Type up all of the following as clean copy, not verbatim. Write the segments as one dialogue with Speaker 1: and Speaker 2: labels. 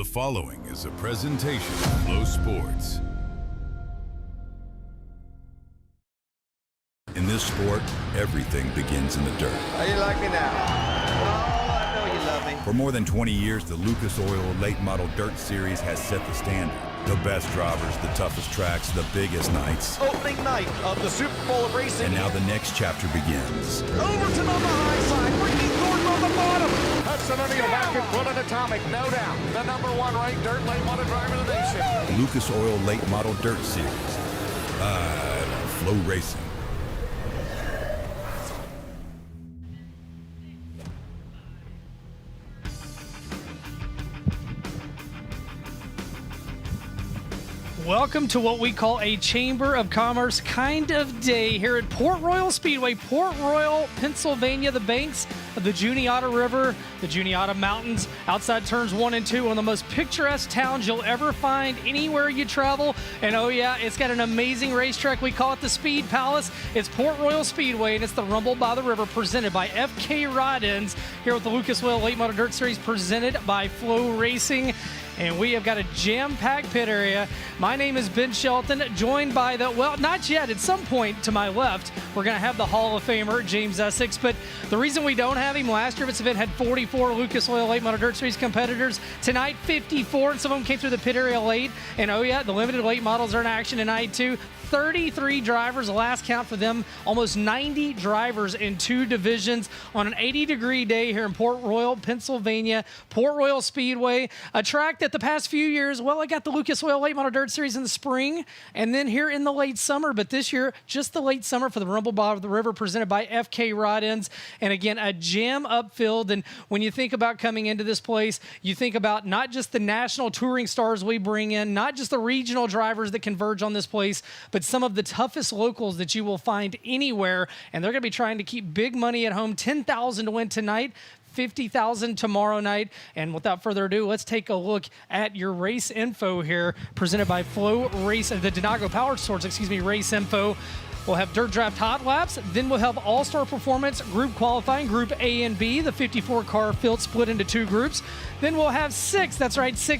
Speaker 1: following is a presentation of Flow Sports. In this sport, everything begins in the dirt.
Speaker 2: How you like me now? Oh, I know you love me.
Speaker 1: For more than 20 years, the Lucas Oil Late Model Dirt Series has set the standard. The best drivers, the toughest tracks, the biggest nights.
Speaker 2: Opening night of the Super Bowl of racing.
Speaker 1: And now the next chapter begins.
Speaker 2: Overton on the high side, Ricky Thornton on the bottom.
Speaker 3: Hudson O'Neal back in front of Atomic, no doubt. The #1 ranked dirt late model driver of the nation.
Speaker 1: Lucas Oil Late Model Dirt Series. Live on Flow Racing.
Speaker 4: Welcome to what we call a Chamber of Commerce kind of day here at Port Royal Speedway, Port Royal, Pennsylvania, the banks of the Juniata River, the Juniata Mountains, outside turns 1 and 2, one of the most picturesque towns you'll ever find anywhere you travel. And oh yeah, it's got an amazing racetrack. We call it the Speed Palace. It's Port Royal Speedway, and it's the Rumble by the River, presented by FK Rod-Ins here with the Lucas Oil Late Model Dirt Series, presented by FloRacing. And we have got a jam-packed pit area. My name is Ben Shelton, joined by the, well, not yet, at some point to my left, we're gonna have the Hall of Famer, James Essex. But the reason we don't have him, last year this event had 44 Lucas Oil Late Model Dirt Series competitors. Tonight, 54, and some of them came through the pit area late. And oh yeah, the limited late models are in action tonight too. 33 drivers, last count for them, almost 90 drivers in 2 divisions on an 80-degree day here in Port Royal, Pennsylvania, Port Royal Speedway, a track that the past few years, well, I got the Lucas Oil Late Model Dirt Series in the spring and then here in the late summer, but this year, just the late summer for the Rumble by the River, presented by FK Rod-Ins. And again, a jam-up field. And when you think about coming into this place, you think about not just the national touring stars we bring in, not just the regional drivers that converge on this place, but some of the toughest locals that you will find anywhere. And they're going to be trying to keep big money at home. $10,000 to win tonight, $50,000 tomorrow night. And without further ado, let's take a look at your race info here, presented by FloRacing, the Denago Power Source, race info. We'll have Dirt Draft Hot Laps, then we'll have All-Star Performance Group Qualifying, Group A and B, the 54-car field split into 2 groups. Then we'll have 6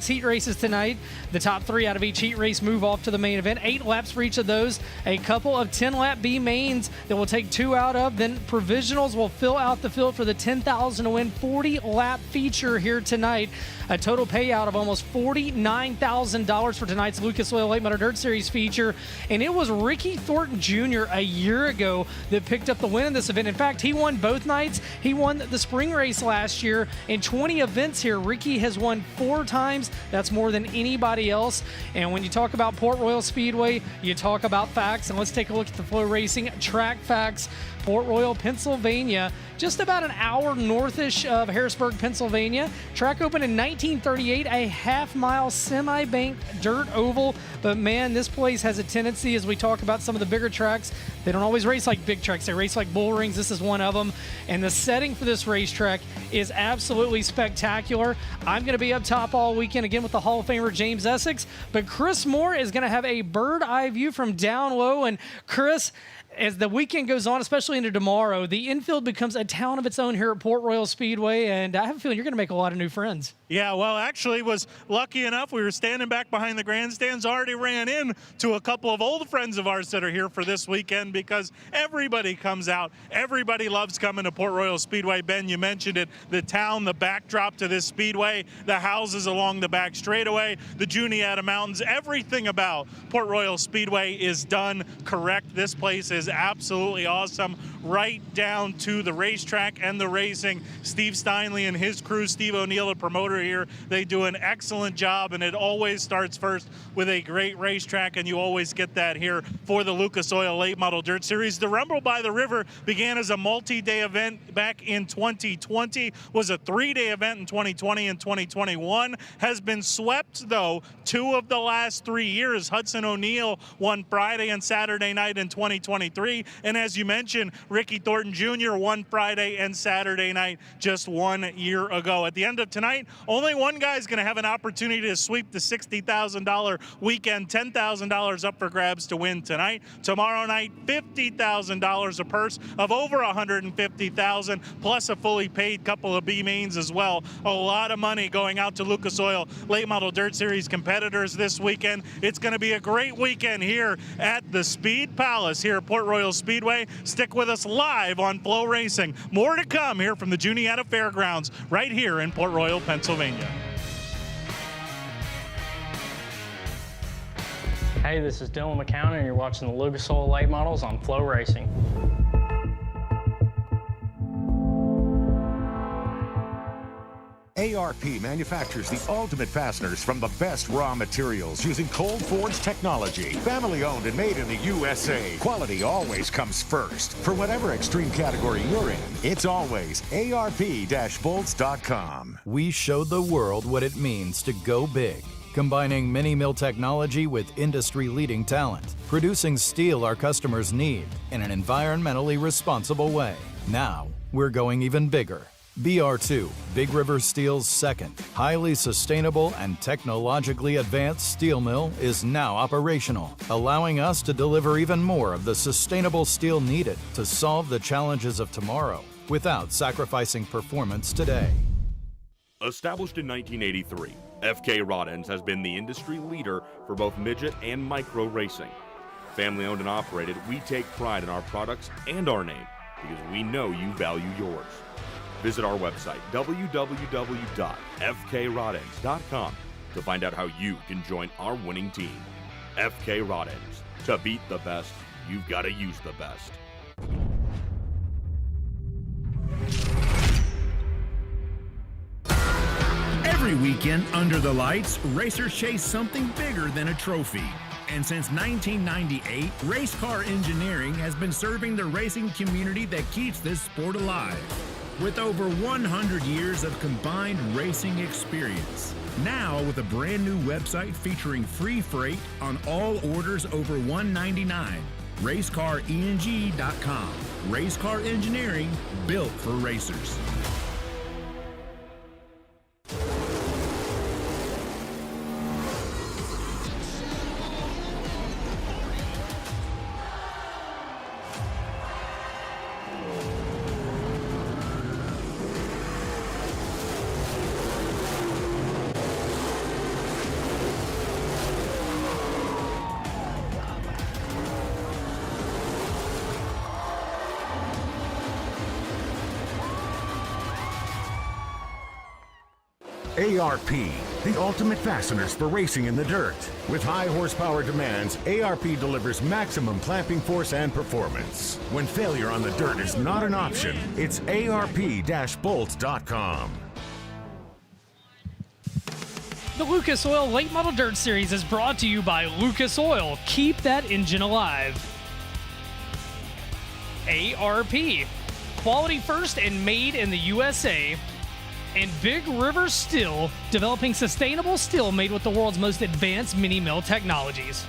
Speaker 4: heat races tonight. The top 3 out of each heat race move off to the main event. 8 laps for each of those. A couple of 10-lap B mains that we'll take 2 out of. Then provisionals will fill out the field for the $10,000 to win 40-lap feature here tonight. A total payout of almost $49,000 for tonight's Lucas Oil Late Model Dirt Series feature. And it was Ricky Thornton Jr. a year ago that picked up the win in this event. In fact, he won both nights. He won the spring race last year. In 20 events here, Ricky has won 4 times. That's more than anybody else. And when you talk about Port Royal Speedway, you talk about facts. And let's take a look at the FloRacing track facts. Port Royal, Pennsylvania, just about an hour northish of Harrisburg, Pennsylvania. Track opened in 1938, a half-mile semi-banked dirt oval. But man, this place has a tendency, as we talk about some of the bigger tracks, they don't always race like big tracks. They race like bull rings. This is one of them. And the setting for this racetrack is absolutely spectacular. I'm going to be up top all weekend, again, with the Hall of Famer James Essex. But Chris Moore is going to have a bird-eye view from down low. And Chris, as the weekend goes on, especially into tomorrow, the infield becomes a town of its own here at Port Royal Speedway, and I have a feeling you're going to make a lot of new friends.
Speaker 5: Yeah, well, actually was lucky enough. We were standing back behind the grandstands, already ran in to a couple of old friends of ours that are here for this weekend, because everybody comes out. Everybody loves coming to Port Royal Speedway. Ben, you mentioned it, the town, the backdrop to this speedway, the houses along the back straightaway, the Juniata Mountains, everything about Port Royal Speedway is done correct. This place is absolutely awesome, right down to the racetrack and the racing. Steve Steinley and his crew, Steve O'Neal, the promoter here, they do an excellent job, and it always starts first with a great racetrack, and you always get that here for the Lucas Oil Late Model Dirt Series. The Rumble by the River began as a multi-day event back in 2020, was a 3-day event in 2020 and 2021, has been swept, though, 2 of the last 3 years. Hudson O'Neal won Friday and Saturday night in 2023, and as you mentioned, Ricky Thornton Jr. won Friday and Saturday night just 1 year ago. At the end of tonight, only one guy is going to have an opportunity to sweep the $60,000 weekend, $10,000 up for grabs to win tonight. Tomorrow night, $50,000, a purse of over $150,000, plus a fully paid couple of B-mains as well. A lot of money going out to Lucas Oil Late Model Dirt Series competitors this weekend. It's going to be a great weekend here at the Speed Palace here at Port Royal Speedway. Stick with us live on FloRacing. More to come here from the Juniata Fairgrounds right here in Port Royal, Pennsylvania.
Speaker 6: Hey, this is Dylan McCown, and you're watching the Lucas Oil Late Models on FloRacing.
Speaker 7: ARP manufactures the ultimate fasteners from the best raw materials using cold forged technology. Family owned and made in the USA. Quality always comes first. For whatever extreme category you're in, it's always ARP-bolts.com.
Speaker 8: We showed the world what it means to go big, combining mini-mill technology with industry-leading talent, producing steel our customers need in an environmentally responsible way. Now, we're going even bigger. BR2, Big River Steel's second, highly sustainable and technologically advanced steel mill is now operational, allowing us to deliver even more of the sustainable steel needed to solve the challenges of tomorrow without sacrificing performance today.
Speaker 9: Established in 1983, FK Rod Ends has been the industry leader for both midget and micro racing. Family owned and operated, we take pride in our products and our name because we know you value yours. Visit our website, www.fkrodends.com, to find out how you can join our winning team. FK Rod Ends. To beat the best, you've got to use the best.
Speaker 10: Every weekend under the lights, racers chase something bigger than a trophy. And since 1998, Race Car Engineering has been serving the racing community that keeps this sport alive. With over 100 years of combined racing experience. Now with a brand new website featuring free freight on all orders over $199. RaceCarENG.com. Race Car Engineering, built for racers.
Speaker 7: ARP, the ultimate fasteners for racing in the dirt. With high horsepower demands, ARP delivers maximum clamping force and performance. When failure on the dirt is not an option, it's ARP-bolts.com.
Speaker 4: The Lucas Oil Late Model Dirt Series is brought to you by Lucas Oil. Keep that engine alive. ARP, quality first and made in the USA. And Big River Steel, developing sustainable steel made with the world's most advanced mini-mill technologies.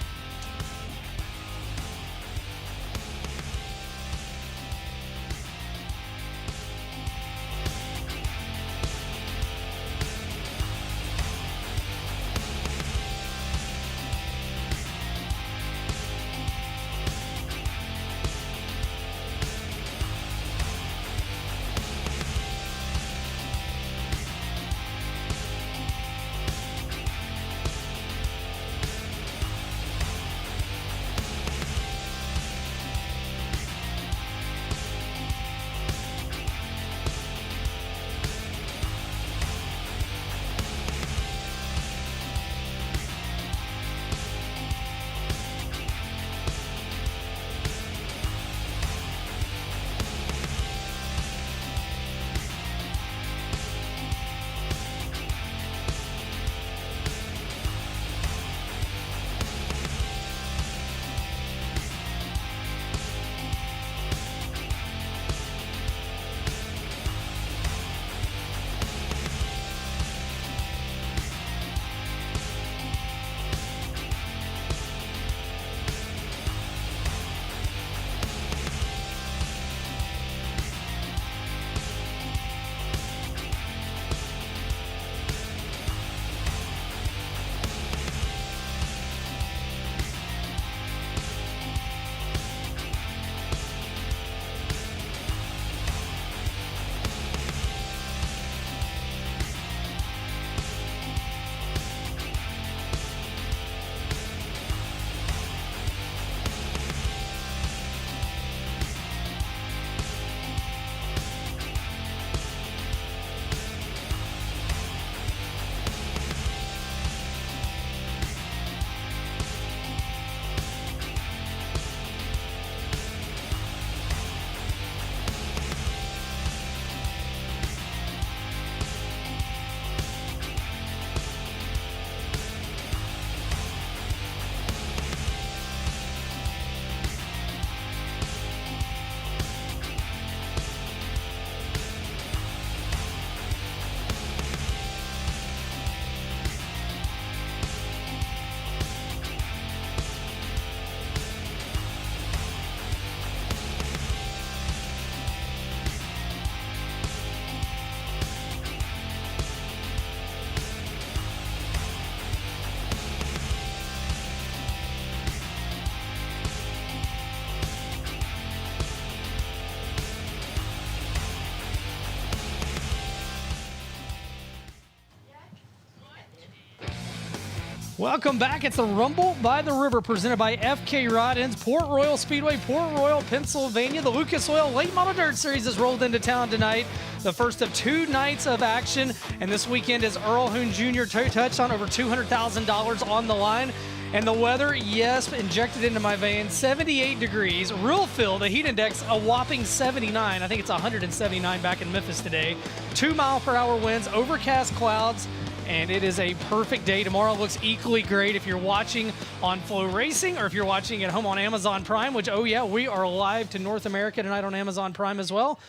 Speaker 4: Welcome back. It's the Rumble by the River presented by FK Rod Ends, Port Royal Speedway, Port Royal, Pennsylvania. The Lucas Oil Late Model Dirt Series has rolled into town tonight. The first of 2 nights of action. And this weekend is Earl Hoon Jr. touched on over $200,000 on the line. And the weather, yes, injected into my veins, 78 degrees. Real feel, the heat index, a whopping 79. I think it's 179 back in Memphis today. 2-mile-per-hour winds, overcast clouds. And it is a perfect day. Tomorrow looks equally great if you're watching on FloRacing or if you're watching at home on Amazon Prime, which, oh yeah, we are live to North America tonight on Amazon Prime as well.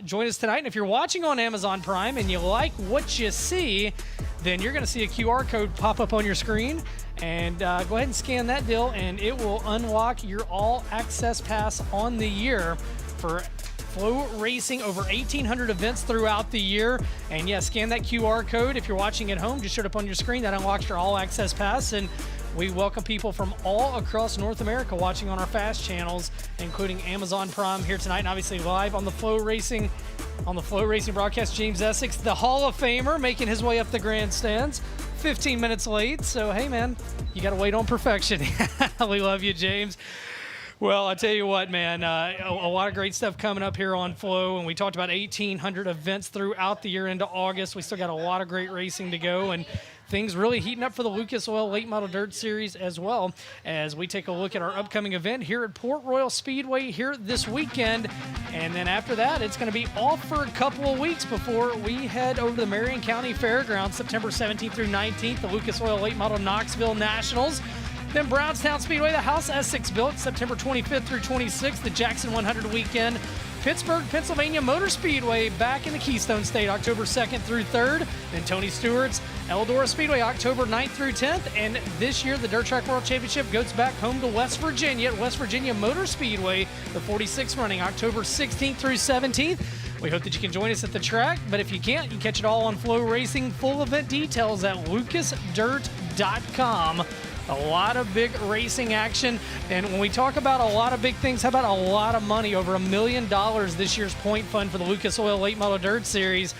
Speaker 4: Join us tonight. And if you're watching on Amazon Prime and you like what you see, then you're going to see a QR code pop up on your screen. And go ahead and scan that deal, and it will unlock your all-access pass on the year for FloRacing, over 1,800 events throughout the year. And yeah, scan that QR code. If you're watching at home, just showed up on your screen. That unlocks your all-access pass. And we welcome people from all across North America watching on our fast channels, including Amazon Prime here tonight, and obviously live on the FloRacing broadcast. James Essex, the Hall of Famer, making his way up the grandstands, 15 minutes late. So hey, man, you got to wait on perfection. We love you, James. Well, I tell you what, man, a lot of great stuff coming up here on Flo, and we talked about 1,800 events throughout the year into August. We still got a lot of great racing to go, and things really heating up for the Lucas Oil Late Model Dirt Series as well, as we take a look at our upcoming event here at Port Royal Speedway here this weekend. And then after that, it's going to be off for a couple of weeks before we head over to the Marion County Fairgrounds, September 17th through 19th, the Lucas Oil Late Model Knoxville Nationals. Then Brownstown Speedway, the House Essex built, September 25th through 26th, the Jackson 100 weekend. Pittsburgh, Pennsylvania Motor Speedway back in the Keystone State, October 2nd through 3rd. Then Tony Stewart's Eldora Speedway, October 9th through 10th. And this year, the Dirt Track World Championship goes back home to West Virginia at West Virginia Motor Speedway, the 46th running, October 16th through 17th. We hope that you can join us at the track, but if you can't, you can catch it all on FloRacing. Full event details at lucasdirt.com. A lot of big racing action. And when we talk about a lot of big things, how about a lot of money? Over $1 million this year's point fund for the Lucas Oil Late Model Dirt Series.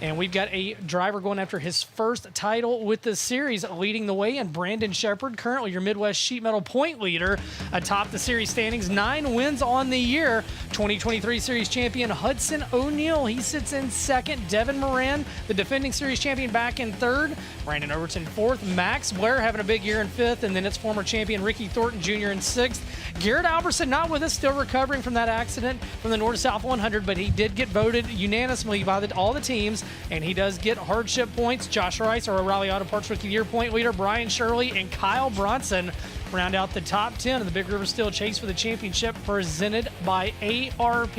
Speaker 4: And we've got a driver going after his first title with the series, leading the way, and Brandon Shepard, currently your Midwest Sheet Metal point leader, atop the series standings, 9 wins on the year. 2023 series champion Hudson O'Neal, he sits in second. Devin Moran, the defending series champion, back in third. Brandon Overton fourth. Max Blair having a big year in fifth, and then it's former champion Ricky Thornton Jr. in sixth. Garrett Alberson not with us, still recovering from that accident from the North to South 100, but he did get voted unanimously by all the teams, and he does get hardship points. Josh Rice, our O'Reilly Auto Parts Rookie of the Year point leader, Brian Shirley, and Kyle Bronson round out the top 10 of the Big River Steel Chase for the championship, presented by ARP.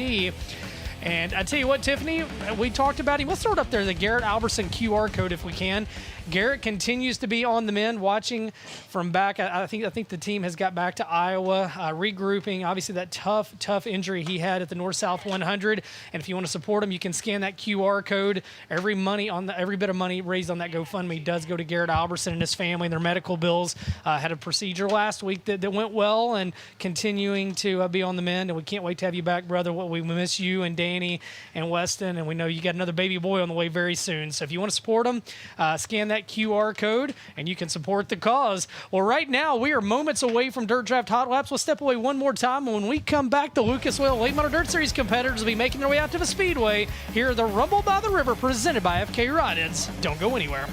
Speaker 4: And I tell you what, Tiffany, we talked about him. Let's throw it up there, the Garrett Alberson QR code if we can. Garrett continues to be on the mend, watching from back. I think the team has got back to Iowa, regrouping. Obviously, that tough injury he had at the North-South 100. And if you want to support him, you can scan that QR code. Every bit of money raised on that GoFundMe does go to Garrett Alberson and his family and their medical bills. Had a procedure last week that went well, and continuing to be on the mend. And we can't wait to have you back, brother. We miss you and Danny and Weston, and we know you got another baby boy on the way very soon. So if you want to support him, scan that QR code and you can support the cause. Well, right now we are moments away from Dirt Draft Hot Laps. We'll step away one more time, and when we come back, the Lucas Oil Late Model Dirt Series competitors will be making their way out to the Speedway. Here are the Rumble by the River, presented by FK Rod Ends. Don't go anywhere.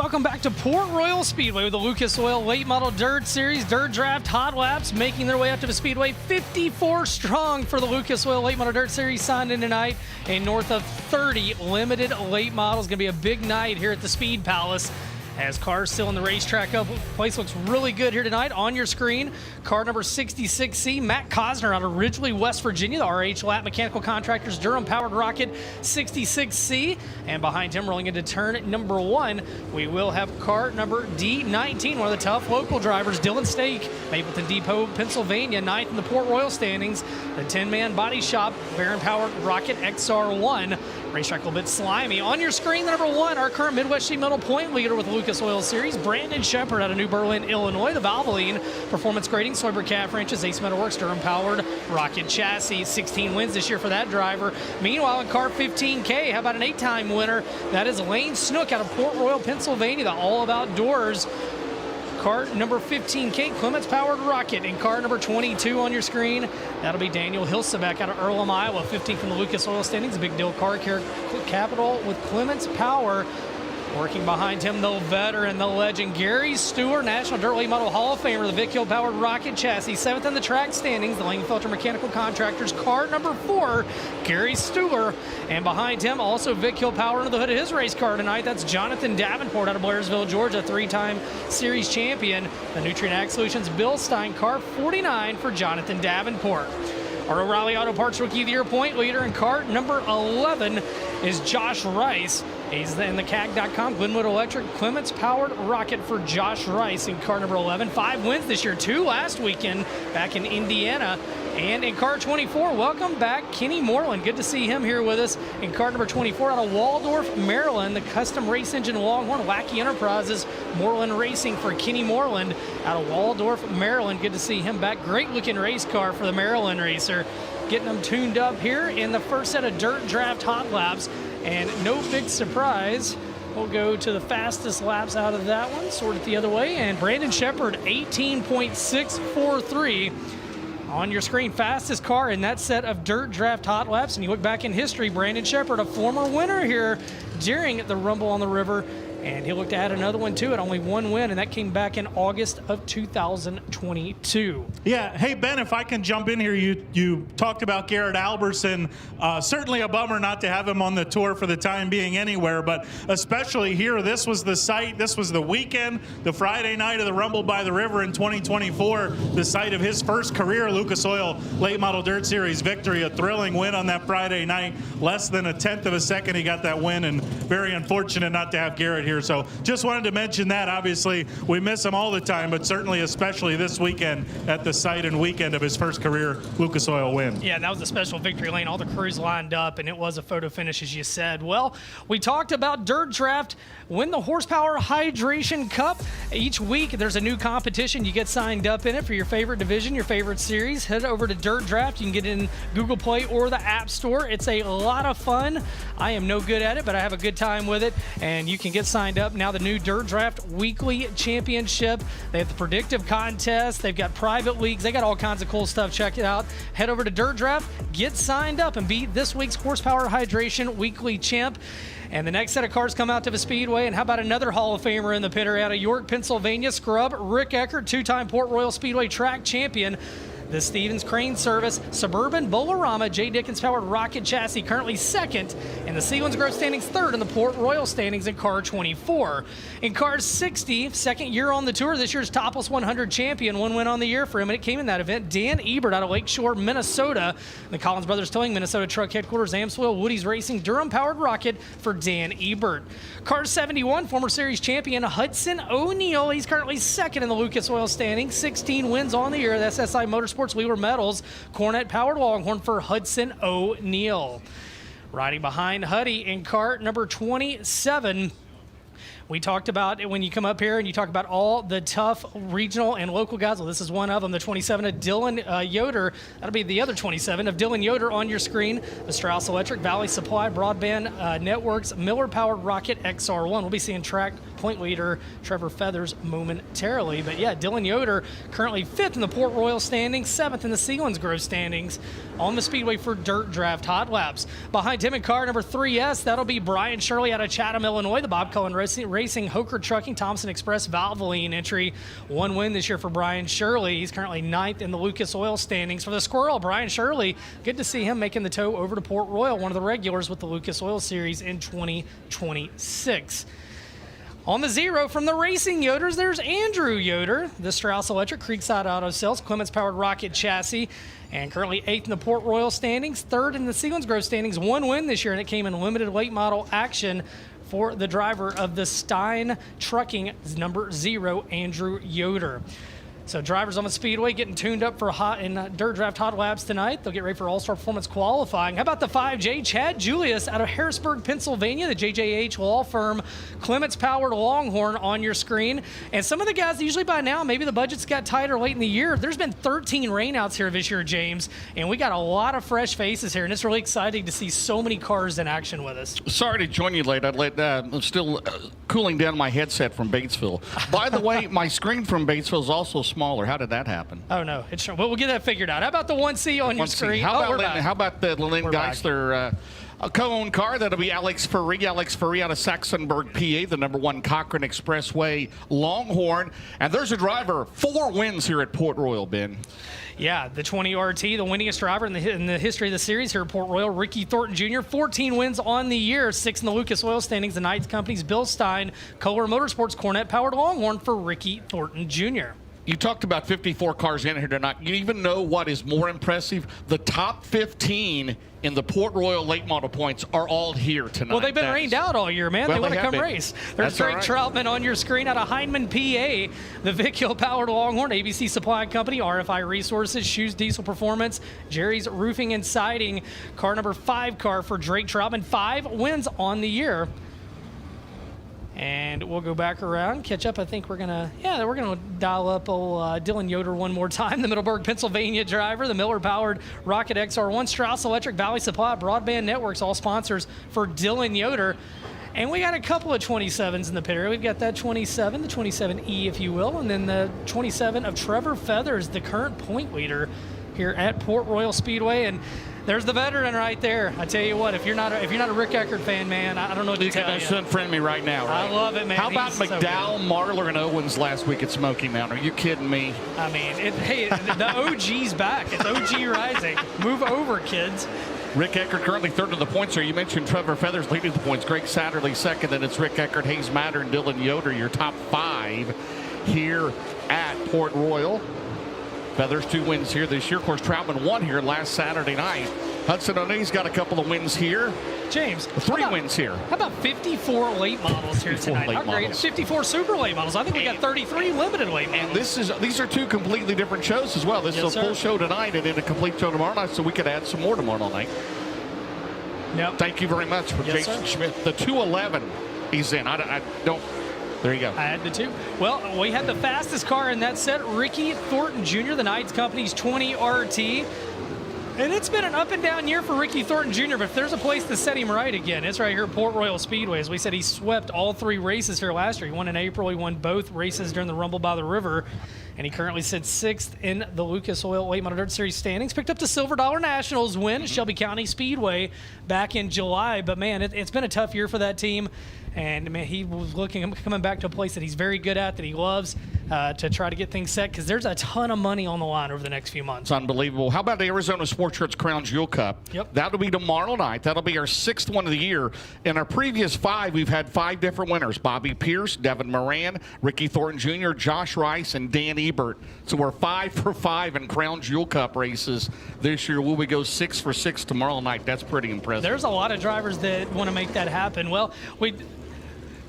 Speaker 4: welcome back to Port Royal Speedway with the Lucas Oil Late Model Dirt Series Dirt Draft Hot Laps making their way up to the Speedway. 54 strong for the Lucas Oil Late Model Dirt Series signed in tonight, and north of 30 limited late models. Going to be a big night here at the Speed Palace as cars still in the racetrack up. Place looks really good here tonight. On your screen, car number 66C, Matt Cosner out of Ridgely, West Virginia, the RH Lap Mechanical Contractors Durham-powered Rocket 66C. And behind him, rolling into turn number 1, we will have car number D19, one of the tough local drivers, Dylan Stake, Mapleton Depot, Pennsylvania, 9th in the Port Royal standings. The 10-man body shop, Baron-powered Rocket XR1. Racetrack a little bit slimy. On your screen, number 1, our current Midwest Sheet Metal point leader with the Lucas Oil Series, Brandon Shepard out of New Berlin, Illinois. The Valvoline Performance Grading, Soyber Cat Franchise, Ace Metalworks, Durham-powered Rocket Chassis. 16 wins this year for that driver. Meanwhile, in car 15K, how about an 8-time winner? That is Lane Snook out of Port Royal, Pennsylvania, the All About Doors. Car number 15K, Clements-powered Rocket. In car number 22 on your screen, that'll be Daniel Hilsebeck out of Earlham, Iowa, 15th in the Lucas Oil standings. Big Deal Car Care Capital with Clements Power. Working behind him, the veteran, the legend, Gary Stewart, National Dirt Late Model Hall of Famer, the Vic Hill-powered Rocket Chassis. 7th in the track standings, the Langfelter Mechanical Contractors. Car number 4, Gary Stewart. And behind him, also Vic Hill Power under the hood of his race car tonight. That's Jonathan Davenport out of Blairsville, Georgia, 3-time series champion. The Nutrient Ag Solutions Bill Stein, car 49 for Jonathan Davenport. Our O'Reilly Auto Parts Rookie of the Year point leader in car number 11 is Josh Rice. He's in the CAG.com Glenwood Electric Clements powered Rocket for Josh Rice in car number 11. 5 wins this year, 2 last weekend back in Indiana. And in car 24, welcome back Kenny Moreland. Good to see him here with us in car number 24 out of Waldorf, Maryland. The custom race engine Longhorn Wacky Enterprises Moreland Racing for Kenny Moreland out of Waldorf, Maryland. Good to see him back. Great looking race car for the Maryland racer. Getting them tuned up here in the first set of Dirt Draft Hot Laps. And no big surprise, we'll go to the fastest laps out of that one, sort it the other way. And Brandon Shepard, 18.643. On your screen, fastest car in that set of Dirt Draft Hot Laps. And you look back in history, Brandon Shepard, a former winner here during the Rumble on the River. And he'll look to add another one to it. Only 1 win, and that came back in August of 2022.
Speaker 5: Yeah. Hey, Ben, if I can jump in here, you talked about Garrett Alberson. Certainly a bummer not to have him on the tour for the time being anywhere, but especially here, this was the site, this was the weekend, the Friday night of the Rumble by the River in 2024, the site of his first career Lucas Oil Late Model Dirt Series victory. A thrilling win on that Friday night. Less than a 1/10 of a second he got that win, and very unfortunate not to have Garrett here. So just wanted to mention that. Obviously, we miss him all the time, but certainly especially this weekend at the site and weekend of his first career Lucas Oil win.
Speaker 4: Yeah, that was a special victory lane. All the crews lined up, and it was a photo finish, as you said. Well, we talked about Dirt Draft. Win the Horsepower Hydration Cup. Each week, there's a new competition. You get signed up in it for your favorite division, your favorite series. Head over to Dirt Draft. You can get it in Google Play or the App Store. It's a lot of fun. I am no good at it, but I have a good time with it, and you can get signed up. Now the new Dirt Draft Weekly Championship. They have the predictive contest. They've got private leagues. They got all kinds of cool stuff. Check it out. Head over to Dirt Draft, get signed up, and be this week's Horsepower Hydration Weekly Champ. And the next set of cars come out to the Speedway. And how about another Hall of Famer in the pit out of York, Pennsylvania? Scrub Rick Eckert, 2-time Port Royal Speedway track champion. The Stevens Crane Service Suburban Bolorama J. Dickens powered Rocket Chassis, currently 2nd in the Sealands Grove standings, 3rd in the Port Royal standings in car 24. In car 60, 2nd year on the tour, this year's Topless 100 champion, 1 win on the year for him, and it came in that event. Dan Ebert out of Lakeshore, Minnesota. The Collins Brothers Towing, Minnesota Truck Headquarters, Amsoil, Woody's Racing, Durham powered Rocket for Dan Ebert. Car 71, former series champion Hudson O'Neal. He's currently 2nd in the Lucas Oil standings, 16 wins on the year. That's SI Motorsports Wheeler Metals, Cornet powered Longhorn for Hudson O'Neal. Riding behind Huddy in cart number 27. We talked about when you come up here and you talk about all the tough regional and local guys. Well, this is one of them, the 27 of Dylan Yoder. That'll be the other 27 of Dylan Yoder on your screen. The Strauss Electric, Valley Supply, Broadband Networks, Miller-powered Rocket XR1. We'll be seeing track point leader, Trevor Feathers, momentarily. But yeah, Dylan Yoder currently 5th in the Port Royal standings, 7th in the Selinsgrove standings on the Speedway for Dirt Draft Hot Laps. Behind him in car number 3S, that'll be Brian Shirley out of Chatham, Illinois. The Bob Cullen Racing, Hoker Trucking, Thompson Express, Valvoline entry. 1 win this year for Brian Shirley. He's currently 9th in the Lucas Oil standings. For the Squirrel, Brian Shirley, good to see him making the tow over to Port Royal, one of the regulars with the Lucas Oil Series in 2026. On the 0 from the Racing Yoders, there's Andrew Yoder, the Strauss Electric Creekside Auto Sales, Clements Powered Rocket Chassis, and currently 8th in the Port Royal standings, 3rd in the Selinsgrove standings. 1 win this year, and it came in limited late model action for the driver of the Stein Trucking number 0, Andrew Yoder. So drivers on the Speedway getting tuned up for Dirt Draft Hot Laps tonight. They'll get ready for All-Star Performance qualifying. How about the 5J? Chad Julius out of Harrisburg, Pennsylvania, the JJH law firm, Clements Powered Longhorn on your screen. And some of the guys, usually by now, maybe the budgets got tighter late in the year. There's been 13 rainouts here this year, James, and we got a lot of fresh faces here, and it's really exciting to see so many cars in action with us.
Speaker 3: Sorry to join you late. I'm still cooling down my headset from Batesville. By the way, my screen from Batesville is also smaller. How did that happen?
Speaker 4: Oh, no. Well, we'll get that figured out. How about the 1C on your screen?
Speaker 3: How about the Lynn Geisler co-owned car? That'll be Alex Ferree out of Saxonburg, PA, the number 1 Cochrane Expressway Longhorn. And there's a driver, 4 wins here at Port Royal, Ben.
Speaker 4: Yeah, the 20 RT, the winningest driver in the history of the series here at Port Royal, Ricky Thornton Jr., 14 wins on the year, 6 in the Lucas Oil standings. The Knights Company's Bill Stein, Kohler Motorsports Cornet Powered Longhorn for Ricky Thornton Jr.
Speaker 3: You talked about 54 cars in here tonight. You even know what is more impressive? The top 15 in the Port Royal late model points are all here tonight.
Speaker 4: Well, they've been rained out all year, man.
Speaker 3: Well,
Speaker 4: they want to come
Speaker 3: been.
Speaker 4: race. There's Drake Troutman on your screen out of Heinemann, PA. The Vic Hill Powered Longhorn, ABC Supply Company, RFI Resources, Shoes Diesel Performance, Jerry's Roofing and Siding. Car number 5 car for Drake Troutman. 5 wins on the year. And we'll go back around, catch up. I think we're gonna dial up old Dylan Yoder one more time. The Middleburg, Pennsylvania driver, the Miller-powered Rocket XR1, Strauss Electric, Valley Supply, Broadband Networks, all sponsors for Dylan Yoder. And we got a couple of 27s in the pit area. We've got that 27, the 27E, if you will, and then the 27 of Trevor Feathers, the current point leader here at Port Royal Speedway. And there's the veteran right there. I tell you what, if you're not a Rick Eckert fan, man, I don't know what to tell you.
Speaker 3: You can unfriend me right now, right?
Speaker 4: I love it, man.
Speaker 3: How about McDowell, Marlar, and Owens last week at Smoky Mountain? Are you kidding me?
Speaker 4: I mean, hey, the OG's back. It's OG Rising. Move over, kids.
Speaker 3: Rick Eckert currently 3rd in the points here. You mentioned Trevor Feathers leading the points. Greg Satterley 2nd, and it's Rick Eckert, Hayes Matter, and Dylan Yoder, your top 5 here at Port Royal. Feathers 2 wins here this year. Of course, Troutman won here last Saturday night. Hudson O'Neill's got a couple of wins here.
Speaker 4: James,
Speaker 3: 3 wins here.
Speaker 4: How about 54 late models here tonight? How great. 54 super late models. I think we got 33 limited late models.
Speaker 3: And these are 2 completely different shows as well. This is a full show tonight and then a complete show tomorrow night, so we could add some more tomorrow night.
Speaker 4: Yep.
Speaker 3: Thank you very much for Jason Schmidt. The 211 he's in. I don't. There you go.
Speaker 4: I had the 2. Well, we had the fastest car in that set, Ricky Thornton Jr., the Knights Company's 20 RT. And it's been an up and down year for Ricky Thornton Jr., but if there's a place to set him right again, it's right here at Port Royal Speedway. As we said, he swept all 3 races here last year. He won in April. He won both races during the Rumble by the River. And he currently sits 6th in the Lucas Oil Late Model Dirt Series standings. Picked up the Silver Dollar Nationals win at Shelby County Speedway back in July. But, man, it's been a tough year for that team. And, man, he was coming back to a place that he's very good at, that he loves, to try to get things set, because there's a ton of money on the line over the next few months.
Speaker 3: It's unbelievable. How about the Arizona Sports Shirts Crown Jewel Cup?
Speaker 4: Yep.
Speaker 3: That'll be tomorrow night. That'll be our 6th one of the year. In our previous 5, we've had 5 different winners. Bobby Pierce, Devin Moran, Ricky Thornton Jr., Josh Rice, and Dan Ebert. So we're 5 for 5 in Crown Jewel Cup races this year. Will we go 6 for 6 tomorrow night? That's pretty impressive.
Speaker 4: There's a lot of drivers that want to make that happen. Well,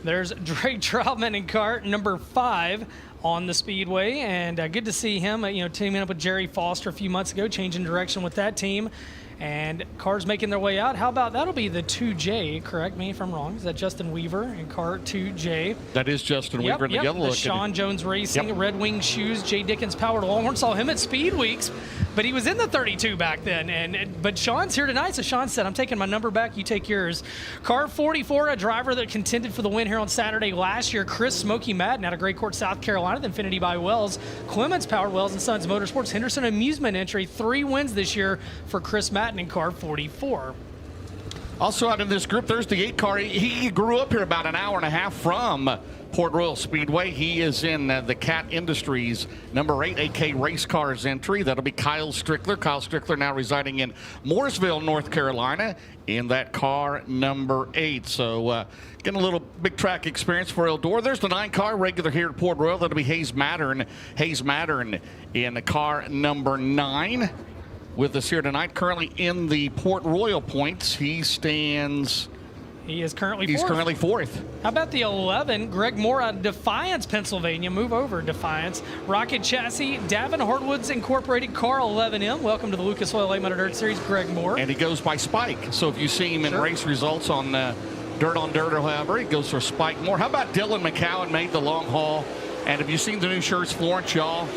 Speaker 4: there's Drake Troutman in car number 5 on the Speedway, and good to see him, teaming up with Jerry Foster a few months ago, changing direction with that team. And cars making their way out. How about that'll be the 2J, correct me if I'm wrong. Is that Justin Weaver in car 2J?
Speaker 3: That is Justin Weaver in the yellow.
Speaker 4: The Sean Jones Racing, Red Wing shoes, Jay Dickens powered Longhorn. Saw him at Speed Weeks, but he was in the 32 back then. But Sean's here tonight, so Sean said, I'm taking my number back, you take yours. Car 44, a driver that contended for the win here on Saturday last year, Chris Smokey Madden out of Great Court, South Carolina, the Infinity by Wells, Clements powered Wells and Sons Motorsports, Henderson Amusement entry, 3 wins this year for Chris Madden in car 44.
Speaker 3: Also out in this group, there's the 8 car. He grew up here about an hour and a half from Port Royal Speedway. He is in the Cat Industries number 8 AK Race Cars entry. That'll be Kyle Strickler. Kyle Strickler now residing in Mooresville, North Carolina in that car number 8. So getting a little big track experience for Eldor. There's the 9 car regular here at Port Royal. That'll be Hayes Mattern. Hayes Mattern in the car number 9. With us here tonight, currently in the Port Royal points, he is currently fourth.
Speaker 4: How about the 11, Greg Moore out of Defiance, Pennsylvania. Move over, Defiance. Rocket Chassis, Davin Hardwoods Incorporated, car 11M. Welcome to the Lucas Oil Late Model Dirt Series, Greg Moore.
Speaker 3: And he goes by Spike. So if you see him in race results on Dirt on Dirt or however, he goes for Spike Moore. How about Dylan McCowan made the long haul? And have you seen the new shirts, Florence, y'all?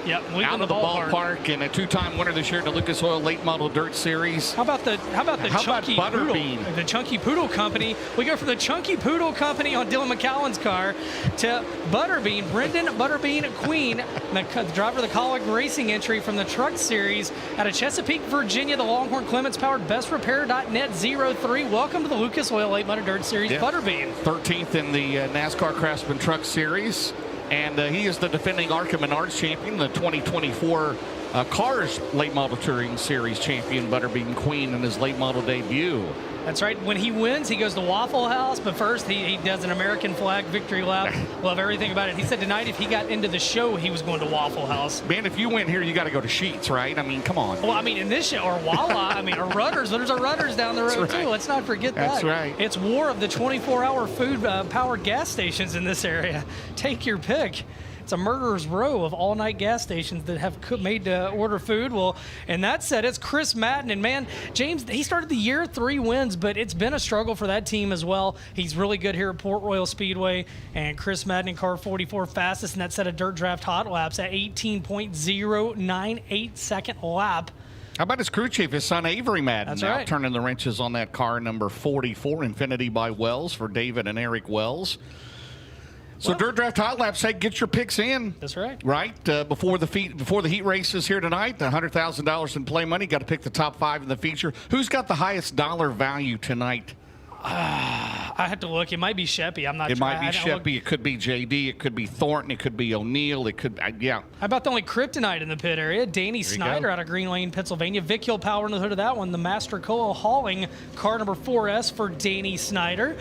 Speaker 4: Yep,
Speaker 3: out of the ballpark and a 2-time winner this year in the Lucas Oil Late Model Dirt Series.
Speaker 4: How about Chunky
Speaker 3: Butterbean?
Speaker 4: Poodle, the Chunky Poodle Company. We go from the Chunky Poodle Company on Dylan McCowan's car to Butterbean, Brendan Butterbean Queen, the driver of the Colleague Racing entry from the Truck Series out of Chesapeake, Virginia. The Longhorn Clements powered BestRepair.net 03. Welcome to the Lucas Oil Late Model Dirt Series, Butterbean.
Speaker 3: 13th in the NASCAR Craftsman Truck Series. And he is the defending ARCA Menards champion, the 2024 Cars Late Model Touring Series champion, Butterbean Queen, in his late model debut.
Speaker 4: That's right. When he wins, he goes to Waffle House, but first he does an American flag victory lap. Love everything about it. He said tonight if he got into the show, he was going to Waffle House.
Speaker 3: Man, if you went here, you got to go to Sheetz, right? I mean, come on.
Speaker 4: Well, I mean, in this show, or Wawa, or Rudders. There's a Rudders down the road, too. Let's not forget that.
Speaker 3: That's right.
Speaker 4: It's war of the 24-hour food-powered gas stations in this area. Take your pick. It's a murderer's row of all-night gas stations that have made to order food. Well, and that said, it's Chris Madden. And, man, James, he started the year 3 wins, but it's been a struggle for that team as well. He's really good here at Port Royal Speedway. And Chris Madden in car 44, fastest in that set of Dirt Draft hot laps at 18.098 second lap.
Speaker 3: How about his crew chief, his son Avery Madden?
Speaker 4: That's
Speaker 3: now
Speaker 4: right.
Speaker 3: Turning the wrenches on that car number 44, Infinity by Wells, for David and Eric Wells. So Dirt Draft Hot Laps, say get your picks in.
Speaker 4: That's right.
Speaker 3: Right before the heat races here tonight, the $100,000 in play money. Got to pick the top 5 in the feature. Who's got the highest dollar value tonight?
Speaker 4: I have to look. It might be Sheppy. I'm not sure.
Speaker 3: It might be Sheppy. It could be JD. It could be Thornton. It could be O'Neill. It could, yeah.
Speaker 4: How about the only kryptonite in the pit area? Danny Snyder out of Green Lane, Pennsylvania. Vic Hill power in the hood of that one. The Master Coal hauling car number 4S for Danny Snyder.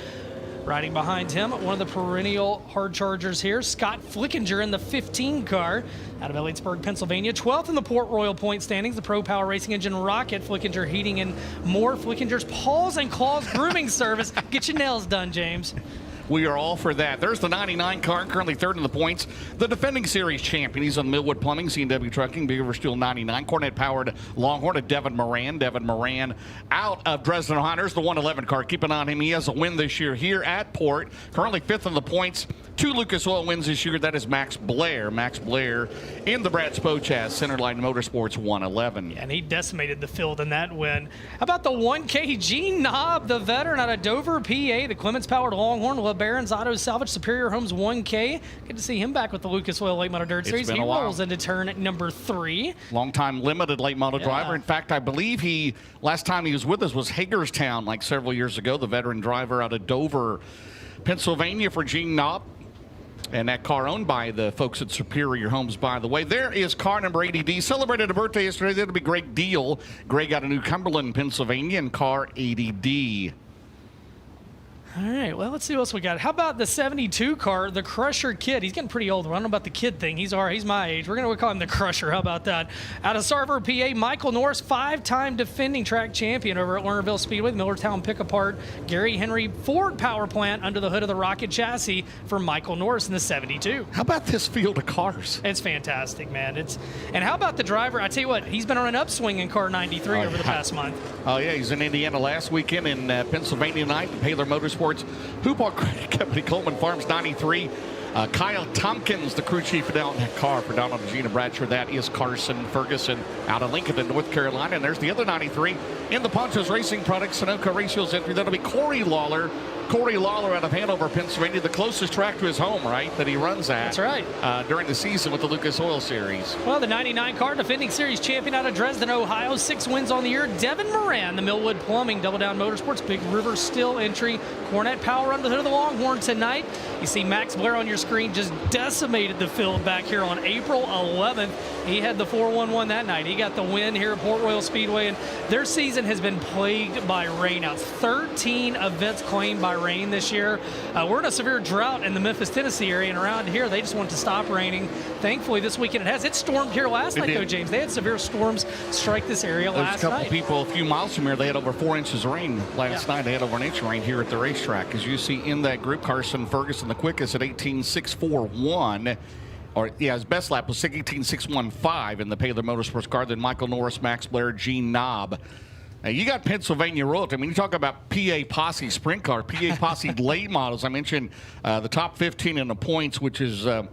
Speaker 4: Riding behind him, one of the perennial hard chargers here, Scott Flickinger in the 15 car out of Elliotsburg, Pennsylvania. 12th in the Port Royal point standings, the Pro Power Racing Engine Rocket. Flickinger heating in more. Flickinger's Paws and Claws grooming service. Get your nails done, James.
Speaker 3: We are all for that. There's the 99 car, currently 3rd in the points. The defending series champion. He's on Millwood Plumbing, C&W Trucking, Big River Steel 99. Cornet-powered Longhorn of Devin Moran. Devin Moran out of Dresden, Ohio. There's the 111 car. Keep an eye on him. He has a win this year here at Port. Currently 5th in the points. 2 Lucas Oil wins this year. That is Max Blair. Max Blair in the Brad Spochaz Centerline Motorsports 111.
Speaker 4: Yeah, and he decimated the field in that win. How about the 1K Gene Knob, the veteran out of Dover, PA, the Clements-powered Longhorn, LeBaron's Auto Salvage, Superior Homes 1K. Good to see him back with the Lucas Oil Late Model Dirt Series. He rolls into turn number 3.
Speaker 3: Long-time limited late model driver. In fact, I believe last time he was with us was Hagerstown, like several years ago, the veteran driver out of Dover, Pennsylvania for Gene Knob. And that car owned by the folks at Superior Homes, by the way. There is car number 80D. Celebrated a birthday yesterday. That'll be a great deal. Greg out of New Cumberland, Pennsylvania, and car 80D.
Speaker 4: All right, well, let's see what else we got. How about the 72 car, the Crusher Kid? He's getting pretty old. I don't know about the kid thing. He's my age. We're going to call him the Crusher. How about that? Out of Sarver, PA, Michael Norris, 5-time defending track champion over at Lernerville Speedway, Millertown Pick-Apart. Gary Henry Ford power plant under the hood of the Rocket chassis for Michael Norris in the 72.
Speaker 3: How about this field of cars?
Speaker 4: It's fantastic, man. And how about the driver? I tell you what, he's been on an upswing in car 93 over the past month.
Speaker 3: Oh, yeah, he's in Indiana last weekend, in Pennsylvania tonight, Paler Motorsports. Hoopall Credit Company, Coleman Farms 93. Kyle Tompkins, the crew chief down that car for Donald and Gina Bradshaw. That is Carson Ferguson out of Lincoln, North Carolina. And there's the other 93 in the Ponchos Racing Products Sunoco Racio's entry. That'll be Corey Lawler. Corey Lawler out of Hanover, Pennsylvania, the closest track to his home, right, that he runs at.
Speaker 4: That's right.
Speaker 3: During the season with the Lucas Oil Series.
Speaker 4: Well, the 99 car, defending series champion out of Dresden, Ohio, 6 wins on the year. Devin Moran, the Millwood Plumbing, Double Down Motorsports, Big River Steel entry. Cornet Power under the hood of the Longhorn tonight. You see Max Blair on your screen just decimated the field back here on April 11th. He had the 4-1-1 that night. He got the win here at Port Royal Speedway, and their season has been plagued by rainouts. 13 events claimed by rain this year. We're in a severe drought in the Memphis, Tennessee area, and around here they just want to stop raining. Thankfully, this weekend it has. It stormed here last night, though, James. They had severe storms strike this area last night.
Speaker 3: There's a couple people a few miles from here. They had over 4 inches of rain last night. They had over an inch of rain here at the racetrack. As you see in that group, Carson Ferguson, the quickest at 18.641. His best lap was 18.615 in the Paler Motorsports car. Then Michael Norris, Max Blair, Gene Knobb. Now, you got Pennsylvania royalty. I mean, you talk about PA Posse sprint car, PA Posse late models. I mentioned the top 15 in the points, which is, man,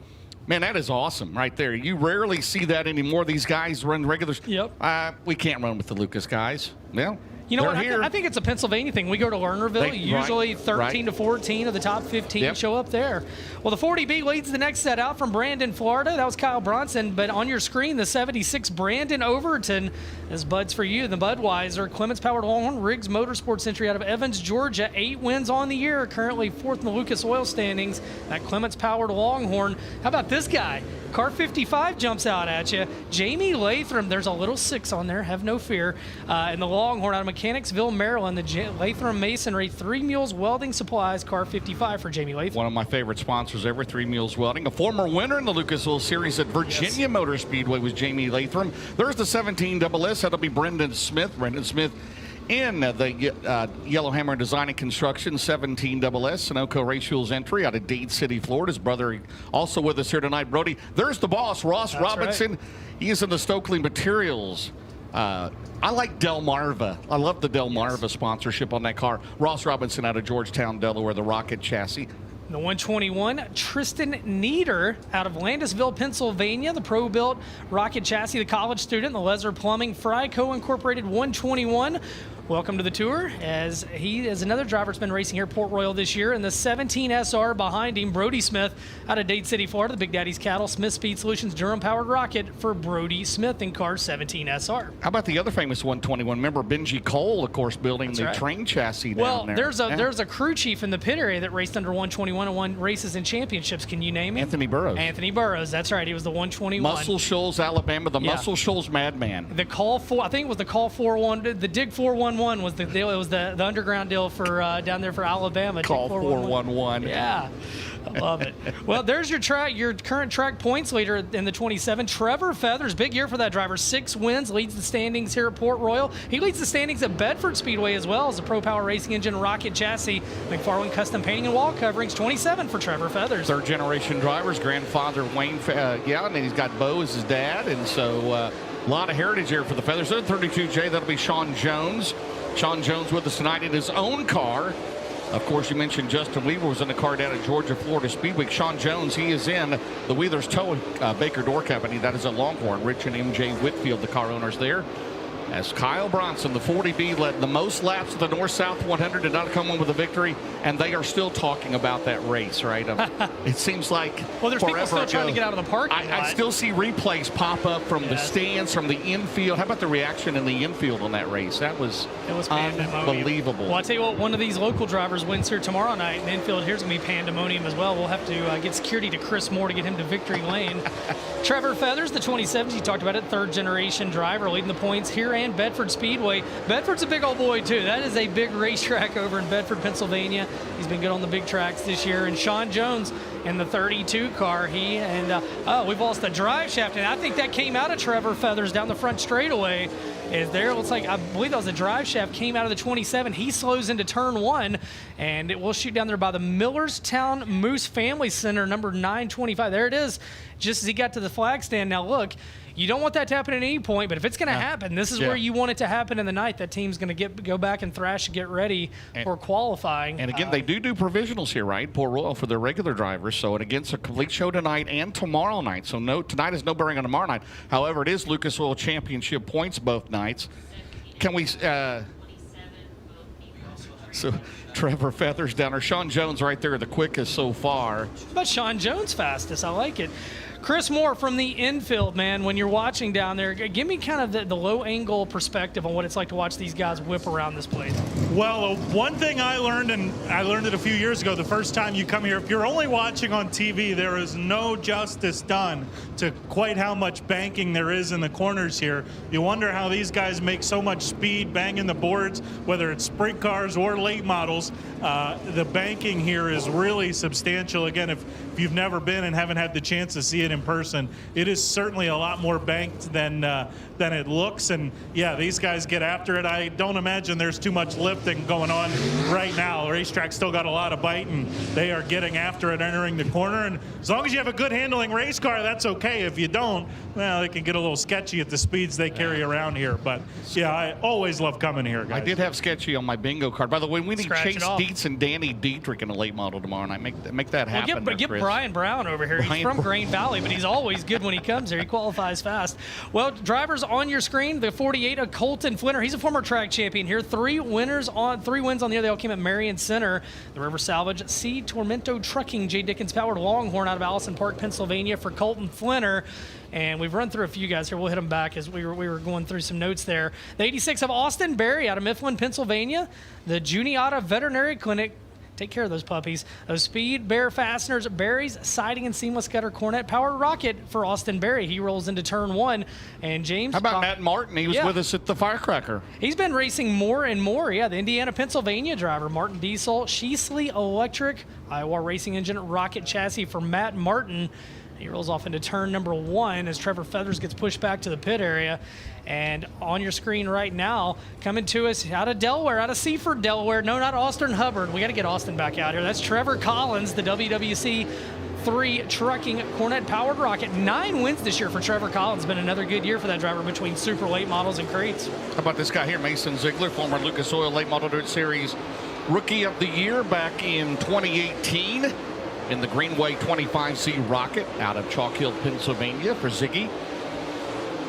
Speaker 3: that is awesome right there. You rarely see that anymore. These guys run regulars.
Speaker 4: Yep.
Speaker 3: We can't run with the Lucas guys. Well,
Speaker 4: you know what? I think it's a Pennsylvania thing. We go to Lernerville. Usually 13 to 14 of the top 15 show up there. Well, the 40B leads the next set out from Brandon, Florida. That was Kyle Bronson. But on your screen, the 76 Brandon Overton is Bud's for you. The Budweiser Clements Powered Longhorn Riggs Motorsports entry out of Evans, Georgia. 8 wins on the year. Currently 4th in the Lucas Oil standings. That Clements Powered Longhorn. How about this guy? Car 55 jumps out at you. Jamie Latham, there's a little 6 on there, have no fear. And the Longhorn out of Mechanicsville, Maryland, the Latham Masonry, 3 Mules Welding Supplies, car 55 for Jamie Latham.
Speaker 3: One of my favorite sponsors ever, 3 Mules Welding. A former winner in the Lucas Oil Series at Virginia Motor Speedway was Jamie Latham. There's the 17 SS. That'll be Brendan Smith. Brendan Smith in the Yellowhammer Design and Construction 17 SS Sunoco Racio's entry out of Dade City, Florida. His brother also with us here tonight, Brody. There's the boss, Ross Robinson. Right. He is in the Stokely Materials. I like Delmarva. I love the Delmarva sponsorship on that car. Ross Robinson out of Georgetown, Delaware, the Rocket chassis.
Speaker 4: The 121, Tristan Nieder out of Landisville, Pennsylvania, the pro-built Rocket chassis, the college student, the Lesser Plumbing Fryco Incorporated 121. Welcome to the tour, as he is another driver that's been racing here at Port Royal this year. And the 17 SR behind him, Brody Smith out of Dade City, Florida, the Big Daddy's Cattle, Smith Speed Solutions, Durham-powered Rocket for Brody Smith in car 17 SR.
Speaker 3: How about the other famous 121? Remember Benji Cole, of course, building the train chassis down there.
Speaker 4: Well, there's a crew chief in the pit area that raced under 121 and won races and championships. Can you name him?
Speaker 3: Anthony Burrows.
Speaker 4: Anthony Burrows, that's right. He was the 121.
Speaker 3: Muscle Shoals, Alabama, the Muscle Shoals Madman.
Speaker 4: The call 4, I think it was the call 4-1, the Dig 411 was the deal. It was the underground deal for down there for Alabama.
Speaker 3: Call 411.
Speaker 4: Yeah, I love it. Well, there's your current track points leader in the 27. Trevor Feathers, big year for that driver. 6 wins, leads the standings here at Port Royal. He leads the standings at Bedford Speedway as well as the Pro Power Racing Engine Rocket chassis. McFarland Custom Painting and Wall Coverings, 27 for Trevor Feathers.
Speaker 3: 3rd generation drivers, grandfather Wayne, and then he's got Bo as his dad, and so a lot of heritage here for the Feathers. 32J, that'll be Sean Jones. Sean Jones with us tonight in his own car. Of course, you mentioned Justin Weaver was in the car down at Georgia Florida Speedway. Sean Jones, he is in the Wheelers Tow Baker Door Company. That is a Longhorn. Rich and MJ Whitfield, the car owners there. As Kyle Bronson, the 40B, led the most laps of the North-South 100, did not come in with a victory, and they are still talking about that race, right? It seems like
Speaker 4: there's people still trying to get out of the parking lot.
Speaker 3: I still see replays pop up from the stands, from the infield. How about the reaction in the infield on that race? It was unbelievable.
Speaker 4: Well, I tell you what, one of these local drivers wins here tomorrow night, and the infield here's going to be pandemonium as well. We'll have to get security to Chris Moore to get him to victory lane. Trevor Feathers, the 27, you talked about it, 3rd generation driver, leading the points here and Bedford Speedway. Bedford's a big old boy, too. That is a big racetrack over in Bedford, Pennsylvania. He's been good on the big tracks this year. And Sean Jones in the 32 car. We've lost the drive shaft, and I think that came out of Trevor Feathers down the front straightaway. It looks like, I believe that was a drive shaft, came out of the 27. He slows into turn 1, and it will shoot down there by the Millerstown Moose Family Center, number 925. There it is, just as he got to the flag stand. Now, look, you don't want that to happen at any point, but if it's going to happen, this is where you want it to happen in the night. That team's going to go back and thrash and get ready for qualifying.
Speaker 3: And again, they do provisionals here, right? Port Royal for their regular drivers. So, and again, it's a complete show tonight and tomorrow night. So, tonight is no bearing on tomorrow night. However, it is Lucas Oil Championship points both nights. Can we? So Trevor Feathers down there. Sean Jones right there, the quickest so far.
Speaker 4: But Sean Jones fastest. I like it. Chris Moore from the infield, man, when you're watching down there, give me kind of the low-angle perspective on what it's like to watch these guys whip around this place.
Speaker 5: Well, one thing I learned, and I learned it a few years ago, the first time you come here, if you're only watching on TV, there is no justice done to quite how much banking there is in the corners here. You wonder how these guys make so much speed banging the boards, whether it's sprint cars or late models. The banking here is really substantial. Again, if you've never been and haven't had the chance to see it in person, it is certainly a lot more banked than it looks. And yeah, these guys get after it. I don't imagine there's too much lifting going on right now. The racetrack's still got a lot of bite, and they are getting after it, entering the corner. And as long as you have a good handling race car, that's okay. If you don't, well, it can get a little sketchy at the speeds they carry around here. But yeah, I always love coming here, guys.
Speaker 3: I did have sketchy on my bingo card. By the way, we need
Speaker 4: Scratch
Speaker 3: Chase Dietz and Danny Dietrich in a late model tomorrow night. Make that happen.
Speaker 4: Get Brian Brown over here. He's from Grain Valley, but he's always good when he comes here. He qualifies fast. Well, drivers on your screen, the 48 of Colton Flinter. He's a former track champion here. 3 wins on the year. They all came at Marion Center. The River Salvage, C. Tormento Trucking, J. Dickens powered Longhorn out of Allison Park, Pennsylvania for Colton Flinter. And we've run through a few guys here. We'll hit them back as we were going through some notes there. The 86 of Austin Berry out of Mifflin, Pennsylvania. The Juniata Veterinary Clinic. Take care of those puppies. Those Speed Bear Fasteners, Berry's Siding and Seamless Gutter Cornet Powered Rocket for Austin Berry. He rolls into turn 1. And James.
Speaker 3: How about Matt Martin? He was with us at the Firecracker.
Speaker 4: He's been racing more and more. Yeah, the Indiana, Pennsylvania driver, Martin Diesel, Sheasley Electric, Iowa Racing Engine Rocket Chassis for Matt Martin. He rolls off into turn number 1 as Trevor Feathers gets pushed back to the pit area. And on your screen right now, coming to us out of Delaware, out of Seaford, Delaware. No, not Austin Hubbard. We got to get Austin back out here. That's Trevor Collins, the WWC 3 Trucking Cornet Powered Rocket. 9 wins this year for Trevor Collins. Been another good year for that driver between super late models and crates.
Speaker 3: How about this guy here, Mason Ziegler, former Lucas Oil Late Model Dirt Series Rookie of the Year back in 2018 in the Greenway 25C Rocket out of Chalk Hill, Pennsylvania for Ziggy.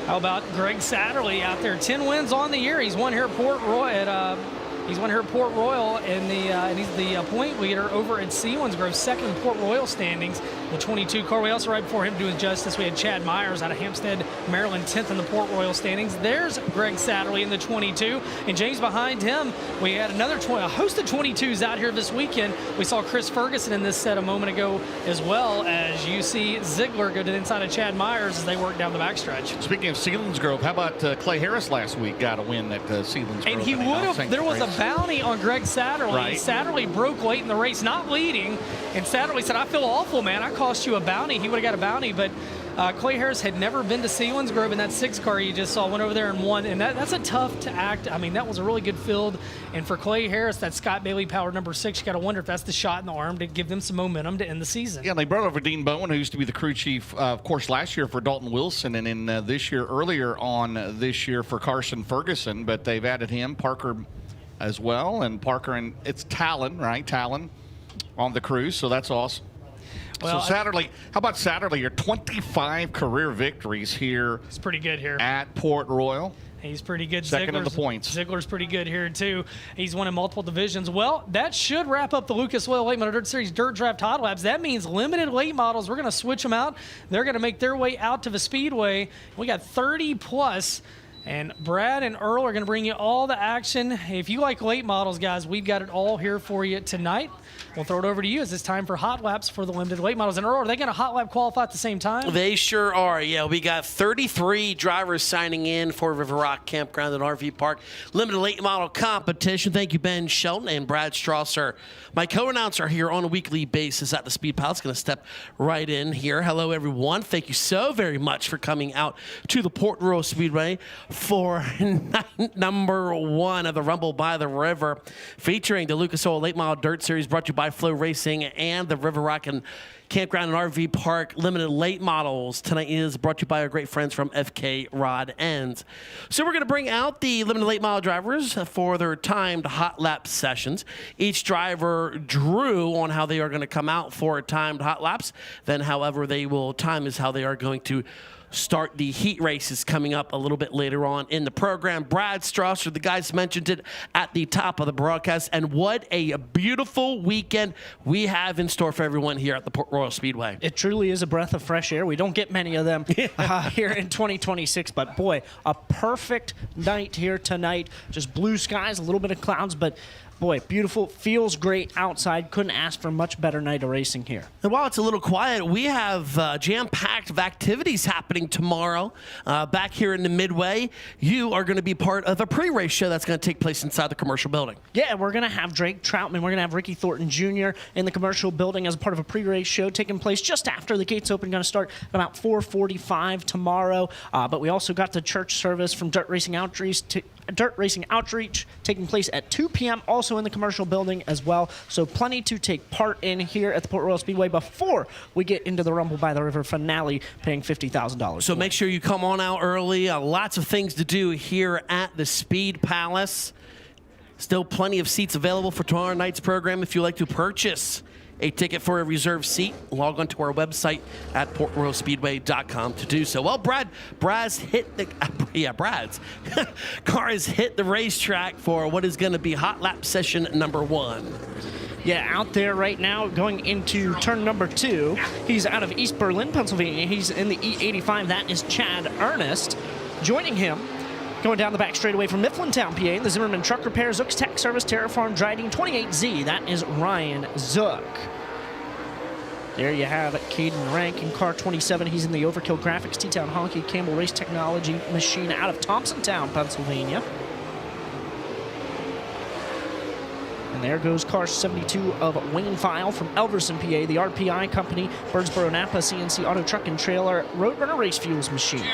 Speaker 4: How about Greg Satterley out there? 10 wins on the year. He's won here at Port Royal. He's won here at Port Royal, and he's the point leader over at Selinsgrove, second in Port Royal standings. The 22 car. We also, right before him doing justice, we had Chad Myers out of Hampstead, Maryland, 10th in the Port Royal standings. There's Greg Satterley in the 22, and James behind him. We had a host of 22s out here this weekend. We saw Chris Ferguson in this set a moment ago, as well as you see Ziegler go to the inside of Chad Myers as they work down the backstretch.
Speaker 3: Speaking of Selinsgrove, how about Clay Harris last week got a win at Selinsgrove?
Speaker 4: And he would have. There was a bounty on Greg Satterley.
Speaker 3: Right.
Speaker 4: Satterley broke late in the race, not leading, and Satterley said, "I feel awful, man. I cost you a bounty." He would have got a bounty, but Clay Harris had never been to Selinsgrove in that 6 car you just saw, went over there and won, and that's a tough to act. I mean, that was a really good field, and for Clay Harris, that Scott Bailey powered number 6, you got to wonder if that's the shot in the arm to give them some momentum to end the season.
Speaker 3: Yeah, and they brought over Dean Bowen, who used to be the crew chief, of course, last year for Dalton Wilson, and in earlier on this year for Carson Ferguson, but they've added him, Parker as well, and Parker, and it's Talon, right? Talon on the crew, so that's awesome. Well, so Satterley, how about Satterley? Your 25 career victories here.
Speaker 4: It's pretty good here
Speaker 3: at Port Royal.
Speaker 4: He's pretty good.
Speaker 3: Second in the points.
Speaker 4: Ziegler's pretty good here, too. He's won in multiple divisions. Well, that should wrap up the Lucas Oil Late Model Dirt Series Dirt Draft Hot Labs. That means limited late models. We're going to switch them out. They're going to make their way out to the Speedway. We got 30-plus And Brad and Earl are going to bring you all the action. If you like late models, guys, we've got it all here for you tonight. We'll throw it over to you as it's time for hot laps for the limited late models. And Earl, are they going to hot lap qualify at the same time?
Speaker 11: They sure are. Yeah, we got 33 drivers signing in for River Rock Campground and RV Park limited late model competition. Thank you, Ben Shelton and Brad Strasser. My co-announcer here on a weekly basis at the Speed Palace, going to step right in here. Hello, everyone. Thank you so very much for coming out to the Port Royal Speedway for night number 1 of the Rumble by the River, featuring the Lucas Oil Late Model Dirt Series, brought to you by FloRacing and the River Rock and Campground and RV Park limited late models. Tonight is brought to you by our great friends from FK Rod Ends. So we're going to bring out the limited late model drivers for their timed hot lap sessions. Each driver drew on how they are going to come out for timed hot laps. Then, however, they will time is how they are going to start the heat races coming up a little bit later on in the program. Brad Strasser, the guys mentioned it at the top of the broadcast, and what a beautiful weekend we have in store for everyone here at the Port Royal Speedway.
Speaker 12: It truly is a breath of fresh air. We don't get many of them here in 2026, but boy, a perfect night here tonight. Just blue skies, a little bit of clouds, but boy, beautiful. Feels great outside. Couldn't ask for a much better night of racing here.
Speaker 11: And while it's a little quiet, we have jam-packed of activities happening tomorrow back here in the Midway. You are going to be part of a pre-race show that's going to take place inside the commercial building.
Speaker 12: Yeah, we're going to have Drake Troutman. We're going to have Ricky Thornton Jr. in the commercial building as a part of a pre-race show taking place just after the gates open. Going to start at about 4:45 tomorrow. But we also got the church service from Dirt Racing Outreach taking place at 2 p.m. also in the commercial building as well. So plenty to take part in here at the Port Royal Speedway before we get into the Rumble by the River finale, paying $50,000.
Speaker 11: So make sure you come on out early. Lots of things to do here at the Speed Palace. Still plenty of seats available for tomorrow night's program if you'd like to purchase a ticket for a reserved seat. Log on to our website at portroyalspeedway.com to do so. Well, Brad's hit the Brad's car has hit the racetrack for what is going to be hot lap session number 1.
Speaker 12: Yeah, out there right now going into turn number 2. He's out of East Berlin, Pennsylvania. He's in the E85. That is Chad Ernest. Joining him, going down the back straightaway from Mifflintown, PA, the Zimmerman Truck Repair, Zook's Tech Service, Terra Farm Drying 28Z. That is Ryan Zook. There you have it, Caden Rank in car 27. He's in the Overkill Graphics, T-Town Honky Campbell Race Technology machine out of Thompsontown, Pennsylvania. And there goes car 72 of Wayne File from Elverson, PA, the RPI Company, Birdsboro Napa CNC Auto Truck and Trailer Roadrunner Race Fuels machine.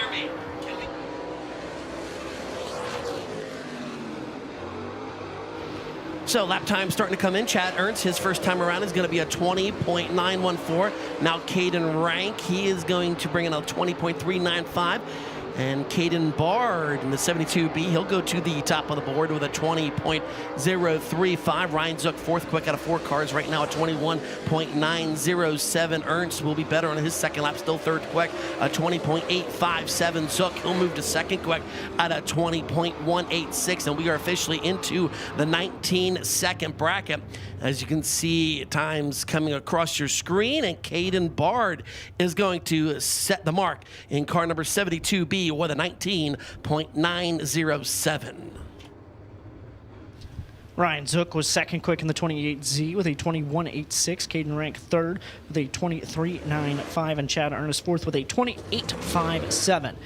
Speaker 11: So lap time starting to come in. Chad Ernst, his first time around is going to be a 20.914. Now Caden Rank, he is going to bring in a 20.395. And Caden Bard in the 72B, he'll go to the top of the board with a 20.035. Ryan Zook, fourth quick out of 4 cars right now at 21.907. Ernst will be better on his second lap, still third quick, a 20.857. Zook, he'll move to second quick at a 20.186. And we are officially into the 19-second bracket. As you can see, times coming across your screen, and Caden Bard is going to set the mark in car number 72B with a 19.907.
Speaker 12: Ryan Zook was second quick in the 28Z with a 21.86. Caden Rank third with a 23.95, and Chad Ernest fourth with a 28.57.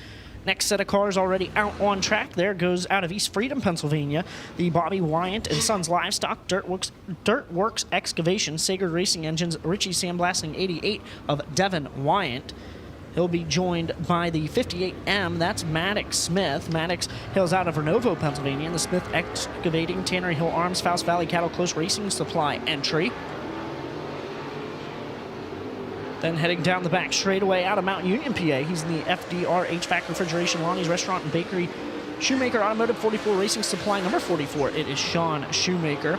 Speaker 12: Next set of cars already out on track. There goes out of East Freedom, Pennsylvania, the Bobby Wyant and Sons Livestock, Dirtworks Excavation, Sager Racing Engines, Richie Sandblasting 88 of Devin Wyant. He'll be joined by the 58M, that's Maddox Smith. Maddox hails out of Renovo, Pennsylvania, and the Smith Excavating, Tannery Hill Arms, Faust Valley Cattle Close Racing Supply entry. Then heading down the back straightaway out of Mount Union, PA, he's in the FDR HVAC Refrigeration, Lonnie's Restaurant and Bakery, Shoemaker Automotive 44 Racing Supply number 44. It is Sean Shoemaker.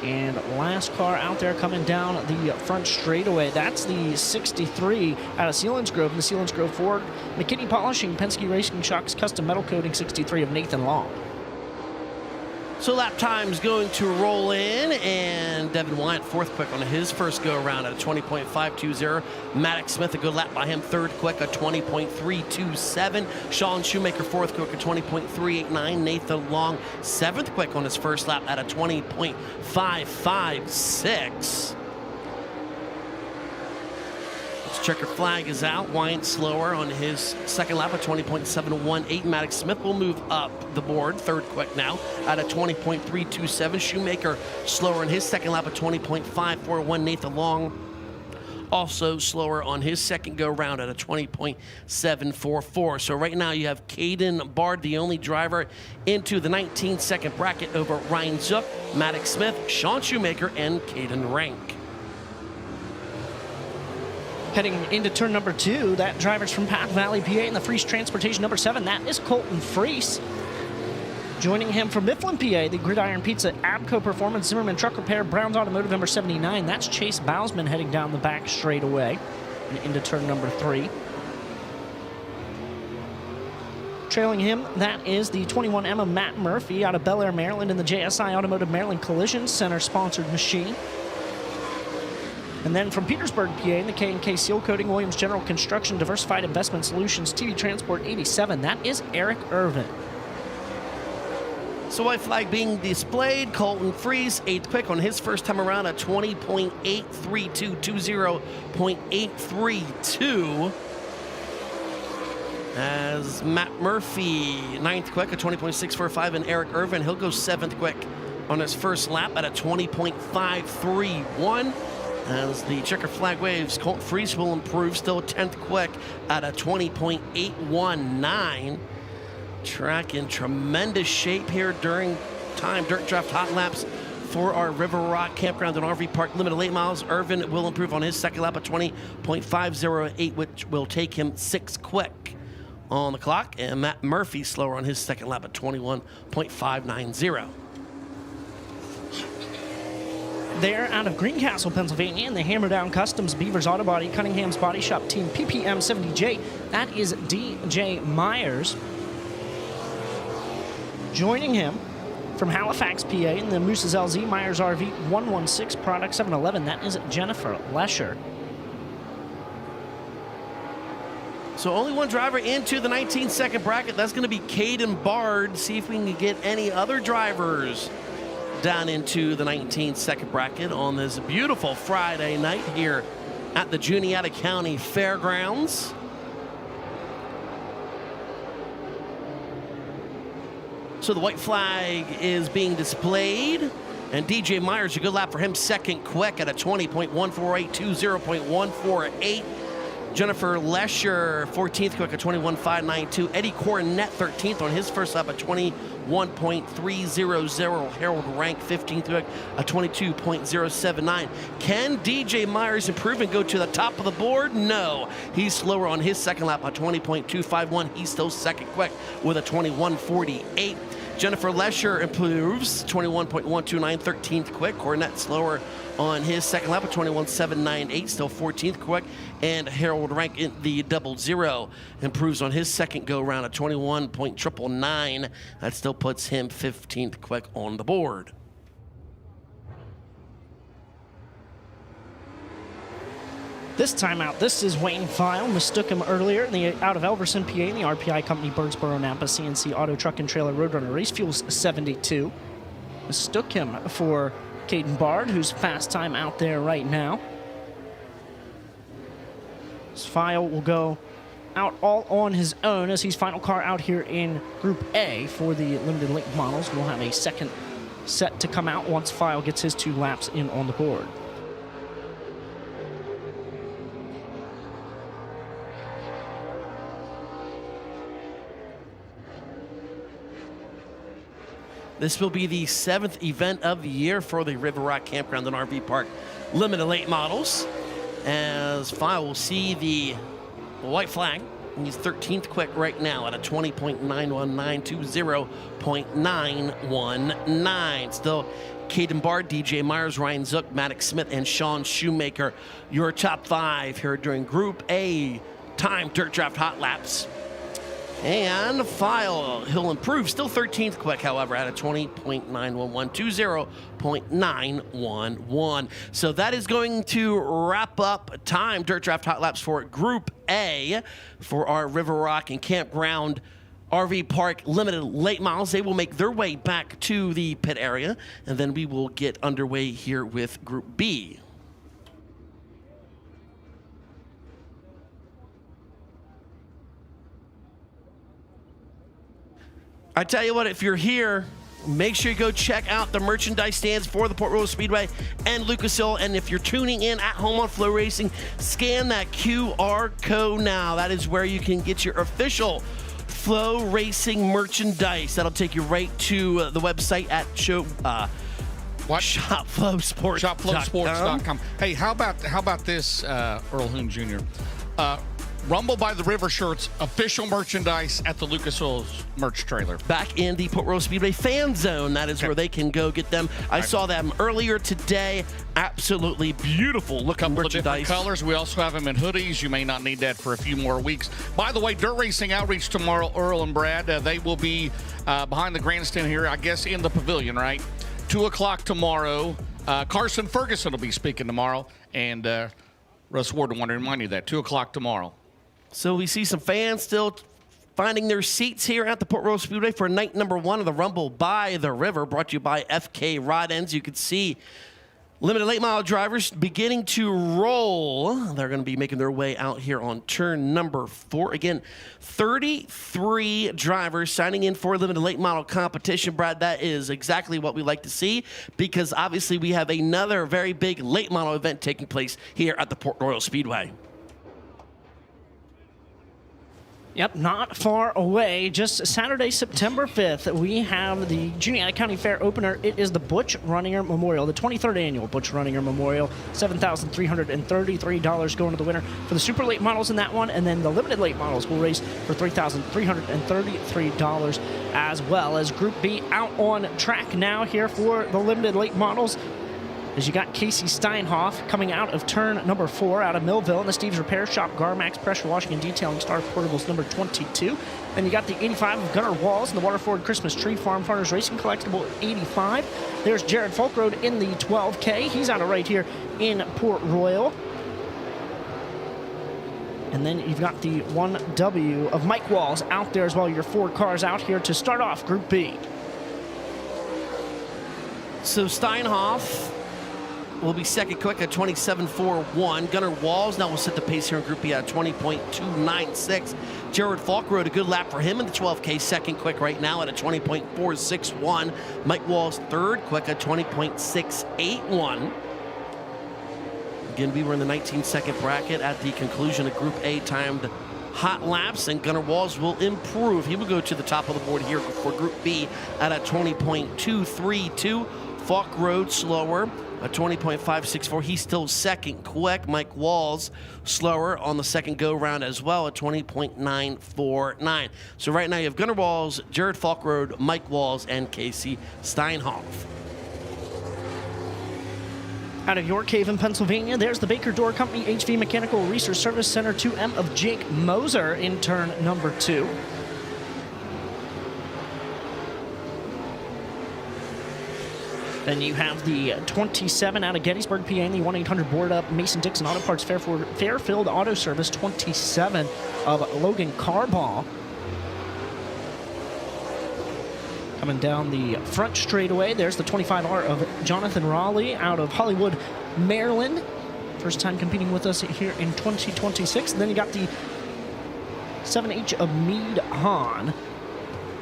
Speaker 12: And last car out there coming down the front straightaway, that's the 63 out of Selinsgrove, and the Selinsgrove Ford McKinney Polishing, Penske Racing Shocks Custom Metal Coating 63 of Nathan Long.
Speaker 11: So lap time's going to roll in, and Devin Wyatt fourth quick on his first go around at a 20.520. Maddox Smith a good lap by him, third quick a 20.327. Sean Shoemaker fourth quick a 20.389. Nathan Long seventh quick on his first lap at a 20.556. Checker flag is out. Wyatt slower on his second lap at 20.718. Maddox Smith will move up the board, third quick now at a 20.327. Shoemaker slower on his second lap at 20.541. Nathan Long also slower on his second go round at a 20.744. So right now you have Caden Bard, the only driver into the 19-second bracket over Ryan Zook, Maddox Smith, Sean Shoemaker, and Caden Rank.
Speaker 12: Heading into turn number 2, that driver's from Path Valley, PA, in the Freeze Transportation number 7. That is Colton Freese. Joining him from Mifflin, PA, the Gridiron Pizza, Abco Performance, Zimmerman Truck Repair, Browns Automotive number 79. That's Chase Bousman heading down the back straightaway and into turn number 3. Trailing him, that is the 21M of Matt Murphy out of Bel Air, Maryland, in the JSI Automotive Maryland Collision Center sponsored machine. And then from Petersburg, PA, in the K&K Seal Coating, Williams General Construction, Diversified Investment Solutions, TV Transport 87, that is Eric Irvin.
Speaker 11: So white flag being displayed. Colton Freese, 8th quick on his first time around at 20.832, 20.832. As Matt Murphy, 9th quick at 20.645, and Eric Irvin, he'll go 7th quick on his first lap at a 20.531. As the checker flag waves, Colton Freese will improve, still 10th quick at a 20.819. Track in tremendous shape here during time dirt draft hot laps for our River Rock Campground and RV Park Limited late miles. Irvin will improve on his second lap at 20.508, which will take him 6th quick on the clock. And Matt Murphy slower on his second lap at 21.590.
Speaker 12: They're out of Greencastle, Pennsylvania, in the Hammerdown Customs, Beavers Auto Body, Cunningham's Body Shop Team PPM 70J. That is DJ Myers. Joining him from Halifax, PA, in the Moose's LZ Myers RV 116 Product 711, that is Jennifer Lesher.
Speaker 11: So only one driver into the 19-second bracket. That's going to be Caden Bard. See if we can get any other drivers down into the 19-second bracket on this beautiful Friday night here at the Juniata County Fairgrounds. So the white flag is being displayed, and DJ Myers, a good lap for him, 2nd quick at a 20.148, 20.148. Jennifer Lesher, 14th quick at 21.592. Eddie Cornett, 13th on his first lap at 21.300. Harold Rank, 15th quick at 22.079. Can DJ Myers improve and go to the top of the board? No. He's slower on his second lap at 20.251. He's still 2nd quick with a 21.48. Jennifer Lesher improves, 21.129, 13th quick. Cornett slower on his second lap at 21.798, still 14th quick. And Harold Rank in the 00 improves on his second go round at 21.999. That still puts him 15th quick on the board.
Speaker 12: This time out, this is Wayne File. Mistook him earlier out of Elverson, PA, in the RPI Company, Birdsboro, Napa, CNC Auto Truck and Trailer Roadrunner Race Fuels 72. Mistook him for Caden Bard, who's fast time out there right now. This File will go out all on his own as he's final car out here in Group A for the limited link models. We'll have a second set to come out once File gets his 2 laps in on the board.
Speaker 11: This will be the 7th event of the year for the River Rock Campground and RV Park Limited Late Models. As File will see the white flag. He's 13th quick right now at a 20.919, 20.919. Still Caden Bard, DJ Myers, Ryan Zook, Maddox Smith, and Sean Shoemaker. Your top 5 here during Group A time dirt draft hot laps. And File, he'll improve. Still 13th quick, however, at a 20.911, 20.911. So that is going to wrap up time Dirt Draft Hot Laps for Group A for our River Rock and Campground RV Park Limited Late Models. They will make their way back to the pit area, and then we will get underway here with Group B. I tell you what, if you're here, make sure you go check out the merchandise stands for the Port Royal Speedway and Lucas Oil. And if you're tuning in at home on FloRacing, scan that QR code now. That is where you can get your official FloRacing merchandise. That'll take you right to the website at ShopFlowSports.com.
Speaker 3: ShopFlowSports.com. Hey, how about this, Earl Hoon Jr.? Rumble by the River shirts, official merchandise at the Lucas Oil's merch trailer.
Speaker 11: Back in the Port Royal Speedway fan zone, that is where they can go get them. I saw them earlier today. Absolutely beautiful looking
Speaker 3: Couple of different
Speaker 11: merchandise.
Speaker 3: colors. We also have them in hoodies. You may not need that for a few more weeks. By the way, Dirt Racing Outreach tomorrow, Earl and Brad, they will be behind the grandstand here, I guess, in the pavilion, right? 2 o'clock tomorrow. Carson Ferguson will be speaking tomorrow, and Russ Ward wanted to remind you that, 2 o'clock tomorrow.
Speaker 11: So we see some fans still finding their seats here at the Port Royal Speedway for night number 1 of the Rumble by the River, brought to you by FK Rod Ends. You can see limited late model drivers beginning to roll. They're going to be making their way out here on turn number 4. Again, 33 drivers signing in for limited late model competition. Brad, that is exactly what we like to see, because obviously we have another very big late model event taking place here at the Port Royal Speedway.
Speaker 12: Yep, not far away. Just Saturday, September 5th, we have the Juniata County Fair opener. It is the Butch Runninger Memorial, the 23rd annual Butch Runninger Memorial. $7,333 going to the winner for the super late models in that one, and then the limited late models will race for $3,333 as well. As Group B out on track now here for the limited late models. As you got Casey Steinhoff coming out of turn number 4 out of Millville in the Steve's Repair Shop, Garmax Pressure Washing and Detailing, Star Portables number 22. Then you got the 85 of Gunnar Walls in the Waterford Christmas Tree Farm Farmers Racing Collectible 85. There's Jared Folkrode in the 12K. He's out of right here in Port Royal. And then you've got the 1W of Mike Walls out there as well. Your 4 cars out here to start off Group B.
Speaker 11: So Steinhoff will be second quick at 27.41. Gunnar Walls now will set the pace here in Group B at 20.296. Jared Falkrode, a good lap for him in the 12K, second quick right now at a 20.461. Mike Walls third quick at 20.681. Again, we were in the 19-second bracket at the conclusion of Group A timed hot laps, and Gunnar Walls will improve. He will go to the top of the board here for Group B at a 20.232. Falkrode slower, a 20.564. He's still second quick. Mike Walls slower on the second go-round as well at 20.949. So right now you have Gunnar Walls, Jared Falkrode, Mike Walls, and Casey Steinhoff.
Speaker 12: Out of York Haven, Pennsylvania, there's the Baker Door Company HV Mechanical Research Service Center 2M of Jake Moser in turn number 2. Then you have the 27 out of Gettysburg, PA, and the 1-800 board up Mason-Dixon Auto Parts Fairfield Auto Service 27 of Logan Carball. Coming down the front straightaway, there's the 25R of Jonathan Raleigh out of Hollywood, Maryland. First time competing with us here in 2026. And then you got the 7H of Meade Hahn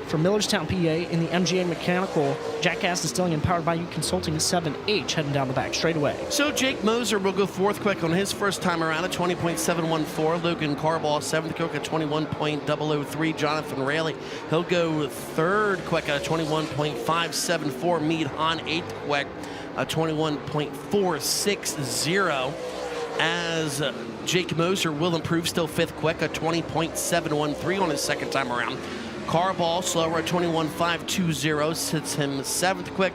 Speaker 12: from Millerstown, PA, in the MGA Mechanical Jackass Distilling and Powered by You Consulting 7H heading down the back straightaway.
Speaker 11: So Jake Moser will go fourth quick on his first time around at 20.714. Logan Carball seventh quick at 21.003. Jonathan Raleigh, he'll go third quick at 21.574. Meade Hahn eighth quick at 21.460. As Jake Moser will improve, still fifth quick at 20.713 on his second time around. Carball slower at 21.520, sits him seventh quick.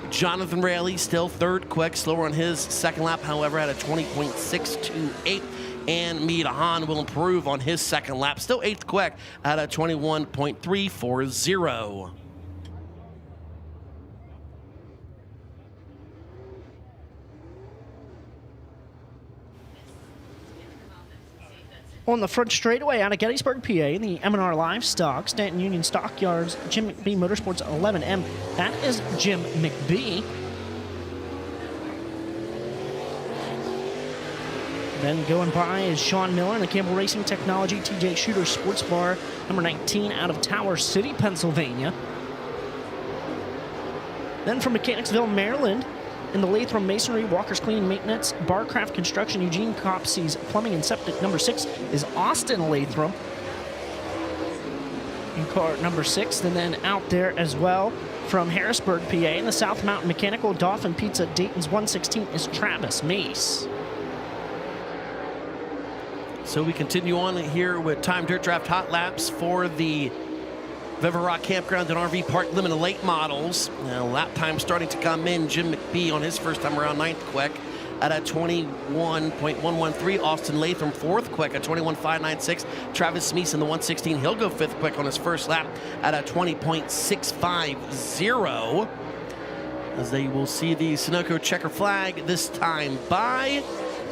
Speaker 11: Jonathan Raleigh still third quick, slower on his second lap, however, at a 20.628. and Mita Hahn will improve on his second lap. Still 8th quick at a 21.340.
Speaker 12: On the front straightaway out of Gettysburg, PA, the M&R Livestock, Stanton Union Stockyards, Jim McBee Motorsports 11M. That is Jim McBee. Then going by is Sean Miller in the Campbell Racing Technology TJ Shooter Sports Bar, number 19 out of Tower City, Pennsylvania. Then from Mechanicsville, Maryland, in the Latham Masonry, Walker's Clean Maintenance, Barcraft Construction, Eugene Copsey's Plumbing and Septic, number 6 is Austin Latham in car number 6. And then out there as well from Harrisburg, PA, in the South Mountain Mechanical, Dolphin Pizza, Dayton's 116 is Travis Mace.
Speaker 11: So we continue on here with Time Dirt Draft Hot Laps for the River Rock Campground and RV Park Limited Late Models. Now, lap time starting to come in. Jim McBee on his first time around 9th quick at a 21.113. Austin Latham 4th quick at 21.596. Travis Smeese in the 116. He'll go 5th quick on his first lap at a 20.650. As they will see the Sunoco checker flag this time by.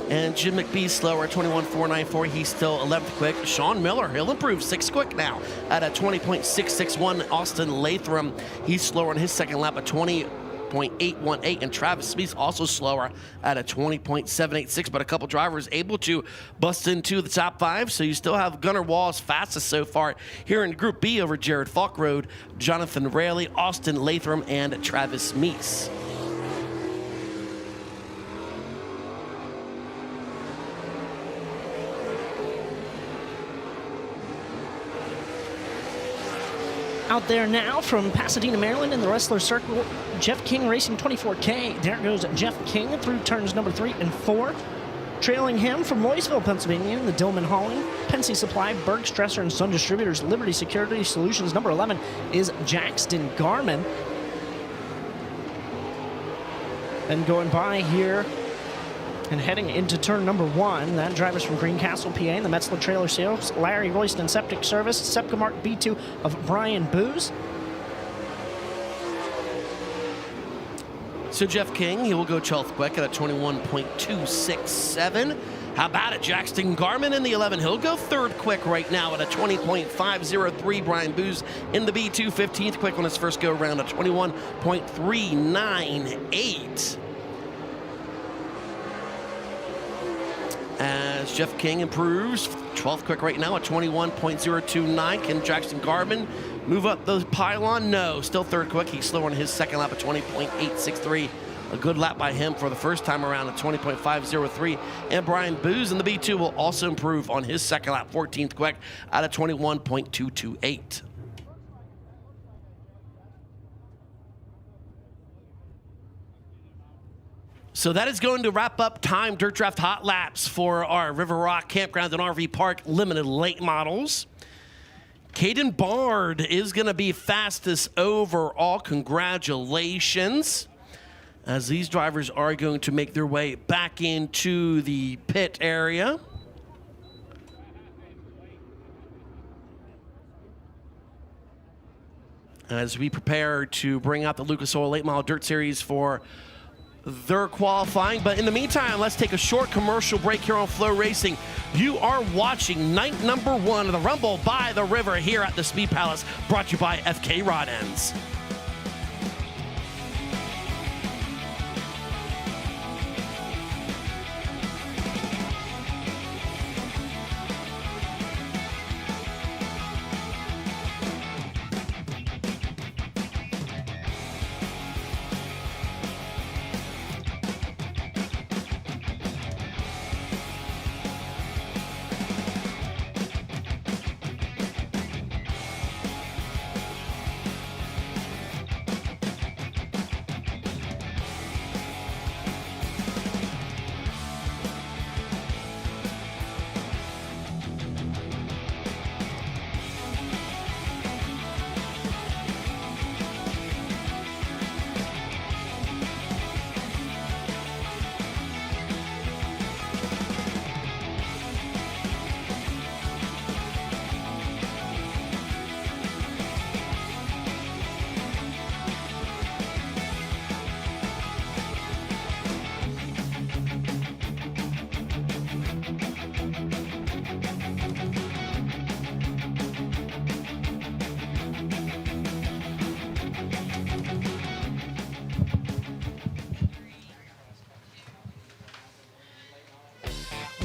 Speaker 11: And Jim McBee slower at 21.494. He's still 11th quick. Sean Miller, he'll improve 6th quick now at a 20.661. Austin Latham, he's slower on his second lap at 20.818. And Travis Smith also slower at a 20.786. But a couple drivers able to bust into the top 5. So you still have Gunnar Walls fastest so far here in Group B over Jared Falkroad, Jonathan Rayleigh, Austin Latham, and Travis Meese.
Speaker 12: Out there now from Pasadena, Maryland in the Wrestler Circle, Jeff King Racing 24K. There goes Jeff King through turns number 3 and 4. Trailing him from Louisville, Pennsylvania in the Dillman Hauling, Pensy Supply, Berg Stresser and Son Distributors, Liberty Security Solutions. Number 11 is Jackson Garman. Then going by here and heading into turn number 1, that driver's from Greencastle, PA, in the Metzler Trailer Sales, Larry Royston Septic Service, Sepka Mark B2 of Brian Booz.
Speaker 11: So Jeff King, he will go 12th quick at a 21.267. How about it, Jackson Garman in the 11? He'll go 3rd quick right now at a 20.503. Brian Booz in the B2, 15th quick on his first go around at 21.398. As Jeff King improves, 12th quick right now at 21.029. Can Jackson Garman move up the pylon? No, still 3rd quick. He's slower on his second lap at 20.863. A good lap by him for the first time around at 20.503. And Brian Booz in the B2 will also improve on his second lap, 14th quick at a 21.228. So that is going to wrap up Time Dirt Draft Hot Laps for our River Rock Campground and RV Park Limited Late Models. Caden Bard is going to be fastest overall. Congratulations. As these drivers are going to make their way back into the pit area. As we prepare to bring out the Lucas Oil Late Model Dirt Series for their qualifying. But in the meantime, let's take a short commercial break here on FloRacing. You are watching night number 1 of the Rumble by the River here at the Speed Palace, brought to you by FK Rod Ends.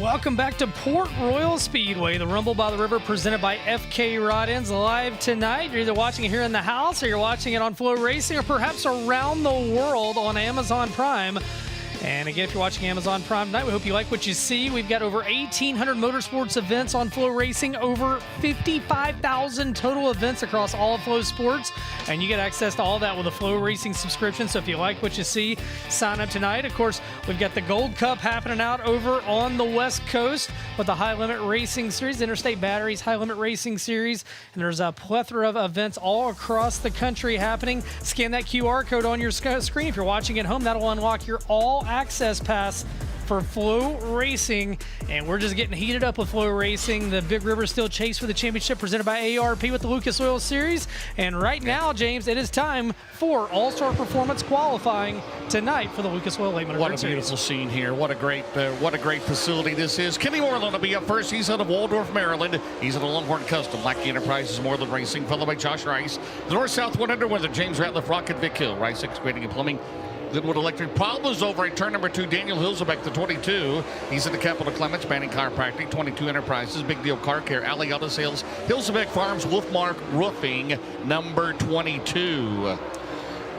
Speaker 4: Welcome back to Port Royal Speedway, the Rumble by the River presented by FK Rod Ends, live tonight. You're either watching it here in the house or you're watching it on FloRacing or perhaps around the world on Amazon Prime. And again, if you're watching Amazon Prime tonight, we hope you like what you see. We've got over 1,800 motorsports events on FloRacing, over 55,000 total events across all of Flow Sports, and you get access to all that with a FloRacing subscription. So if you like what you see, sign up tonight. Of course, we've got the Gold Cup happening out over on the West Coast with the High Limit Racing Series, Interstate Batteries High Limit Racing Series, and there's a plethora of events all across the country happening. Scan that QR code on your screen. If you're watching at home, that'll unlock your all access pass for Flow Racing, and we're just getting heated up with Flow Racing. The Big River still chase for the championship presented by ARP with the Lucas Oil Series, and right now, James, it is time for All-Star Performance qualifying tonight for the Lucas Oil Late Model
Speaker 3: What
Speaker 4: Dirt
Speaker 3: a beautiful
Speaker 4: Series.
Speaker 3: scene here. What a great facility this is. Kenny Moreland will be up first. He's out of Waldorf, Maryland. He's in a Longhorn Custom. Lackey Enterprises, Moreland Racing, followed by Josh Rice. The North-South 100 winner, James Ratliff, Rocket Vic Hill. Rice Excavating and Plumbing. Goodwood Electric problems over at turn number 2. Daniel Hilsebeck, the 22. He's at the Capital Clements, Manning Chiropractic, 22 Enterprises, Big Deal Car Care, Alley Auto Sales, Hilsebeck Farms, Wolfmark Roofing, number 22.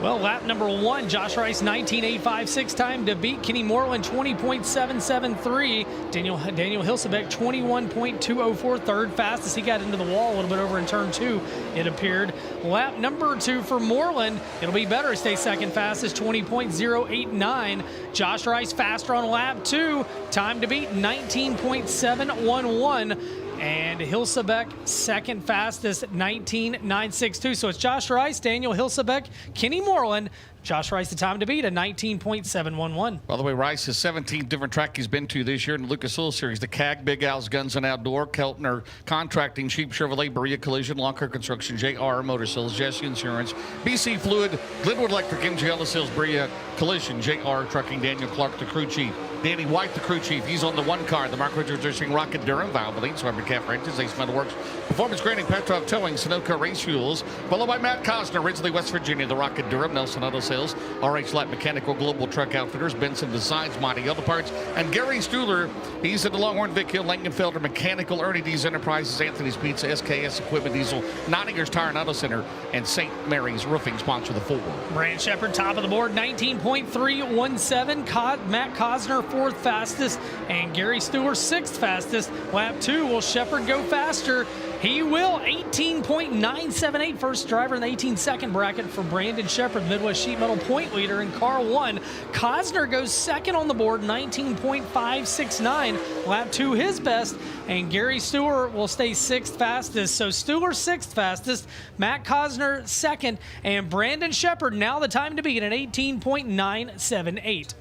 Speaker 4: Well, lap number 1, Josh Rice, 19.856 time to beat. Kenny Moreland, 20.773. Daniel Hilsebeck, 21.204, third fastest. He got into the wall a little bit over in turn 2, it appeared. Lap number 2 for Moreland, it'll be better. Stay second fastest, 20.089. Josh Rice faster on lap 2, time to beat, 19.711. And Hilsebeck second fastest, 19.962. So it's Josh Rice, Daniel Hilsebeck, Kenny Moreland. Josh Rice, the time to beat, a 19.711.
Speaker 3: By the way, Rice is 17th different track he's been to this year in the Lucas Oil Series. The CAG, Big Al's Guns and Outdoor, Keltner Contracting, Sheep Chevrolet, Berea Collision, Lonker Construction, JR Motor Sales, Jesse Insurance, BC Fluid, Glenwood Electric, MGL Sales, Berea Collision, JR Trucking, Daniel Clark, the crew chief. Danny White, the crew chief. He's on the one car. The Mark Richards Racing, Rocket Durham, Valvoline, Swarbert Calf Ranches, Ace Metal Works, Performance Grading, Petrov Towing, Sunoco Race Fuels, followed by Matt Cosner, Ridgely, West Virginia, the Rocket Durham, Nelson Auto Sales, RH Light Mechanical, Global Truck Outfitters, Benson Designs, Mighty Auto Parts, and Gary Stuhler. He's at the Longhorn, Vic Hill, Langenfelder Mechanical, Ernie D's Enterprises, Anthony's Pizza, SKS Equipment Diesel, Nottinger's Tire and Auto Center, and St. Mary's Roofing sponsor the 4.
Speaker 4: Brand Shepard top of the board, 19.317. Matt Cosner fourth fastest, and Gary Stewart sixth fastest. Lap 2, will Shepard go faster? He will. 18.978. First driver in the 18-second bracket for Brandon Shepard, Midwest Sheet Metal point leader in car 1. Cosner goes second on the board, 19.569. Lap 2, his best, and Gary Stewart will stay sixth fastest. So Stewart sixth fastest, Matt Cosner second, and Brandon Shepard now the time to beat at 18.978.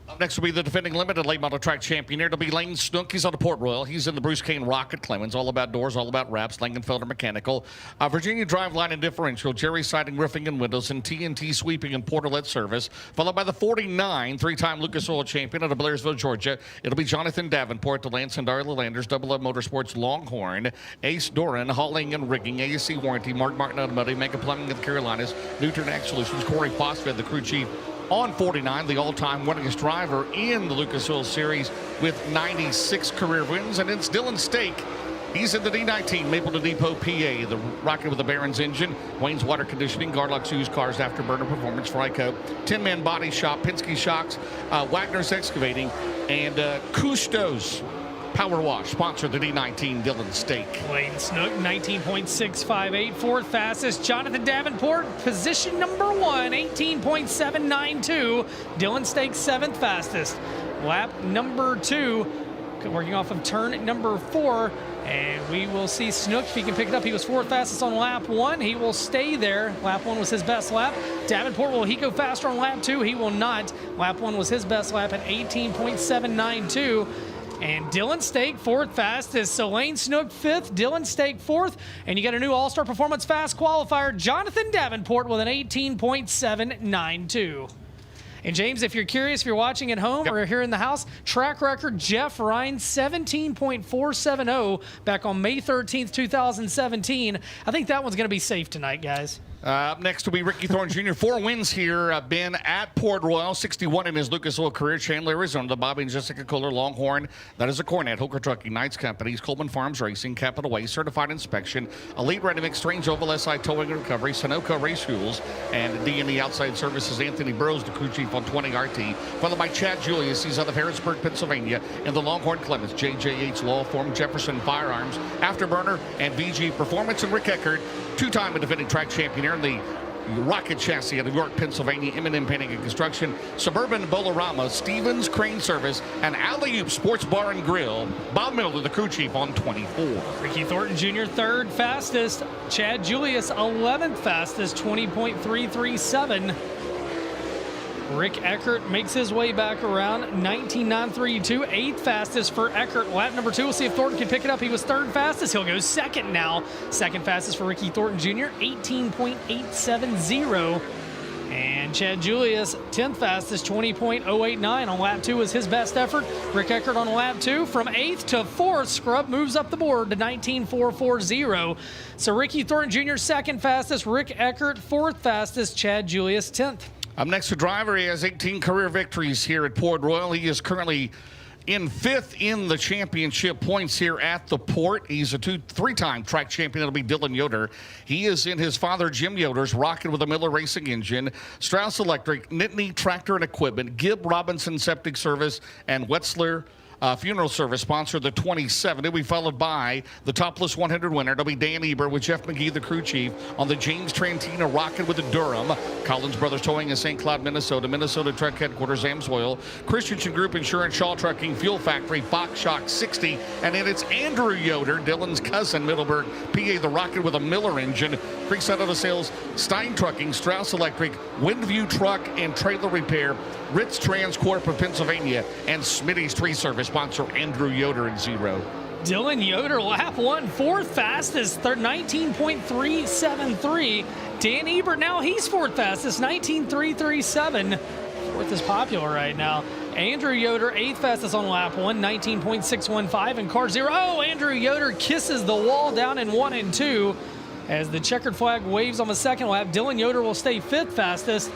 Speaker 3: Up next will be the defending limited late model track champion. It'll be Lane Snook. He's on the Port Royal. He's in the Bruce Kane Rocket Clemens. All about doors, all about wraps. Langenfelder Mechanical. Virginia Driveline and Differential. Jerry Siding Roofing and Windows. And TNT Sweeping and Portalet Service. Followed by the 49, three-time Lucas Oil champion out of Blairsville, Georgia. It'll be Jonathan Davenport, the Lance and Darla Landers. Double Up Motorsports Longhorn. Ace Doran, Hauling and Rigging. ASC Warranty. Mark Martin Automotive. Mega Plumbing of the Carolinas. Newton Ag Solutions. Corey Fosfed, the crew chief. On 49, the all-time winningest driver in the Lucas Oil Series with 96 career wins. And it's Dylan Stake. He's in the D19, Mapleton Depot, PA. The rocket with the Barron's engine. Wayne's Water Conditioning, Garlock's Used Cars, Afterburner Performance, Fryco, Tin Man Body Shop, Penske Shocks, Wagner's Excavating, and Cousteau's Power Wash. Sponsor the D19, Dylan Stake.
Speaker 4: Lane Snook, 19.658. Fourth fastest, Jonathan Davenport, position number 1, 18.792. Dylan Stake, seventh fastest. Lap number 2, working off of turn number 4. And we will see Snook if he can pick it up. He was fourth fastest on lap 1. He will stay there. Lap 1 was his best lap. Davenport, will he go faster on lap 2? He will not. Lap 1 was his best lap at 18.792. And Dylan Stake, fourth fastest. So Lane Snook, fifth. Dylan Stake, fourth. And you got a new All-Star Performance Fast qualifier, Jonathan Davenport, with an 18.792. And James, if you're curious, if you're watching at home or here in the house, track record, Jeff Ryan, 17.470 back on May 13th, 2017. I think that one's going to be safe tonight, guys.
Speaker 3: Up next will be Ricky Thornton Jr. 4 wins here, Ben, at Port Royal. 61 in his Lucas Oil career. Chandler, Arizona. The Bobby and Jessica Kohler Longhorn. That is a Cornet. Hooker Trucking, Knights Companies, Coleman Farms Racing, Capital Way, Certified Inspection, Elite Ready Mix, Strange Oval, SI Towing and Recovery, Sunoco Race Fuels, and D&E Outside Services. Anthony Burrows, the crew chief on 20 RT. Followed by Chad Julius. He's out of Harrisburg, Pennsylvania. And the Longhorn Clements, JJH Law Firm, Jefferson Firearms, Afterburner, and VG Performance. And Rick Eckert, two-time and defending track champion here in the Rocket Chassis out of York, Pennsylvania, M&M Painting and Construction, Suburban Bolorama, Stevens Crane Service, and Alley-Oop Sports Bar and Grill. Bob Miller, the crew chief, on 24.
Speaker 4: Ricky Thornton Jr., third fastest. Chad Julius, 11th fastest, 20.337. Rick Eckert makes his way back around, 19.932, 8th fastest for Eckert. Lap number 2, we'll see if Thornton can pick it up. He was third fastest. He'll go second now. Second fastest for Ricky Thornton Jr., 18.870. And Chad Julius, 10th fastest, 20.089 on lap 2 was his best effort. Rick Eckert on lap 2 from 8th to 4th. Scrub moves up the board to 19.440. So Ricky Thornton Jr., second fastest. Rick Eckert, 4th fastest. Chad Julius, 10th.
Speaker 3: Up next, the driver. He has 18 career victories here at Port Royal. He is currently in 5th in the championship points here at the Port. He's a 3-time track champion. It'll be Dylan Yoder. He is in his father Jim Yoder's rocket with a Miller Racing engine, Strauss Electric, Nittany Tractor and Equipment, Gibb Robinson Septic Service, and Wetzler Funeral Service sponsor the 27. It'll be followed by the Topless 100 winner. It'll be Dan Eber with Jeff McGee, the crew chief, on the James Trantina rocket with the Durham. Collins Brothers Towing in St. Cloud, Minnesota. Minnesota Truck Headquarters, Ames Oil. Christensen Group Insurance, Shaw Trucking, Fuel Factory, Fox Shock 60. And then it's Andrew Yoder, Dylan's cousin, Middleburg, PA, the rocket with a Miller engine. Creekside Auto Sales, Stein Trucking, Strauss Electric, Windview Truck and Trailer Repair, Ritz Transcorp of Pennsylvania, and Smitty's Tree Service sponsor Andrew Yoder in 0.
Speaker 4: Dylan Yoder, lap 1, 4th fastest, 19.373. Dan Ebert, now he's 4th fastest, 19.337. 4th is popular right now. Andrew Yoder, 8th fastest on lap 1, 19.615. And car 0, Andrew Yoder kisses the wall down in 1 and 2. As the checkered flag waves on the second lap, Dylan Yoder will stay 5th fastest.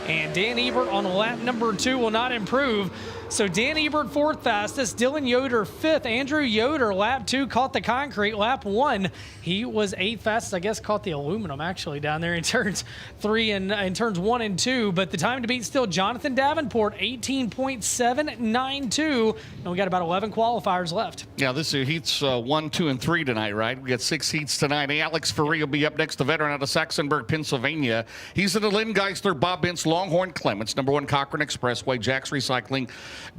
Speaker 4: And Dan Ebert on lap number 2 will not improve. So Dan Ebert, 4th fastest. Dylan Yoder, 5th. Andrew Yoder, lap 2, caught the concrete. Lap 1, he was 8th fastest. I guess caught the aluminum, actually, down there in turns 3 and turns 1 and 2. But the time to beat still Jonathan Davenport, 18.792. And we got about 11 qualifiers left.
Speaker 3: Yeah, this is heats 1, 2, and 3 tonight, right? We got 6 heats tonight. Alex Ferree will be up next, the veteran out of Saxonburg, Pennsylvania. He's in the Lynn Geisler, Bob Bentz, Longhorn Clements, number 1 Cochran Expressway, Jack's Recycling,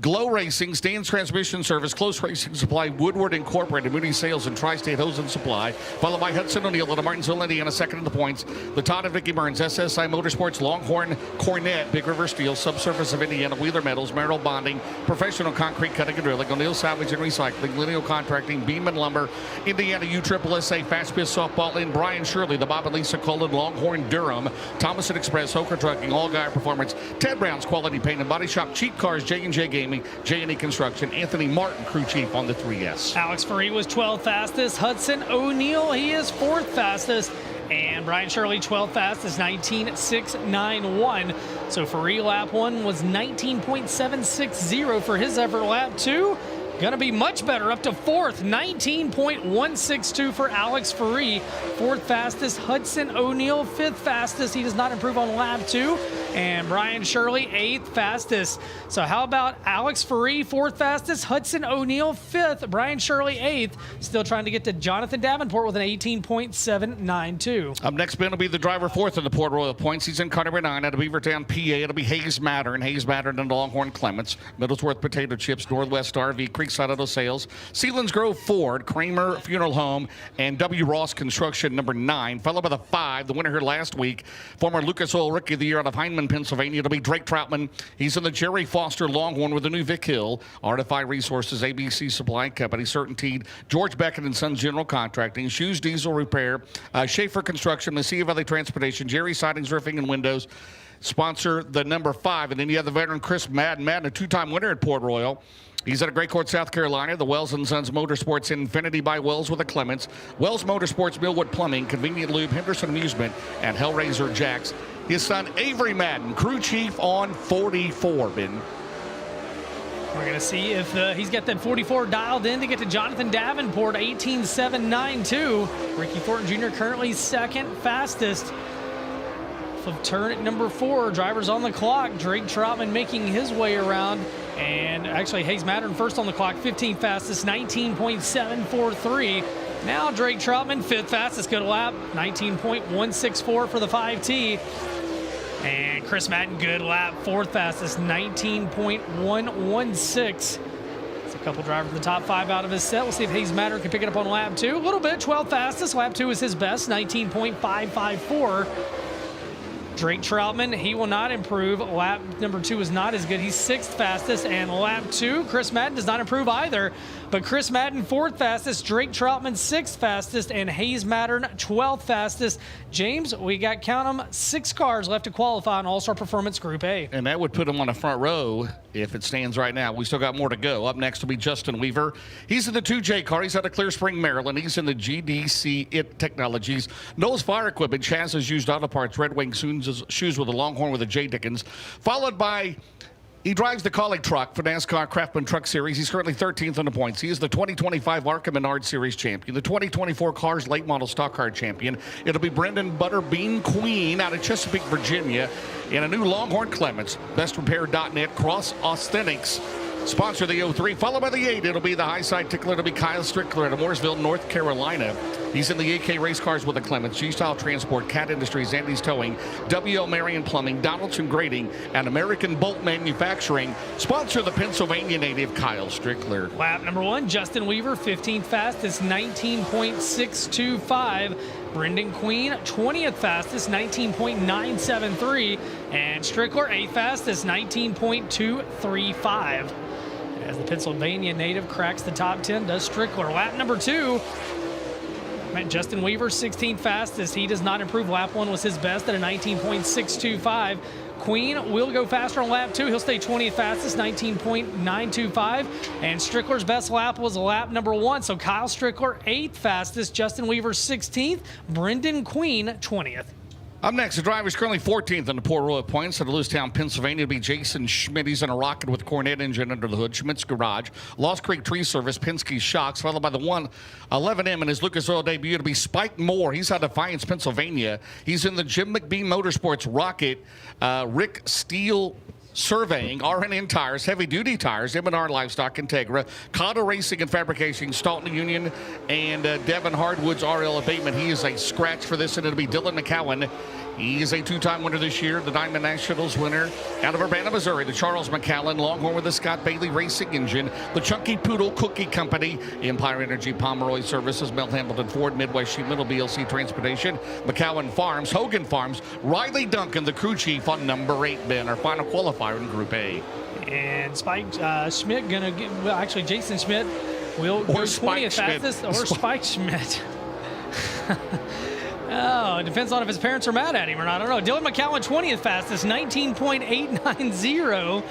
Speaker 3: Glow Racing, Stan's Transmission Service, Close Racing Supply, Woodward Incorporated, Moody Sales, and Tri-State Hose and Supply, followed by Hudson O'Neill out of Martinsville, Indiana, second in the points. The Todd and Vicky Burns, SSI Motorsports, Longhorn Cornet, Big River Steel, Subsurface of Indiana, Wheeler Metals, Merrill Bonding, Professional Concrete Cutting and Drilling, O'Neill Salvage and Recycling, Lineal Contracting, Beam and Lumber, Indiana USSSA, Fast Pitch Softball, and Brian Shirley, the Bob and Lisa Cullen, Longhorn Durham, Thomas and Express, Hoker Trucking, All Guy Performance, Ted Brown's Quality Paint and Body Shop, Cheap Cars, J&J Gaming, J&E Construction, Anthony Martin, crew chief on the 3S.
Speaker 4: Alex Ferree was 12th fastest. Hudson O'Neill, he is 4th fastest. And Brian Shirley, 12th fastest, 19.691. So Ferree lap 1 was 19.760 for his effort. Lap 2, going to be much better, up to 4th, 19.162 for Alex Ferree. 4th fastest, Hudson O'Neill, 5th fastest. He does not improve on lap 2. And Brian Shirley, 8th fastest. So how about Alex Ferree, 4th fastest, Hudson O'Neill, 5th, Brian Shirley, 8th. Still trying to get to Jonathan Davenport with an 18.792.
Speaker 3: Up next, Ben will be the driver 4th in the Port Royal points. He's in car number 9 out of Beavertown, PA. It'll be Hayes Mattern and Longhorn Clements, Middlesworth Potato Chips, Northwest RV, Creekside Auto Sales, Sealands Grove Ford, Kramer Funeral Home, and W. Ross Construction, number 9. Followed by the 5, the winner here last week, former Lucas Oil Rookie of the Year out of Heinemann, Pennsylvania. It'll be Drake Troutman. He's in the Jerry Foster Longhorn with the new Vic Hill, RFI Resources, ABC Supply Company, Certainteed, George Beckett and Sons General Contracting, Shoes Diesel Repair, Schaefer Construction, Mesilla Valley Transportation, Jerry Sidings Roofing and Windows, sponsor the number 5. And then you have the veteran Chris Madden, a two-time winner at Port Royal. He's at a Great Court, South Carolina. The Wells & Sons Motorsports Infinity by Wells with the Clements. Wells Motorsports, Millwood Plumbing, Convenient Lube, Henderson Amusement, and Hellraiser Jacks. His son, Avery Madden, crew chief on 44, Ben.
Speaker 4: We're going to see if he's got that 44 dialed in to get to Jonathan Davenport, 18.792. Ricky Thornton Jr. currently second fastest. Of turn at number 4, drivers on the clock. Drake Troutman making his way around. And actually, Hayes Mattern first on the clock, 15th fastest, 19.743. Now Drake Troutman, 5th fastest, good lap, 19.164 for the 5T. And Chris Madden, good lap, 4th fastest, 19.116. It's a couple drivers in the top 5 out of his set. We'll see if Hayes Mattern can pick it up on lap 2. A little bit, 12th fastest. Lap 2 is his best, 19.554. Drake Troutman, he will not improve. Lap number 2 is not as good. He's 6th fastest. And lap 2, Chris Madden does not improve either. But Chris Madden, 4th fastest. Drake Troutman, 6th fastest. And Hayes Mattern, 12th fastest. James, we got, count them, 6 cars left to qualify in All-Star Performance Group A.
Speaker 3: And that would put him on the front row if it stands right now. We still got more to go. Up next will be Justin Weaver. He's in the 2J car. He's out of Clear Spring, Maryland. He's in the GDC IT Technologies. Knowles Fire Equipment. Chaz has used auto parts. Red Wing shoes with a Longhorn with a J. Dickens. Followed by... He drives the Collie truck for NASCAR Craftsman Truck Series. He's currently 13th on the points. He is the 2025 ARCA Menard Series champion, the 2024 Cars Late Model Stock Car champion. It'll be Brendan Butterbean Queen out of Chesapeake, Virginia, in a new Longhorn Clements. BestRepair.net, Cross Authentics. Sponsor the 03, followed by the 8. It'll be the high side tickler. It'll be Kyle Strickler out of Mooresville, North Carolina. He's in the AK Race Cars with the Clements, G-Style Transport, Cat Industries, Andy's Towing, WL Marion Plumbing, Donaldson Grading, and American Bolt Manufacturing. Sponsor the Pennsylvania native Kyle Strickler.
Speaker 4: Lap number 1, Justin Weaver, 15th fastest, 19.625. Brendan Queen, 20th fastest, 19.973. And Strickler, 8th fastest, 19.235. As the Pennsylvania native cracks the top 10, does Strickler. Lap number 2, Justin Weaver, 16th fastest. He does not improve. Lap 1 was his best at a 19.625. Queen will go faster on lap 2. He'll stay 20th fastest, 19.925. And Strickler's best lap was lap number 1. So Kyle Strickler, 8th fastest. Justin Weaver, 16th. Brendan Queen, 20th.
Speaker 3: Up next, the driver is currently 14th in the Port Royal points at Lewistown, Pennsylvania. It'll be Jason Schmidt. He's in a rocket with Cornet engine under the hood. Schmidt's Garage, Lost Creek Tree Service, Penske Shocks, followed by the 111M in his Lucas Oil debut. It'll be Spike Moore. He's out of Defiance, Pennsylvania. He's in the Jim McBean Motorsports Rocket. Rick Steele Surveying, RNN Tires, Heavy Duty Tires, M&R Livestock, Integra, Cotta Racing and Fabrication, Staunton Union, and Devin Hardwood's RL Abatement. He is a scratch for this, and it'll be Dylan McCowan. He is a 2-time winner this year, the Diamond Nationals winner out of Urbana, Missouri. The Charles McCallan Longhorn with the Scott Bailey Racing Engine, the Chunky Poodle Cookie Company, Empire Energy, Pomeroy Services, Mel Hamilton Ford, Midwest Sheet Metal, BLC Transportation, McCowan Farms, Hogan Farms, Riley Duncan, the crew chief on number 8, Ben, our final qualifier in Group A.
Speaker 4: And Spike Schmidt gonna get, well, actually Jason Schmidt will go 20th fastest, or Spike Schmidt. Oh, it depends on if his parents are mad at him or not. I don't know. Dylan McCowan, 20th fastest, 19.890.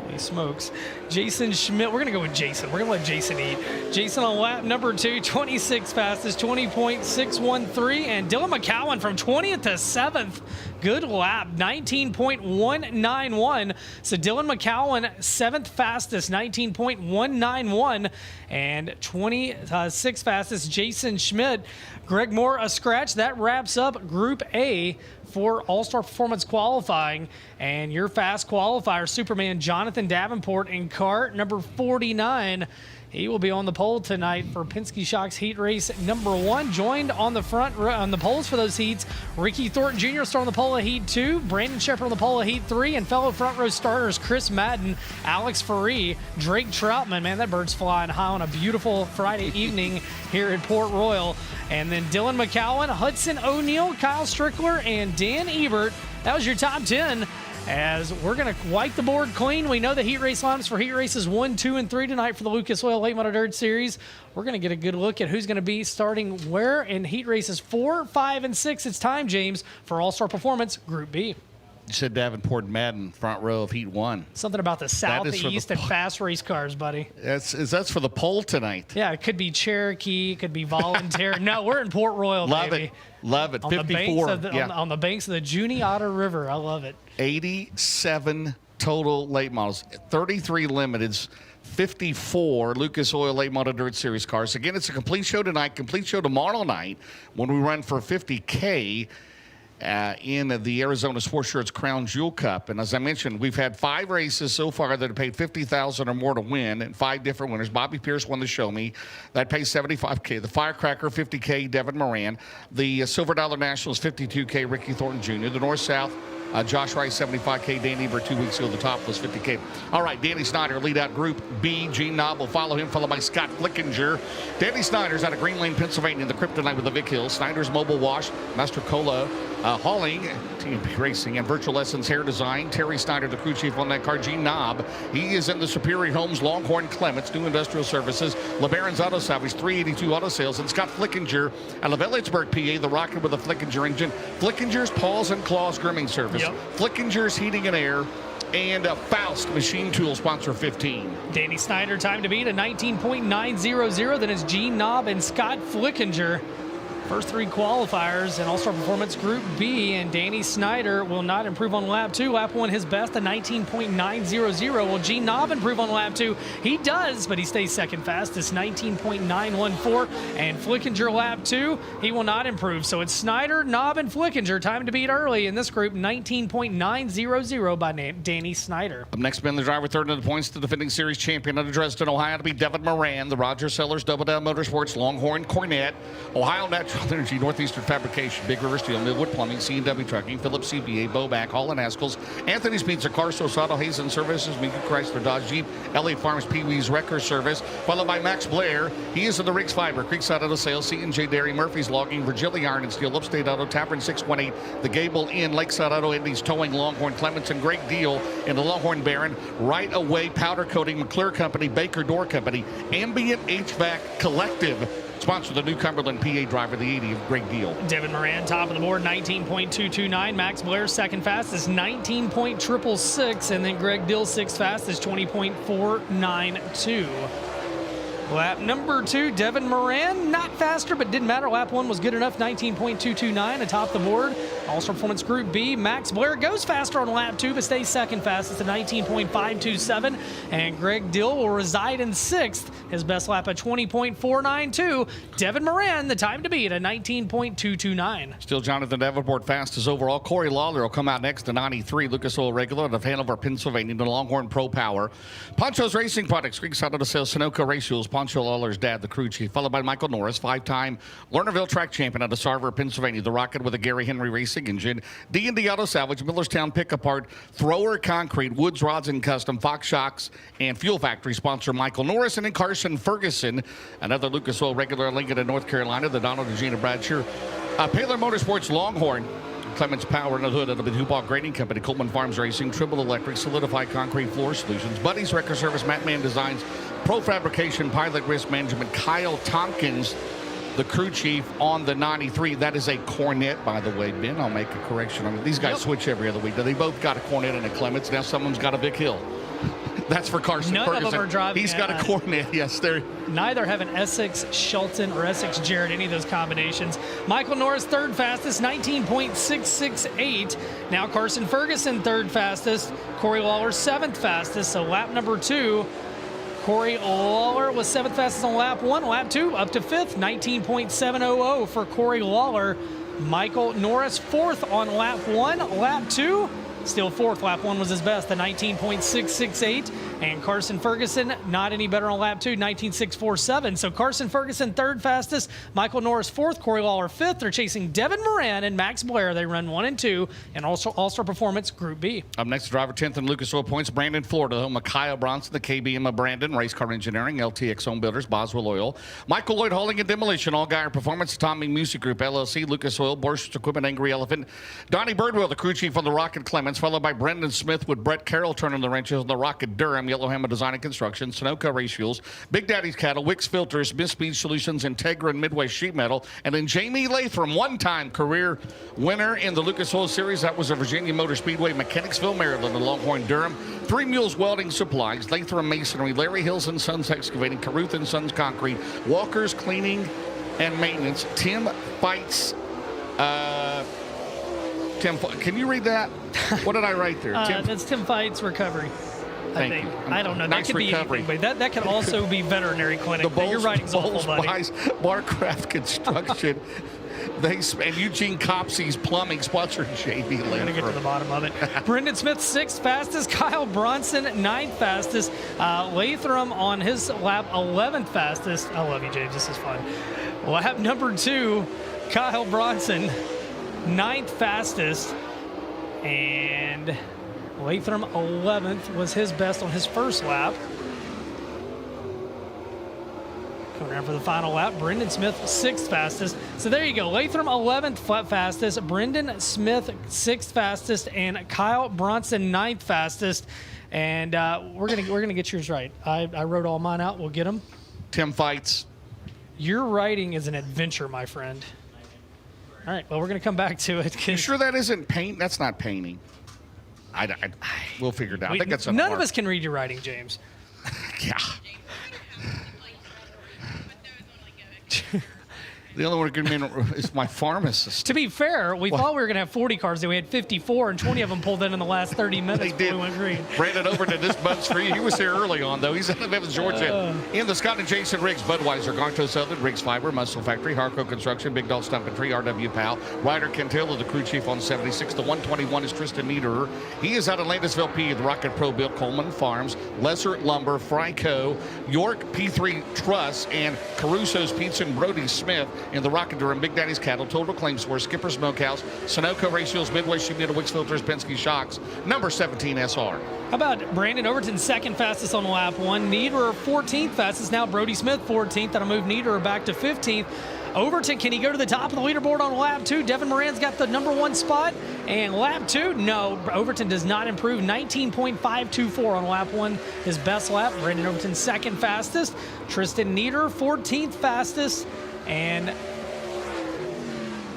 Speaker 4: Holy smokes. Jason Schmidt, we're going to go with Jason. We're going to let Jason eat. Jason on lap number 2, 26th fastest, 20.613. And Dylan McCowan from 20th to 7th. Good lap, 19.191. So Dylan McCowan, 7th fastest, 19.191. And 26th fastest, Jason Schmidt. Greg Moore, a scratch. That wraps up Group A for All-Star Performance qualifying. And your fast qualifier, Superman Jonathan Davenport in cart number 49. He will be on the pole tonight for Penske Shocks Heat Race number 1. Joined on the front on the poles for those heats, Ricky Thornton Jr. starting on the pole of Heat 2, Brandon Shepard on the pole of Heat 3, and fellow front row starters Chris Madden, Alex Ferree, Drake Troutman. Man, that bird's flying high on a beautiful Friday evening here at Port Royal. And then Dylan McCowan, Hudson O'Neal, Kyle Strickler, and Dan Ebert. That was your top 10. As we're going to wipe the board clean. We know the heat race lineups for heat races 1, 2, and 3 tonight for the Lucas Oil Late Model Dirt Series. We're going to get a good look at who's going to be starting where in heat races 4, 5, and 6. It's time, James, for All-Star Performance Group B.
Speaker 3: You said Davenport Madden, front row of Heat 1.
Speaker 4: Something about the South,
Speaker 3: That is
Speaker 4: the
Speaker 3: for
Speaker 4: East,
Speaker 3: the
Speaker 4: and fast race cars, buddy.
Speaker 3: That's for the poll tonight.
Speaker 4: Yeah, it could be Cherokee, it could be Voluntary. No, we're in Port Royal,
Speaker 3: Love
Speaker 4: baby.
Speaker 3: it. Love it.
Speaker 4: On
Speaker 3: 54.
Speaker 4: the banks of the,
Speaker 3: yeah.
Speaker 4: on the banks of the Juni Otter River. I love it.
Speaker 3: 87 total late models, 33 limiteds, 54 Lucas Oil Late Model Dirt Series cars. Again, it's a complete show tonight, complete show tomorrow night when we run for 50K in the Arizona Sports Shirts Crown Jewel Cup. And as I mentioned, we've had 5 races so far that have paid $50,000 or more to win, and 5 different winners. Bobby Pierce won the Show Me. That pays $75K. The Firecracker, $50K, Devin Moran. The Silver Dollar National is $52K, Ricky Thornton Jr. The North-South, Josh Rice, $75K. Dan Eber 2 weeks ago, the top was $50K. All right, Danny Snyder, lead out Group B. Gene Knob will follow him, followed by Scott Flickinger. Danny Snyder's out of Green Lane, Pennsylvania, in the Kryptonite with the Vic Hill. Snyder's Mobile Wash, Master Cola, Hauling, TMP Racing, and Virtual Essence Hair Design. Terry Snyder, the crew chief on that car. Gene Knob, he is in the Superior Homes, Longhorn Clements, New Industrial Services, LeBaron's Auto Salvage, 382 Auto Sales, and Scott Flickinger out of Elliotsburg, PA, the rocket with the Flickinger engine. Flickinger's Paws and Claws Grooming Service. Yep. Flickinger's Heating and Air, and Faust Machine Tool, sponsor 15.
Speaker 4: Danny Snyder, time to beat a 19.900. Then it's Gene Knob and Scott Flickinger. First 3 qualifiers in All-Star Performance Group B, and Danny Snyder will not improve on lap 2. Lap 1, his best, a 19.900. Will Gene Knob improve on lap 2? He does, but he stays second fastest, 19.914. And Flickinger lap 2, he will not improve. So it's Snyder, Knob, and Flickinger. Time to beat early in this group, 19.900 by Danny Snyder.
Speaker 3: Up next, Ben, the driver, third in the points, the defending series champion out of Dresden, Ohio, to be Devin Moran. The Roger Sellers, Double Down Motorsports, Longhorn Cornet, Ohio Natural Energy, Northeastern Fabrication, Big River Steel, Millwood Plumbing, C&W Trucking, Phillips CBA, Boback, Hall and Haskell's, Anthony's Pizza, Carsos Auto, Hazen Services, Miku Chrysler Dodge Jeep, LA Farms, Pee-wee's Wrecker Service, followed by Max Blair. He is in the Riggs Fiber, Creekside Auto Sales, C&J Dairy, Murphy's Logging, Virginia Iron and Steel, Upstate Auto, Tavern 618, The Gable Inn, Lakeside Auto, Indies Towing, Longhorn Clements, and Great Deal in the Longhorn Baron, Right Away Powder Coating, McClure Company, Baker Door Company, Ambient HVAC Collective, sponsor the new Cumberland PA driver, the 80 of Great Deal.
Speaker 4: Devin Moran, top of the board, 19.229. Max Blair, second fastest, 19.666. And then Greg Dill, sixth fastest, 20.492. Lap number 2, Devin Moran, not faster, but didn't matter. Lap 1 was good enough, 19.229 atop the board. All-Star Performance Group B, Max Blair goes faster on lap 2, but stays second fastest at 19.527. And Greg Dill will reside in sixth, his best lap at 20.492. Devin Moran, the time to beat at 19.229.
Speaker 3: Still Jonathan Davenport fastest overall. Corey Lawler will come out next to 93. Lucas Oil Regular out of Hanover, Pennsylvania, the Longhorn Pro Power. Poncho's Racing Products, Creekside Auto Sales, Sunoco Race Fuels, Poncho Lawler's dad, the crew chief, followed by Michael Norris, 5-time Lernerville track champion out of Sarver, Pennsylvania, the Rocket with a Gary Henry Racing engine, D&D Auto Salvage, Millerstown Pick Apart, Thrower Concrete, Woods Rods and Custom, Fox Shocks, and Fuel Factory sponsor Michael Norris, and then Carson Ferguson, another Lucas Oil regular, Lincoln in North Carolina, the Donald and Gina Bradshaw, Paler Motorsports Longhorn, Clements Power and the Hood of the Hubal Grading Company, Coleman Farms Racing, Tribble Electric, Solidified Concrete Floor Solutions, Buddy's Record Service, Matt Mann Designs, Pro Fabrication, Pilot Risk Management, Kyle Tompkins, the crew chief on the 93. That is a Cornet, by the way, Ben. I'll make a correction. I mean, these guys switch every other week. They both got a Cornet and a Clements. Now someone's got a Vic Hill. That's for Carson
Speaker 4: None
Speaker 3: Ferguson.
Speaker 4: of them are driving.
Speaker 3: He's got a Cornet. Yes, there.
Speaker 4: Neither have an Essex Shelton or Essex Jarrett, any of those combinations. Michael Norris, third fastest, 19.668. Now Carson Ferguson, third fastest. Corey Lawler, seventh fastest. So lap number 2, Corey Lawler was seventh fastest on lap 1. Lap 2, up to fifth, 19.700 for Corey Lawler. Michael Norris, fourth on lap 1. Lap 2, still fourth. Lap 1 was his best, the 19.668. And Carson Ferguson, not any better on lap 2, 19.647. So Carson Ferguson, third fastest. Michael Norris, fourth. Corey Lawler, fifth. They're chasing Devin Moran and Max Blair. They run 1 and 2 in All-Star Performance Group B.
Speaker 3: Up next, driver 10th in Lucas Oil Points, Brandon, Florida. Home of Kyle Bronson, the KBM of Brandon, Race Car Engineering, LTX Home Builders, Boswell Oil, Michael Lloyd Hauling and Demolition, All Geyer Performance, Tommy Music Group, LLC, Lucas Oil, Borscht Equipment, Angry Elephant, Donnie Birdwell, the crew chief on the Rocket Clements, followed by Brendan Smith with Brett Carroll turning the wrenches on the Rocket Durham. Farm, Yellowhammer Design and Construction, Sunoco Race Fuels, Big Daddy's Cattle, Wicks Filters, Miss Speed Solutions, Integra and Midway Sheet Metal, and then Jamie Latham, one-time career winner in the Lucas Oil Series. That was a Virginia Motor Speedway, Mechanicsville, Maryland, and Longhorn, Durham. Three Mules Welding Supplies, Latham Masonry, Larry Hills and Sons Excavating, Caruth and Sons Concrete, Walker's Cleaning and Maintenance, Tim Fights. Tim, can you read that? What did I write there?
Speaker 4: That's Tim Fights Recovery.
Speaker 3: Thank you.
Speaker 4: I don't know.
Speaker 3: Nice
Speaker 4: that could
Speaker 3: recovery.
Speaker 4: be anything, but that could also be veterinary clinic. Your writing's awful, buddy.
Speaker 3: Buys Barcraft Construction. And Eugene Copsey's Plumbing sponsored JB Latham.
Speaker 4: We're going to get to the bottom of it. Brendan Smith, 6th fastest. Kyle Bronson, 9th fastest. Latham on his lap, 11th fastest. I love you, James. This is fun. Lap number 2, Kyle Bronson, 9th fastest. And Latham 11th was his best on his first lap. Coming around for the final lap, Brendan Smith, 6th fastest. So there you go. Latham 11th fastest, Brendan Smith 6th fastest, and Kyle Bronson 9th fastest. And we're gonna get yours right. I wrote all mine out. We'll get them.
Speaker 3: Tim Fights.
Speaker 4: Your writing is an adventure, my friend. All right. Well, we're gonna come back to it.
Speaker 3: You sure that isn't paint? That's not painting. We'll figure it out. I think that's
Speaker 4: none of us can read your writing, James.
Speaker 3: Yeah. The only one who can be is my pharmacist.
Speaker 4: To be fair, we thought we were going to have 40 cars. We had 54, and 20 of them pulled in the last 30 minutes before we went green.
Speaker 3: Brandon Overton, this Bud's free. He was here early on, though. He's out of Evans, Georgia. In the Scott and Jason Riggs, Budweiser, Gonto Southern, Riggs Fiber, Muscle Factory, Harco Construction, Big Dog Stump and Tree, RW Powell. Ryder Kentilla, the crew chief on 76. The 121 is Tristan Niederer. He is out of Landisville, PA. The Rocket Pro Bill, Coleman Farms, Lesser Lumber, Fryco, York P3 Truss, and Caruso's Pizza and Brody Smith in the Rocket Durham, Big Daddy's Cattle, Total Claim Source, Skipper Smokehouse, Sunoco Race Fuels, Midway Sheet Metal, Wicks Filters, Penske Shocks, number 17 SR.
Speaker 4: How about Brandon Overton, 2nd fastest on lap 1. Niederer, 14th fastest. Now Brody Smith, 14th. That'll move Niederer back to 15th. Overton, can he go to the top of the leaderboard on lap 2? Devin Moran's got the number 1 spot. And lap 2, no, Overton does not improve. 19.524 on lap 1, his best lap. Brandon Overton, 2nd fastest. Tristan Niederer, 14th fastest. And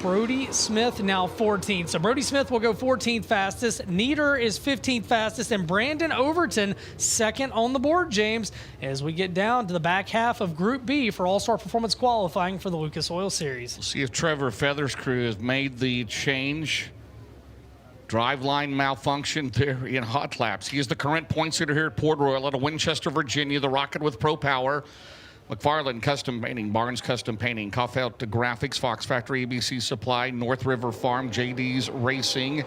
Speaker 4: Brody Smith now 14th. So Brody Smith will go 14th fastest. Niederer is 15th fastest. And Brandon Overton 2nd on the board, James, as we get down to the back half of Group B for All-Star Performance qualifying for the Lucas Oil Series.
Speaker 3: We'll see if Trevor Feather's crew has made the change. Driveline malfunction there in hot laps. He is the current point leader here at Port Royal out of Winchester, Virginia. The Rocket with Pro Power. McFarland Custom Painting, Barnes Custom Painting, Kaufelt Graphics, Fox Factory, ABC Supply, North River Farm, JD's Racing,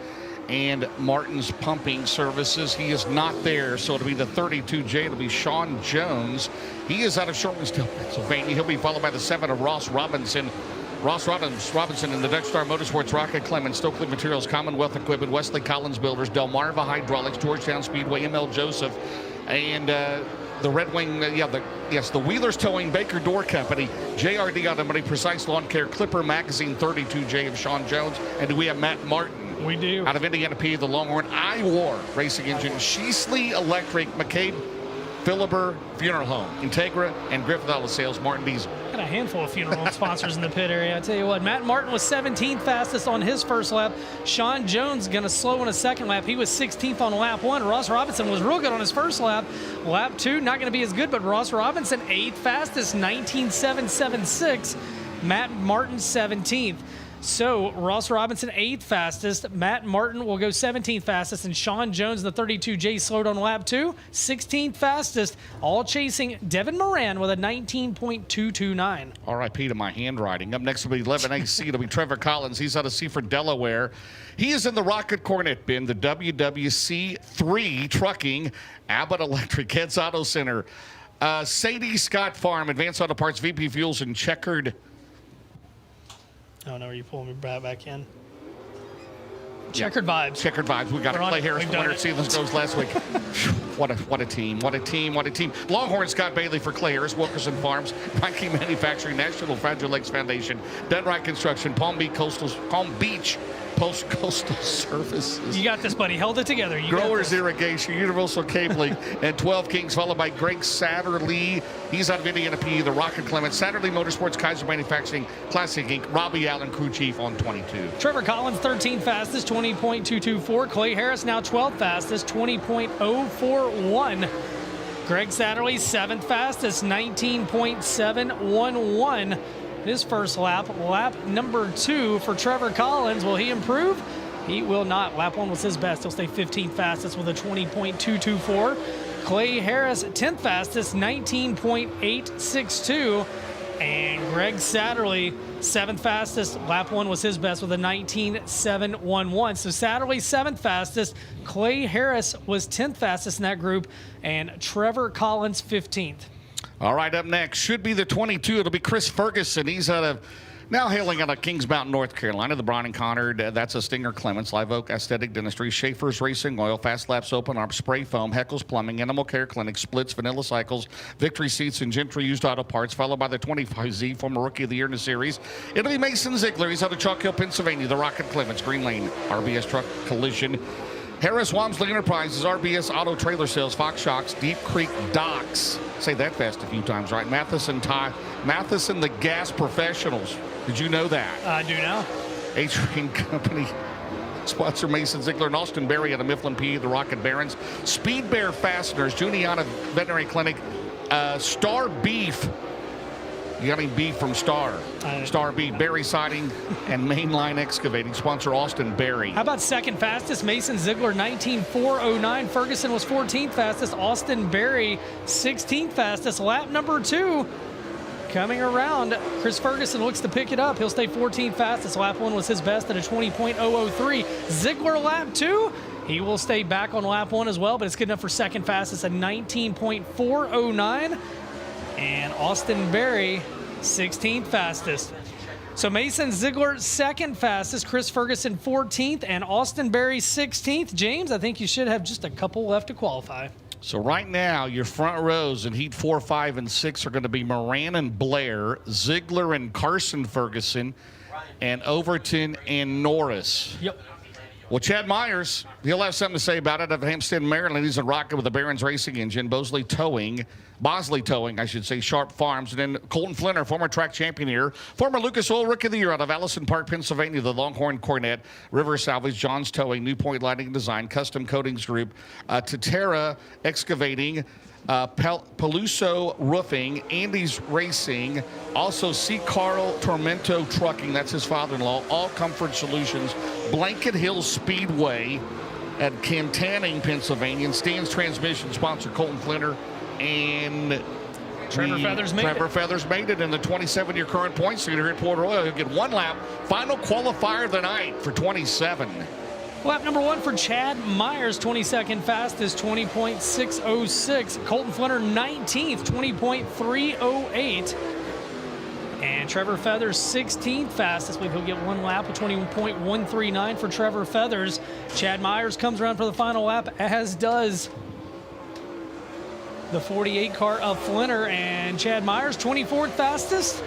Speaker 3: and Martin's Pumping Services. He is not there, so it'll be the 32J. It'll be Sean Jones. He is out of Shortmansdale, Pennsylvania. He'll be followed by the 7 of Ross Robinson. Robinson in the Dutch Star Motorsports, Rocket Clemens, Stokely Materials, Commonwealth Equipment, Wesley Collins Builders, Delmarva Hydraulics, Georgetown Speedway, ML Joseph, and the Red Wing, the Wheelers Towing, Baker Door Company, JRD Automotive, Precise Lawn Care, Clipper Magazine, 32J of Sean Jones. And do we have Matt Martin?
Speaker 4: We do.
Speaker 3: Out of Indiana, PA, the Longhorn I-War Racing Engine, Sheasley Electric, McCabe Philibert Funeral Home, Integra, and Griffith Auto Sales, Martin Diesel.
Speaker 4: Got a handful of funeral home sponsors in the pit area. I tell you what, Matt Martin was 17th fastest on his first lap. Sean Jones going to slow on his second lap. He was 16th on lap 1. Ross Robinson was real good on his first lap. Lap 2, not going to be as good, but Ross Robinson 8th fastest, 19.776. Matt Martin 17th. So Ross Robinson 8th fastest, Matt Martin will go 17th fastest, and Sean Jones, the 32J, slowed on lap 2, 16th fastest, all chasing Devin Moran with a 19.229.
Speaker 3: RIP to my handwriting. Up next will be 11AC. It'll be Trevor Collins. He's out of Seaford, Delaware. He is in the Rocket Cornet bin, the WWC3 Trucking, Abbott Electric, Heads Auto Center, Sadie Scott Farm, Advanced Auto Parts, VP Fuels, and Checkered.
Speaker 4: Oh, no, are you pulling me back in? Checkered Vibes.
Speaker 3: Checkered Vibes. We got Clay Harris from Winter Seasons goes last week. What a team. What a team. What a team. Longhorn Scott Bailey for Clay Harris, Wilkerson Farms, Mikey Manufacturing, National Fragile Lakes Foundation, Dunright Construction, Palm Beach Post Coastal Services.
Speaker 4: You got this, buddy. Held it together. You
Speaker 3: Growers Irrigation, Universal Cabling, and 12 Kings, followed by Greg Satterlee. He's out of Indiana PE, the Rocket Clements, Satterlee Motorsports, Kaiser Manufacturing, Classic Inc., Robbie Allen, crew chief on 22.
Speaker 4: Trevor Collins, 13th fastest, 20.224. Clay Harris now 12th fastest, 20.041. Greg Satterlee, 7th fastest, 19.711. His first lap number 2 for Trevor Collins. Will he improve? He will not. Lap 1 was his best. He'll stay 15th fastest with a 20.224. Clay Harris, 10th fastest, 19.862. And Greg Satterlee, 7th fastest. Lap 1 was his best with a 19.711. So Satterlee, 7th fastest. Clay Harris was 10th fastest in that group. And Trevor Collins, 15th.
Speaker 3: All right, up next should be the 22. It'll be Chris Ferguson. He's now hailing out of Kings Mountain, North Carolina. The Brian and Connor, that's a Stinger Clements, Live Oak Aesthetic Dentistry, Schaefer's Racing Oil, Fast Laps Open Arm, Spray Foam, Heckles Plumbing, Animal Care Clinic, Splits, Vanilla Cycles, Victory Seats, and Gentry Used Auto Parts, followed by the 25Z, former Rookie of the Year in the series. It'll be Mason Ziegler. He's out of Chalk Hill, Pennsylvania. The Rocket Clements, Green Lane, RBS Truck Collision. Harris Walmsley Enterprises, RBS Auto Trailer Sales, Fox Shocks, Deep Creek Docks. Say that fast a few times, right? Matheson the Gas Professionals. Did you know that?
Speaker 4: I do now.
Speaker 3: A-Train Company. Sponsor Mason Ziegler and Austin Berry at the Mifflin PE, the Rocket Barons. Speed Bear Fasteners, Juniata Veterinary Clinic, Star Beef. You got any beef from Star? Star Beef, Berry Siding, and Mainline Excavating. Sponsor Austin Berry.
Speaker 4: How about second fastest? Mason Ziegler, 19.409. Ferguson was 14th fastest. Austin Berry, 16th fastest. Lap number 2 coming around. Chris Ferguson looks to pick it up. He'll stay 14th fastest. Lap 1 was his best at a 20.003. Ziegler, lap 2. He will stay back on lap 1 as well, but it's good enough for second fastest at 19.409. And Austin Berry, 16th fastest. So Mason Ziegler, second fastest. Chris Ferguson, 14th. And Austin Berry, 16th. James, I think you should have just a couple left to qualify.
Speaker 3: So right now, your front rows in Heat 4, 5, and 6 are going to be Moran and Blair, Ziegler and Carson Ferguson, and Overton and Norris.
Speaker 4: Yep.
Speaker 3: Well, Chad Myers, he'll have something to say about it. Of Hampstead, Maryland, he's a rocket with the Barons Racing Engine. Bosley Towing, Sharp Farms. And then Colton Flinner, former track champion here. Former Lucas Oil Rookie of the Year out of Allison Park, Pennsylvania. The Longhorn Cornet, River Salvage, Johns Towing, New Point Lighting and Design, Custom Coatings Group, Tatera Excavating, Peluso Roofing, Andy's Racing, also C. Carl Tormento Trucking, that's his father-in-law, All Comfort Solutions, Blanket Hill Speedway at Cantanning, Pennsylvania, and Stan's Transmission sponsor Colton Flinner, and
Speaker 4: Trevor Feathers made it
Speaker 3: in the 27-year current points leader at Port Royal. He'll get one lap, final qualifier of the night for 27.
Speaker 4: Lap number 1 for Chad Myers, 22nd fastest, 20.606. Colton Flinner, 19th, 20.308. And Trevor Feathers, 16th fastest. He'll get one lap with 21.139 for Trevor Feathers. Chad Myers comes around for the final lap, as does the 48 car of Flinner. And Chad Myers, 24th fastest.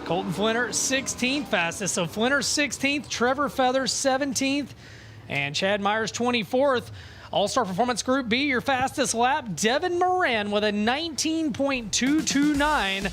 Speaker 4: Colton Flinner, 16th fastest. So Flinner, 16th, Trevor Feathers, 17th, and Chad Myers, 24th. All-Star Performance Group B, your fastest lap, Devin Moran with a 19.229.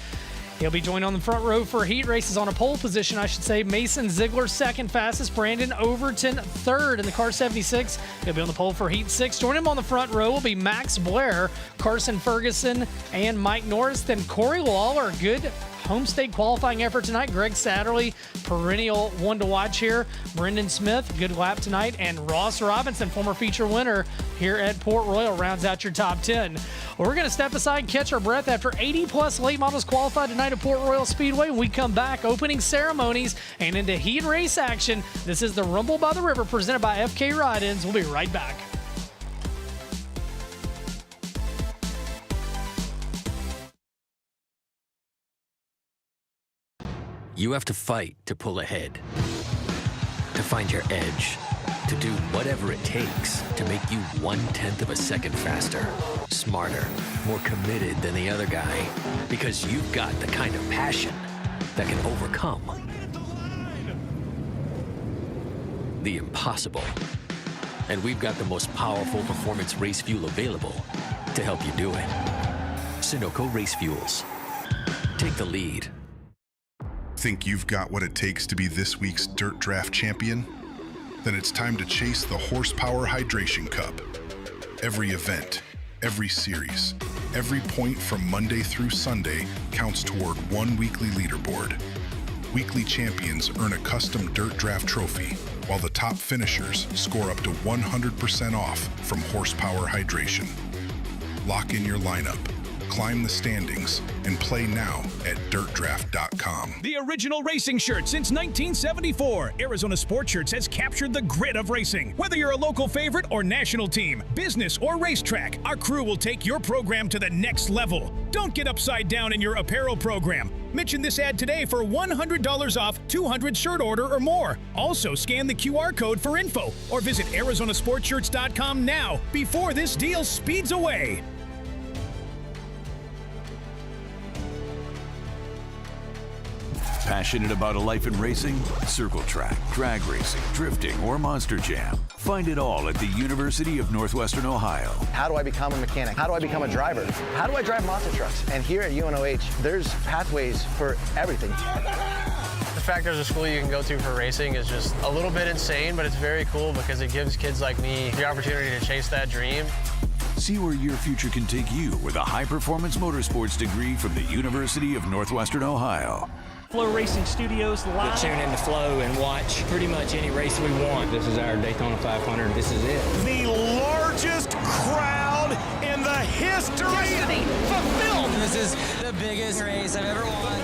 Speaker 4: He'll be joined on the front row for heat races on a pole position, I should say. Mason Ziegler, second fastest. Brandon Overton, third in the car 76. He'll be on the pole for heat 6. Joining him on the front row will be Max Blair, Carson Ferguson, and Mike Norris. Then Corey Lawler, good home state qualifying effort tonight. Greg Satterlee, perennial one to watch here. Brendan Smith, good lap tonight. And Ross Robinson, former feature winner here at Port Royal, rounds out your top 10. Well, we're going to step aside and catch our breath after 80-plus late models qualified tonight at Port Royal Speedway. When we come back, opening ceremonies and into heat race action. This is the Rumble by the River presented by FK Ride-Ins. We'll be right back.
Speaker 13: You have to fight to pull ahead, to find your edge, to do whatever it takes to make you 1/10 of a second faster, smarter, more committed than the other guy, because you've got the kind of passion that can overcome the impossible. And we've got the most powerful performance race fuel available to help you do it. Sunoco Race Fuels. Take the lead.
Speaker 14: Think you've got what it takes to be this week's Dirt Draft champion? Then it's time to chase the Horsepower Hydration Cup. Every event, every series, every point from Monday through Sunday counts toward one weekly leaderboard. Weekly champions earn a custom Dirt Draft trophy, while the top finishers score up to 100% off from Horsepower Hydration. Lock in your lineup, climb the standings, and play now at dirtdraft.com.
Speaker 15: The original racing shirt since 1974. Arizona Sport Shirts has captured the grit of racing. Whether you're a local favorite or national team, business or racetrack, our crew will take your program to the next level. Don't get upside down in your apparel program. Mention this ad today for $100 off 200 shirt order or more. Also, scan the QR code for info or visit ArizonaSportShirts.com now before this deal speeds away.
Speaker 16: Passionate about a life in racing? Circle track, drag racing, drifting, or Monster Jam. Find it all at the University of Northwestern Ohio.
Speaker 17: How do I become a mechanic? How do I become a driver? How do I drive monster trucks? And here at UNOH, there's pathways for everything.
Speaker 6: The fact there's a school you can go to for racing is just a little bit insane, but it's very cool because it gives kids like me the opportunity to chase that dream.
Speaker 16: See where your future can take you with a high-performance motorsports degree from the University of Northwestern Ohio.
Speaker 12: FloRacing Studios live.
Speaker 18: We'll tune into Flo and watch pretty much any race we want. This is our Daytona 500. This is it.
Speaker 15: The largest crowd in the history.
Speaker 12: Destiny fulfilled.
Speaker 18: This is the biggest race I've ever won.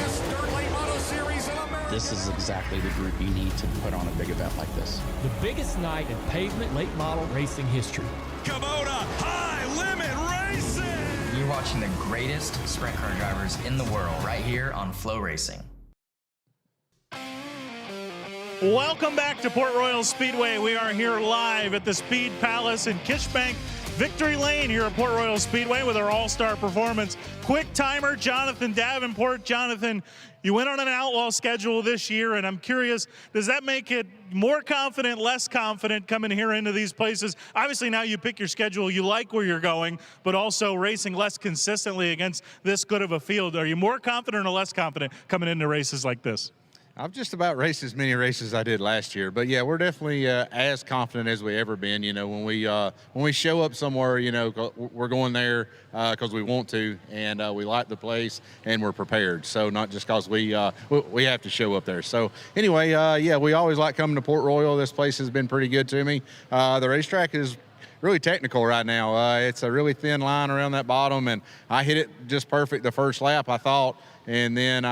Speaker 19: This is exactly the group you need to put on a big event like this.
Speaker 20: The biggest night in pavement late model racing history.
Speaker 15: Kubota High Limit Racing.
Speaker 21: You're watching the greatest sprint car drivers in the world right here on FloRacing.
Speaker 5: Welcome back to Port Royal Speedway. We are here live at the Speed Palace in Kishbank, Victory Lane here at Port Royal Speedway with our all-star performance quick timer, Jonathan Davenport. Jonathan, you went on an outlaw schedule this year, and I'm curious, does that make it more confident, less confident coming here into these places? Obviously, now you pick your schedule, you like where you're going, but also racing less consistently against this good of a field. Are you more confident or less confident coming into races like this?
Speaker 22: I've just about raced as many races as I did last year, but yeah, we're definitely as confident as we ever been. You know, when we show up somewhere, you know, we're going there because we want to, and we like the place, and we're prepared. So not just because we have to show up there. So anyway, yeah, we always like coming to Port Royal. This place has been pretty good to me. The racetrack is really technical right now. It's a really thin line around that bottom, and I hit it just perfect the first lap, I thought. And then,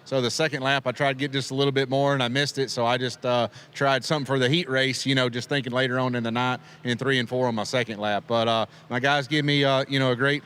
Speaker 22: so the second lap, I tried to get just a little bit more, and I missed it. So I just tried something for the heat race, you know, just thinking later on in the night, in 3 and 4 on my second lap. But my guys give me, you know, a great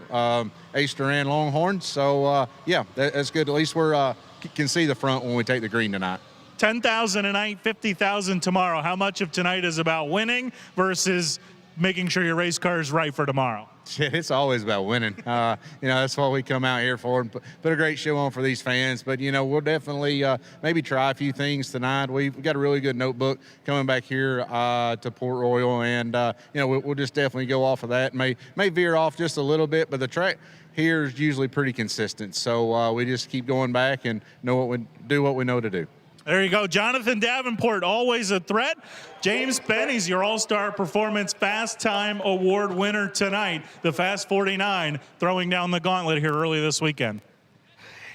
Speaker 22: Ace Duran Longhorn. So, yeah, that's good. At least we're can see the front when we take the green tonight. 10,000 tonight, 50,000 tomorrow. How much of tonight is about winning versus making sure your race car is right for tomorrow? It's always about winning. You know, that's what we come out here for, and put a great show on for these fans. But, you know, we'll definitely maybe try a few things tonight. We've got a really good notebook coming back here to Port Royal, and, you know, we'll just definitely go off of that. May veer off just a little bit, but the track here is usually pretty consistent. So we just keep going back and do what we know to do.
Speaker 5: There you go. Jonathan Davenport, always a threat. James Benny's your All-Star Performance Fast Time Award winner tonight. The Fast 49 throwing down the gauntlet here early this weekend.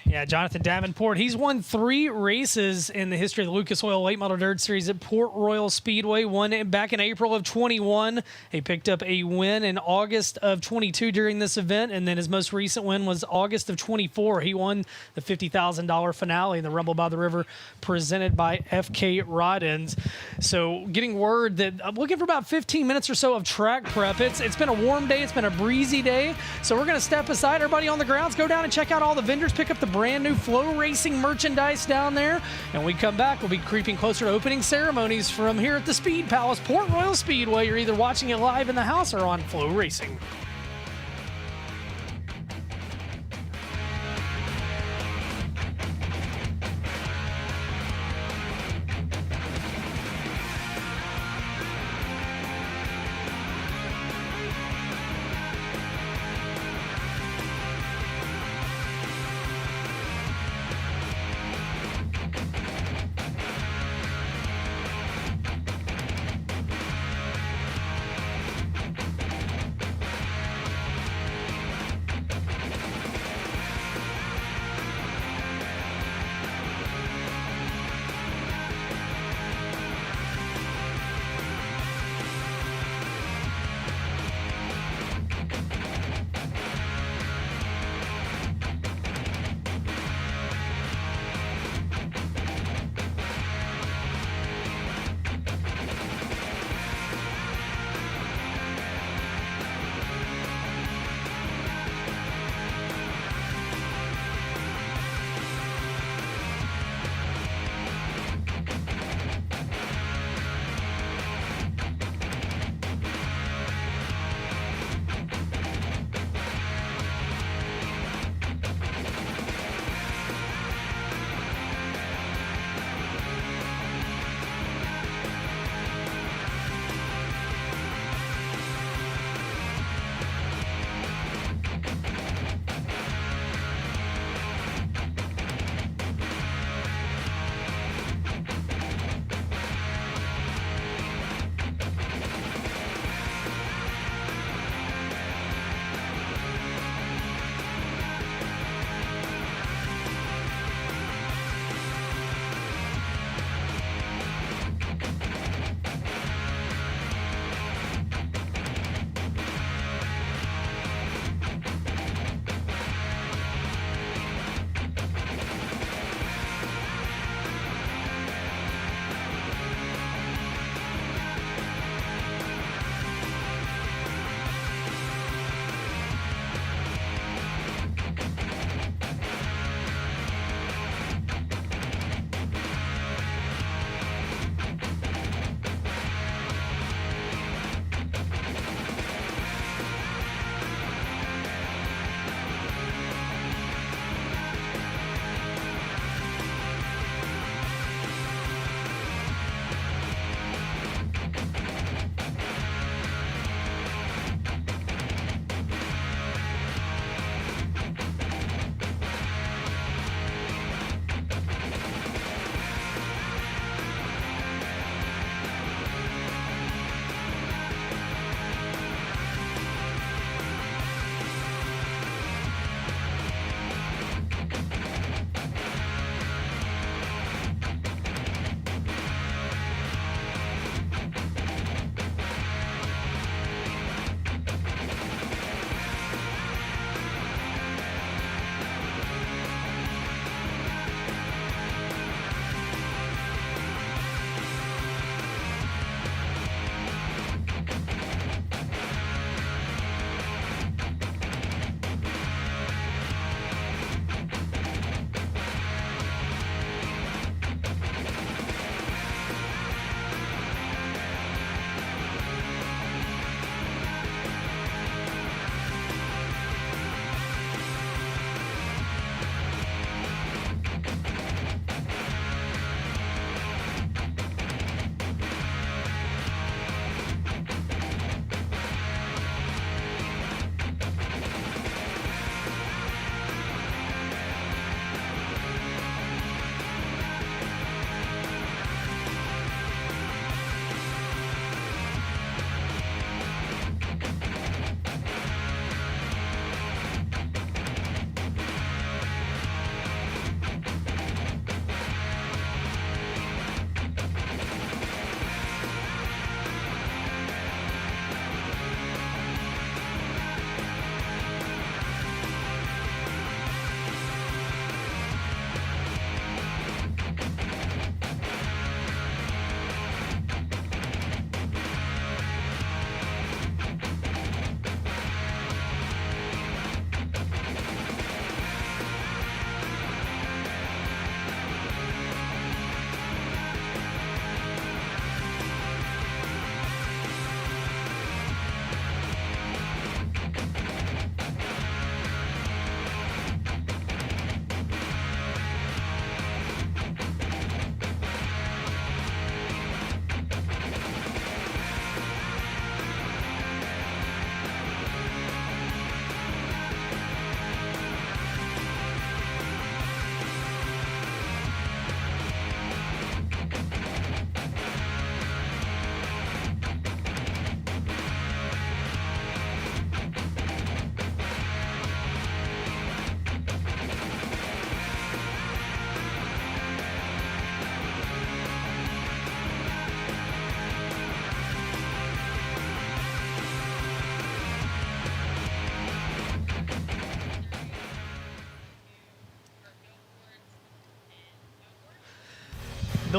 Speaker 4: Yeah, Jonathan Davenport, he's won 3 races in the history of the Lucas Oil Late Model Dirt Series at Port Royal Speedway. One back in April of 21. He picked up a win in August of 22 during this event, and then his most recent win was August of 24. He won the $50,000 finale in the Rumble by the River presented by FK Rod-Ends. So getting word that I'm looking for about 15 minutes or so of track prep. It's been a warm day. It's been a breezy day. So we're going to step aside. Everybody on the grounds, go down and check out all the vendors, pick up the brand new FloRacing merchandise down there. And when we come back, we'll be creeping closer to opening ceremonies from here at the Speed Palace, Port Royal Speedway. You're either watching it live in the house or on FloRacing.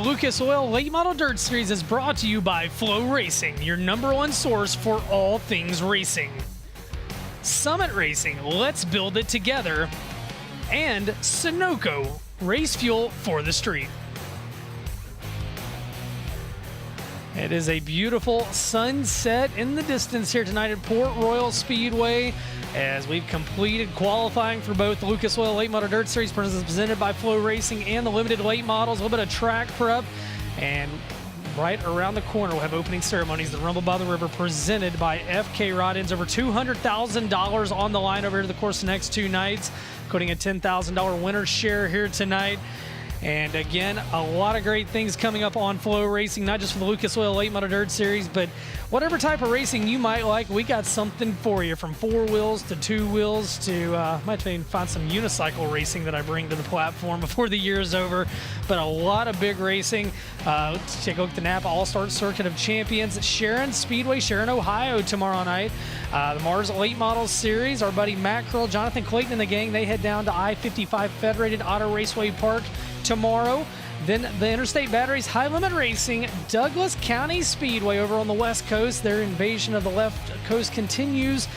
Speaker 4: Lucas Oil Late Model Dirt Series is brought to you by FloRacing, your #1 source for all things racing. Summit Racing, let's build it together. And Sunoco, race fuel for the street. It is a beautiful sunset in the distance here tonight at Port Royal Speedway as we've completed qualifying for both the Lucas Oil Late Model Dirt Series presented by FloRacing and the limited late models. A little bit of track prep, and right around the corner we'll have opening ceremonies. The Rumble by the River presented by FK Rod-Ins. Over $200,000 on the line over the course of the next 2 nights, including a $10,000 winner's share here tonight. And again, a lot of great things coming up on FloRacing, not just for the Lucas Oil Late Model Dirt Series, but whatever type of racing you might like, we got something for you, from 4 wheels to 2 wheels to, might even find some unicycle racing that I bring to the platform before the year is over. But a lot of big racing. Let's take a look at the Napa All-Star Circuit of Champions. Sharon Speedway, Sharon, Ohio tomorrow night. The Mars Late Models Series, our buddy Matt Curl, Jonathan Clayton and the gang, they head down to I-55 Federated Auto Raceway Park tomorrow. Then the Interstate Batteries High Limit Racing, Douglas County Speedway over on the West Coast. Their invasion of the left coast continues.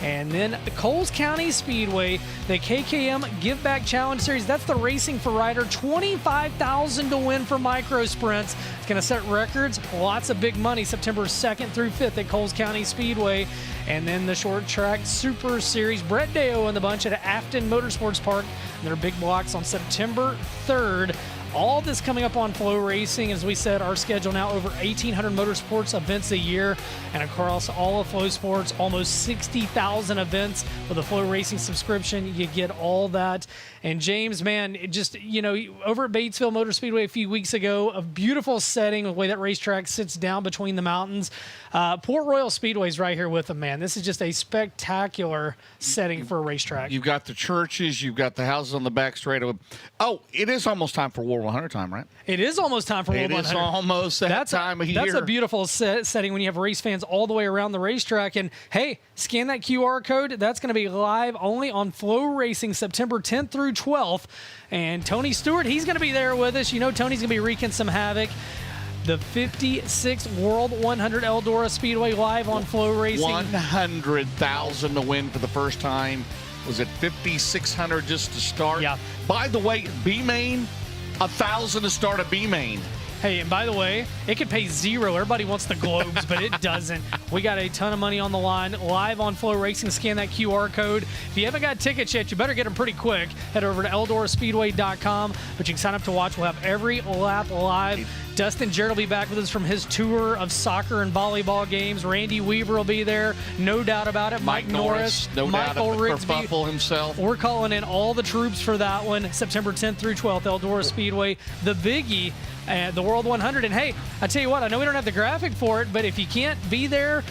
Speaker 4: And then the Coles County Speedway, the KKM Give Back Challenge Series. That's the Racing for Rider. $25,000 to win for micro sprints. It's going to set records. Lots of big money September 2nd through 5th at Coles County Speedway. And then the Short Track Super Series, Brett Deo and the bunch at Afton Motorsports Park. And their big blocks on September 3rd. All this coming up on FloRacing. As we said, our schedule now over 1,800 motorsports events a year, and across all of Flow Sports, almost 60,000 events. With a FloRacing subscription, you get all that. And James, man, it just, you know, over at Batesville Motor Speedway a few weeks ago, a beautiful setting, the way that racetrack sits down between the mountains. Port Royal Speedway is right here with them, man. This is just a spectacular setting for a racetrack.
Speaker 3: You've got the churches, you've got the houses on the back straightaway. Oh, it is almost time for World 100 time, right?
Speaker 4: It is almost time for World 100.
Speaker 3: It is almost that time of year.
Speaker 4: That's a beautiful setting when you have race fans all the way around the racetrack. And hey, scan that QR code. That's going to be live only on FloRacing September 10th through 12th. And Tony Stewart, he's going to be there with us. You know, Tony's going to be wreaking some havoc. The 56th World 100 Eldora Speedway live on FloRacing.
Speaker 3: 100,000 to win for the first time. Was it 5,600 just to start?
Speaker 4: Yeah.
Speaker 3: By the way, B-Main, 1,000 to start a B-Main.
Speaker 4: Hey, and by the way, it could pay $0. Everybody wants the globes, but it doesn't. We got a ton of money on the line. Live on FloRacing. Scan that QR code. If you haven't got tickets yet, you better get them pretty quick. Head over to EldoraSpeedway.com. But you can sign up to watch. We'll have every lap live. Dustin Jarrett will be back with us from his tour of soccer and volleyball games. Randy Weaver will be there, no doubt about it. Mike Norris,
Speaker 3: no
Speaker 4: Michael
Speaker 3: doubt,
Speaker 4: Rigsby.
Speaker 3: Kerfuffle himself.
Speaker 4: We're calling in all the troops for that one, September 10th through 12th, Eldora Speedway. The biggie, the World 100. And hey, I tell you what, I know we don't have the graphic for it, but if you can't be there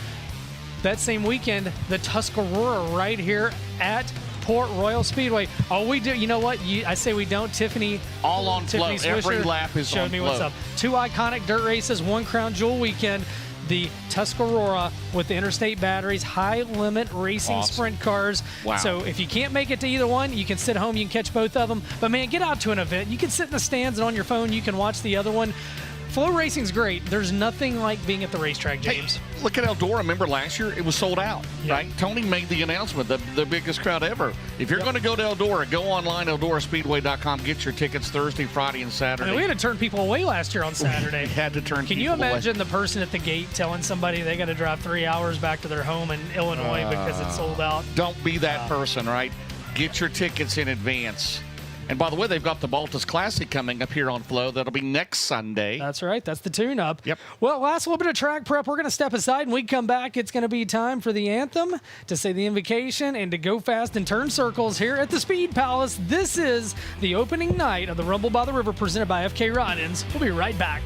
Speaker 4: that same weekend, the Tuscarora right here at Port Royal Speedway. Oh, we do. You know what? I say we don't. Tiffany.
Speaker 3: All on
Speaker 4: Tiffany
Speaker 3: flow. Every lap is
Speaker 4: showed
Speaker 3: on
Speaker 4: me
Speaker 3: flow.
Speaker 4: what's up. 2 iconic dirt races, 1 crown jewel weekend. The Tuscarora with the Interstate Batteries High Limit Racing
Speaker 3: Awesome.
Speaker 4: Sprint cars.
Speaker 3: Wow.
Speaker 4: So if you can't make it to either one, you can sit home. You can catch both of them. But man, get out to an event. You can sit in the stands, and on your phone you can watch the other one. FloRacing's great. There's nothing like being at the racetrack, James.
Speaker 3: Hey, look at Eldora. Remember last year? It was sold out, right? Tony made the announcement, the biggest crowd ever. If you're going to go to Eldora, go online, EldoraSpeedway.com. Get your tickets Thursday, Friday, and Saturday.
Speaker 4: I mean, we had to turn people away last year on Saturday.
Speaker 3: We had to turn
Speaker 4: Can
Speaker 3: people
Speaker 4: you imagine
Speaker 3: away.
Speaker 4: the person at the gate telling somebody they got to drive 3 hours back to their home in Illinois because it's sold out?
Speaker 3: Don't be that person, right? Get your tickets in advance. And by the way, they've got the Baltus Classic coming up here on Flow. That'll be next Sunday.
Speaker 4: That's right. That's the tune-up.
Speaker 3: Yep.
Speaker 4: Well, last little bit of track prep. We're going to step aside, and we come back. It's going to be time for the anthem, to say the invocation, and to go fast and turn circles here at the Speed Palace. This is the opening night of the Rumble by the River presented by FK Rod-Ins. We'll be right back.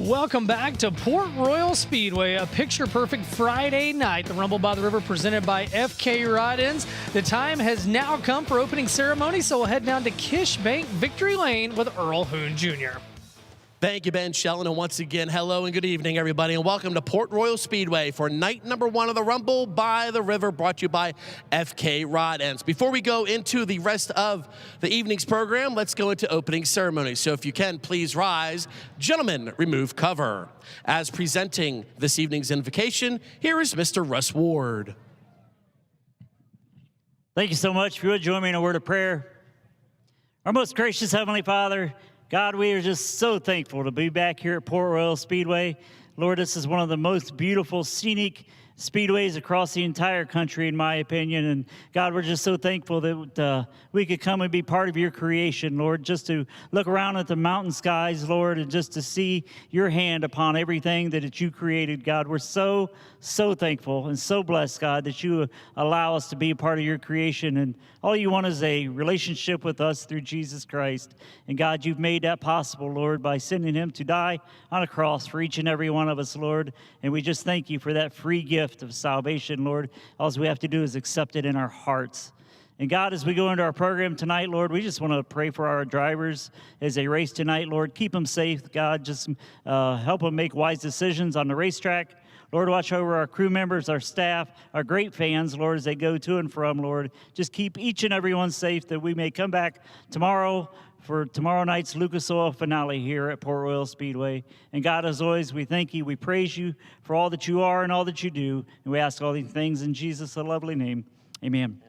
Speaker 4: Welcome back to Port Royal Speedway, a picture-perfect Friday night. The Rumble by the River presented by FK Rod-Ends. The time has now come for opening ceremony, so we'll head down to Kish Bank Victory Lane with Earl Hoon Jr.
Speaker 11: Thank you, Ben Shellen, and once again, hello and good evening, everybody, and welcome to Port Royal Speedway for night number 1 of the Rumble by the River, brought to you by FK Rod-Ends. Before we go into the rest of the evening's program, let's go into opening ceremony. So if you can, please rise. Gentlemen, remove cover. As presenting this evening's invocation, here is Mr. Russ Ward.
Speaker 1: Thank you so much. If you would join me in a word of prayer. Our most gracious Heavenly Father, God, we are just so thankful to be back here at Port Royal Speedway. Lord, this is one of the most beautiful, scenic speedways across the entire country, in my opinion. And God, we're just so thankful that we could come and be part of your creation, Lord, just to look around at the mountain skies, Lord, and just to see your hand upon everything that you created, God. We're so thankful and so blessed, God, that you allow us to be a part of your creation. And all you want is a relationship with us through Jesus Christ. And God, you've made that possible, Lord, by sending him to die on a cross for each and every one of us, Lord. And we just thank you for that free gift of salvation, Lord. All we have to do is accept it in our hearts. And God, as we go into our program tonight, Lord, we just want to pray for our drivers as they race tonight, Lord. Keep them safe, God. Just help them make wise decisions on the racetrack. Lord, watch over our crew members, our staff, our great fans, Lord, as they go to and from, Lord. Just keep each and every one safe that we may come back tomorrow for tomorrow night's Lucas Oil finale here at Port Royal Speedway. And God, as always, we thank you. We praise you for all that you are and all that you do. And we ask all these things in Jesus' lovely name. Amen.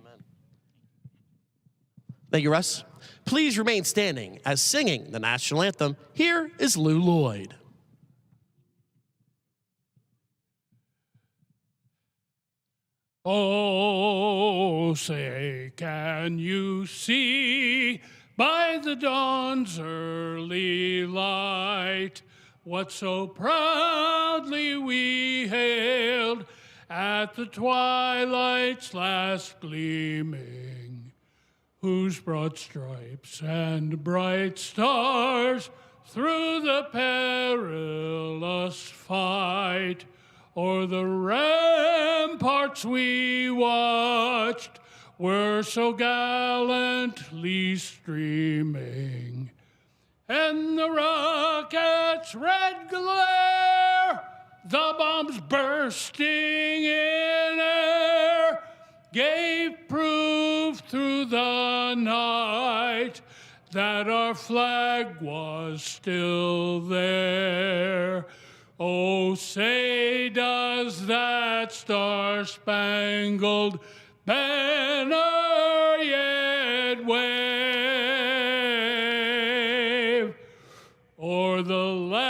Speaker 11: Thank you, Russ. Please remain standing as singing the national anthem. Here is Lou Lloyd.
Speaker 2: Oh, say, can you see by the dawn's early light what so proudly we hailed at the twilight's last gleaming, whose broad stripes and bright stars through the perilous fight o'er the ramparts we watched were so gallantly streaming, and the rocket's red glare, the bombs bursting in air, gave proof through the night that our flag was still there. Oh, say does that star-spangled banner yet wave o'er the land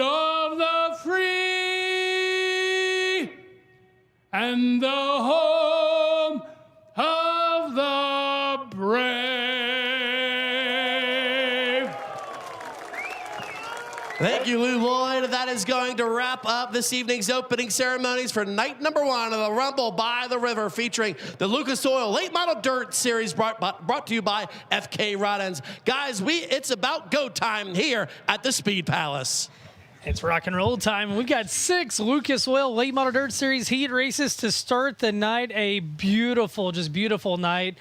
Speaker 2: of the free and the home of the brave?
Speaker 11: Thank you, Lou Lloyd. That is going to wrap up this evening's opening ceremonies for night number 1 of the Rumble by the River, featuring the Lucas Oil Late Model Dirt Series brought to you by FK Rod-Ends. Guys, it's about go time here at the Speed Palace.
Speaker 4: It's rock and roll time. We've got 6 Lucas Oil Late Model Dirt Series heat races to start the night. A beautiful, just beautiful night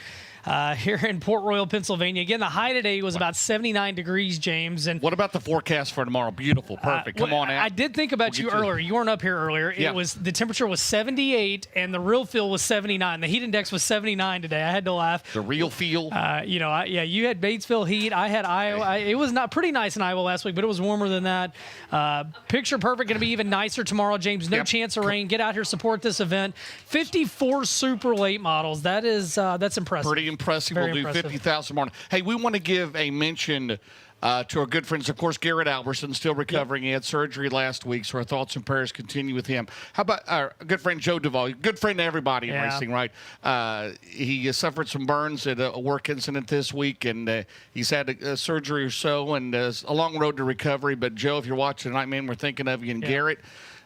Speaker 4: here in Port Royal, Pennsylvania. Again, the high today was about 79 degrees, James. And
Speaker 3: what about the forecast for tomorrow? Beautiful, perfect. Come on out.
Speaker 4: I did think about you earlier. You weren't up here earlier.
Speaker 3: Yeah.
Speaker 4: It was the temperature was 78 and the real feel was 79. The heat index was 79 today. I had to laugh.
Speaker 3: The real feel.
Speaker 4: You had Batesville heat. I had Iowa. It was not pretty nice in Iowa last week, but it was warmer than that. Picture perfect. Going to be even nicer tomorrow, James. No chance of rain. Get out here, support this event. 54 super late models. That's impressive.
Speaker 3: Pretty impressive.
Speaker 4: Very
Speaker 3: We'll do
Speaker 4: impressive.
Speaker 3: 50,000 more. Hey, we want to give a mention to our good friends, of course, Garrett Alberson, still recovering. He had surgery last week, so our thoughts and prayers continue with him. How about our good friend Joe Duvall? Good friend to everybody in racing, right? He suffered some burns at a work incident this week, and he's had a surgery or so, and a long road to recovery. But, Joe, if you're watching tonight, man, we're thinking of you. And Garrett,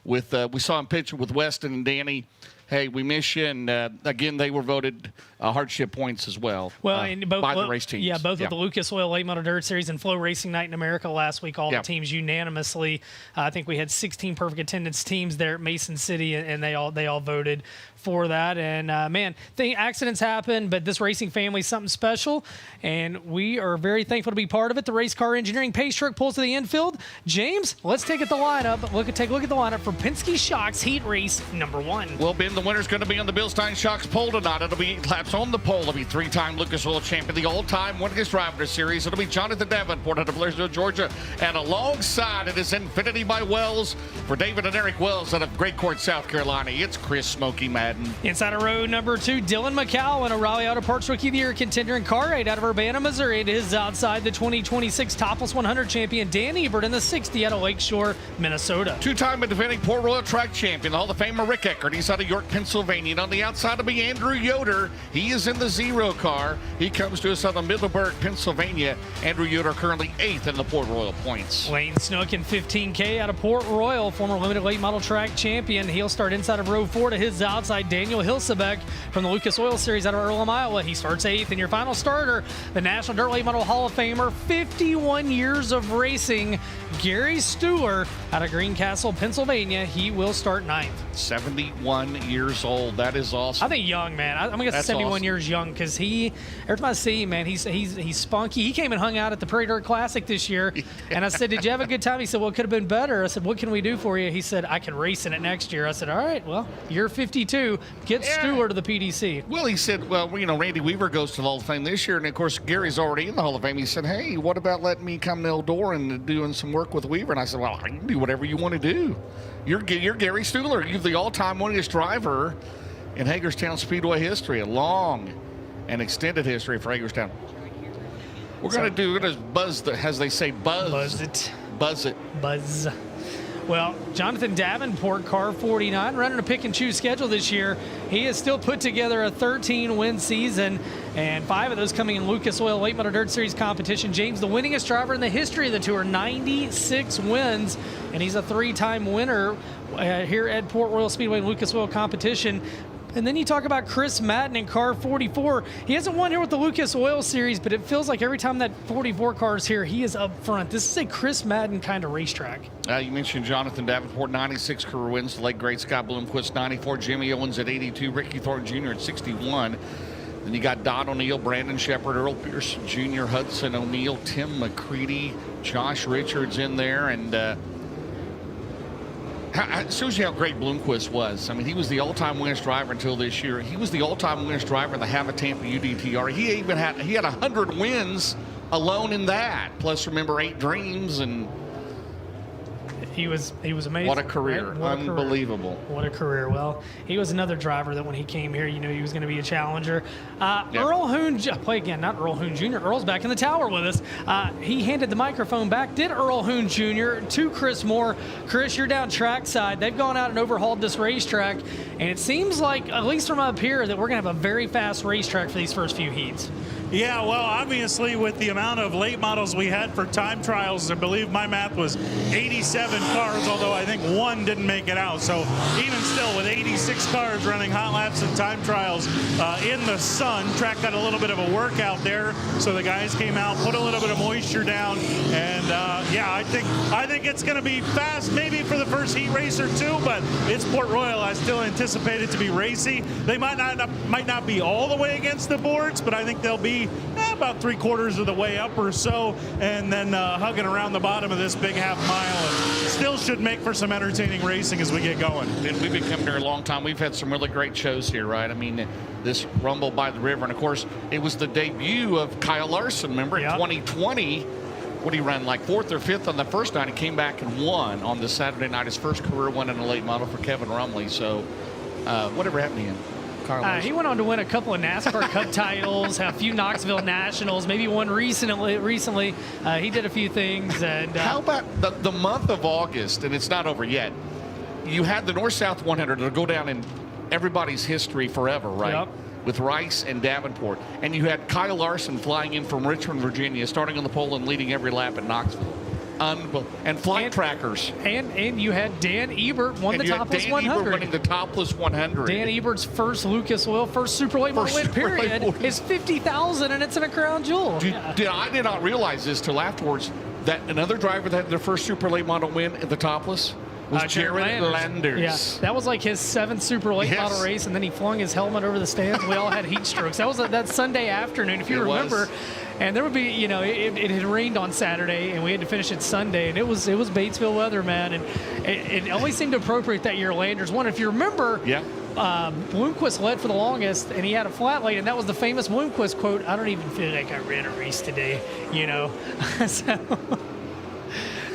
Speaker 3: with we saw him pitch with Weston and Danny. Hey, we miss you, and again, they were voted hardship points as well.
Speaker 4: Well, and both
Speaker 3: by the race teams.
Speaker 4: Yeah, both with the Lucas Oil Late Model Dirt Series and FloRacing Night in America last week. All the teams unanimously. I think we had 16 perfect attendance teams there at Mason City, and they all voted for that. And man, accidents happen, but this racing family is something special, and we are very thankful to be part of it. The race car engineering pace truck pulls to the infield. James, let's take the lineup. Take a look at the lineup for Penske Shocks Heat Race number 1.
Speaker 3: Well, Ben, the winner's going to be on the Bilstein Shocks pole tonight. It'll be 8 laps on the pole. It'll be 3-time Lucas Oil champion, the all-time winningest driver in the series. It'll be Jonathan Davenport out of Blairsville, Georgia, and alongside it is Infinity by Wells for David and Eric Wells out of Great Court, South Carolina. It's Chris Smokey Madden.
Speaker 4: Inside of row number 2, Dylan McCowan, a Raleigh Auto Parts Rookie of the Year contender in car 8 out of Urbana, Missouri. It is outside the 2026 Topless 100 champion Dan Ebert in the 60 out of Lakeshore, Minnesota.
Speaker 3: 2-time and defending Port Royal track champion, Hall of Famer Rick Eckert. He's out of York, Pennsylvania. And on the outside will be Andrew Yoder. He is in the 0 car. He comes to us out of Middleburg, Pennsylvania. Andrew Yoder currently 8th in the Port Royal points.
Speaker 4: Lane Snook in 15K out of Port Royal, former limited late model track champion. He'll start inside of row 4 to his outside. Daniel Hilsebeck from the Lucas Oil Series out of Earlham, Iowa. He starts 8th. And your final starter, the National Dirt Late Model Hall of Famer, 51 years of racing, Gary Stewart out of Greencastle, Pennsylvania. He will start 9th.
Speaker 3: 71 years old. That is awesome.
Speaker 4: I think young, man. I'm going to say 71
Speaker 3: awesome.
Speaker 4: years young because every time I see him, man, he's spunky. He came and hung out at the Prairie Dirt Classic this year. And I said, did you have a good time? He said, well, it could have been better. I said, what can we do for you? He said, I can race in it next year. I said, all right, well, you're 52. Get Stewart to the PDC.
Speaker 3: Well, he said, well, Randy Weaver goes to the Hall of Fame this year. And, of course, Gary's already in the Hall of Fame. He said, hey, what about letting me come to Eldora and doing some work with Weaver? And I said, well, I can do whatever you want to do. You're Gary Stewart. You're the all-time winningest driver in Hagerstown Speedway history. A long and extended history for Hagerstown. We're going to buzz, as they say, buzz.
Speaker 4: Buzz it.
Speaker 3: Buzz it.
Speaker 4: Buzz. Well, Jonathan Davenport, car 49, running a pick-and-choose schedule this year. He has still put together a 13-win season, and 5 of those coming in Lucas Oil Late Model Dirt Series competition. James, the winningest driver in the history of the tour, 96 wins, and he's a 3-time winner here at Port Royal Speedway and Lucas Oil competition. And then you talk about Chris Madden in car 44. He hasn't won here with the Lucas Oil Series, but it feels like every time that 44 car is here, he is up front. This is a Chris Madden kind of racetrack.
Speaker 3: You mentioned Jonathan Davenport, 96 career wins. The late great Scott Bloomquist, 94. Jimmy Owens at 82. Ricky Thornton Jr. at 61. Then you got Don O'Neill, Brandon Shepard, Earl Pierce Jr., Hudson O'Neill, Tim McCready, Josh Richards in there, and it shows you how great Bloomquist was. I mean, he was the all-time winners driver until this year. He was the all-time winners driver in the Hava Tampa UDTR. He had 100 wins alone in that. Plus, remember, 8 Dreams, and
Speaker 4: he was amazing.
Speaker 3: What a career.
Speaker 4: Right? What
Speaker 3: Unbelievable.
Speaker 4: What a career. Well, he was another driver that when he came here, you knew he was going to be a challenger. Earl Hoon, play again, not Earl Hoon Jr. Earl's back in the tower with us. He handed the microphone back, did Earl Hoon Jr. to Chris Moore. Chris, you're down trackside. They've gone out and overhauled this racetrack, and it seems like, at least from up here, that we're going to have a very fast racetrack for these first few heats.
Speaker 5: Yeah, well, obviously with the amount of late models we had for time trials, I believe my math was 87 cars, although I think 1 didn't make it out. So even still, with 86 cars running hot laps and time trials in the sun, track got a little bit of a workout there. So the guys came out, put a little bit of moisture down, and yeah, I think it's going to be fast, maybe for the first heat race or 2, but it's Port Royal. I still anticipate it to be racy. They might not be all the way against the boards, but I think they'll be about 3/4 of the way up or so, and then hugging around the bottom of this big half mile, and still should make for some entertaining racing as we get going.
Speaker 3: And we've been coming here a long time. We've had some really great shows here, right? I mean, this Rumble by the River, and of course, it was the debut of Kyle Larson. Remember, in 2020, what he ran like 4th or 5th on the first night, and came back and won on the Saturday night. His first career win in a late model for Kevin Rumley. So, whatever happened to him?
Speaker 4: He went on to win a couple of NASCAR Cup titles, a few Knoxville Nationals, maybe one recently. He did a few things. And
Speaker 3: how about the month of August, and it's not over yet, you had the North-South 100 that'll go down in everybody's history forever, right?
Speaker 4: Yep.
Speaker 3: With Rice and Davenport. And you had Kyle Larson flying in from Richmond, Virginia, starting on the pole and leading every lap at Knoxville. And flight trackers.
Speaker 4: And you had Dan Ebert won the topless
Speaker 3: Dan
Speaker 4: 100.
Speaker 3: Ebert winning the topless 100.
Speaker 4: Dan Ebert's first Lucas Oil, first Super Late Model win period is $50,000, and it's in a crown jewel.
Speaker 3: I did not realize this till afterwards that another driver that had their first Super Late Model win at the topless was Jared Landers.
Speaker 4: Yeah, that was like his 7th Super Late Model race, and then he flung his helmet over the stands. We all had heat strokes. That was that Sunday afternoon, if you remember. And there would be, it had rained on Saturday, and we had to finish it Sunday, and it was Batesville weather, man. And it always seemed appropriate that year Landers won. If you remember, Bloomquist led for the longest, and he had a flat lane, and that was the famous Bloomquist quote, "I don't even feel like I ran a race today,"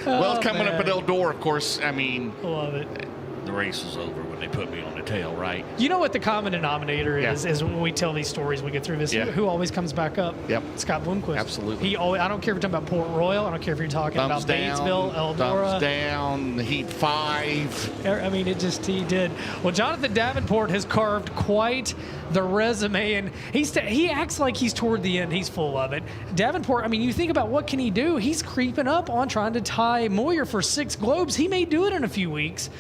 Speaker 4: So,
Speaker 3: well, coming up at Eldora, of course, I mean,
Speaker 4: love it.
Speaker 3: The race is over when they put me on the tail, right?
Speaker 4: You know what the common denominator is when we tell these stories, we get through this. Who always comes back up?
Speaker 3: Yep.
Speaker 4: Scott Bloomquist.
Speaker 3: Absolutely.
Speaker 4: He always. I don't care if you're talking about Port Royal. I don't care if you're talking about Batesville, Eldora.
Speaker 3: Thumbs down, Heat 5.
Speaker 4: I mean, he did. Well, Jonathan Davenport has carved quite the resume, and he acts like he's toward the end. He's full of it. Davenport, I mean, you think about what can he do? He's creeping up on trying to tie Moyer for 6 Globes. He may do it in a few weeks.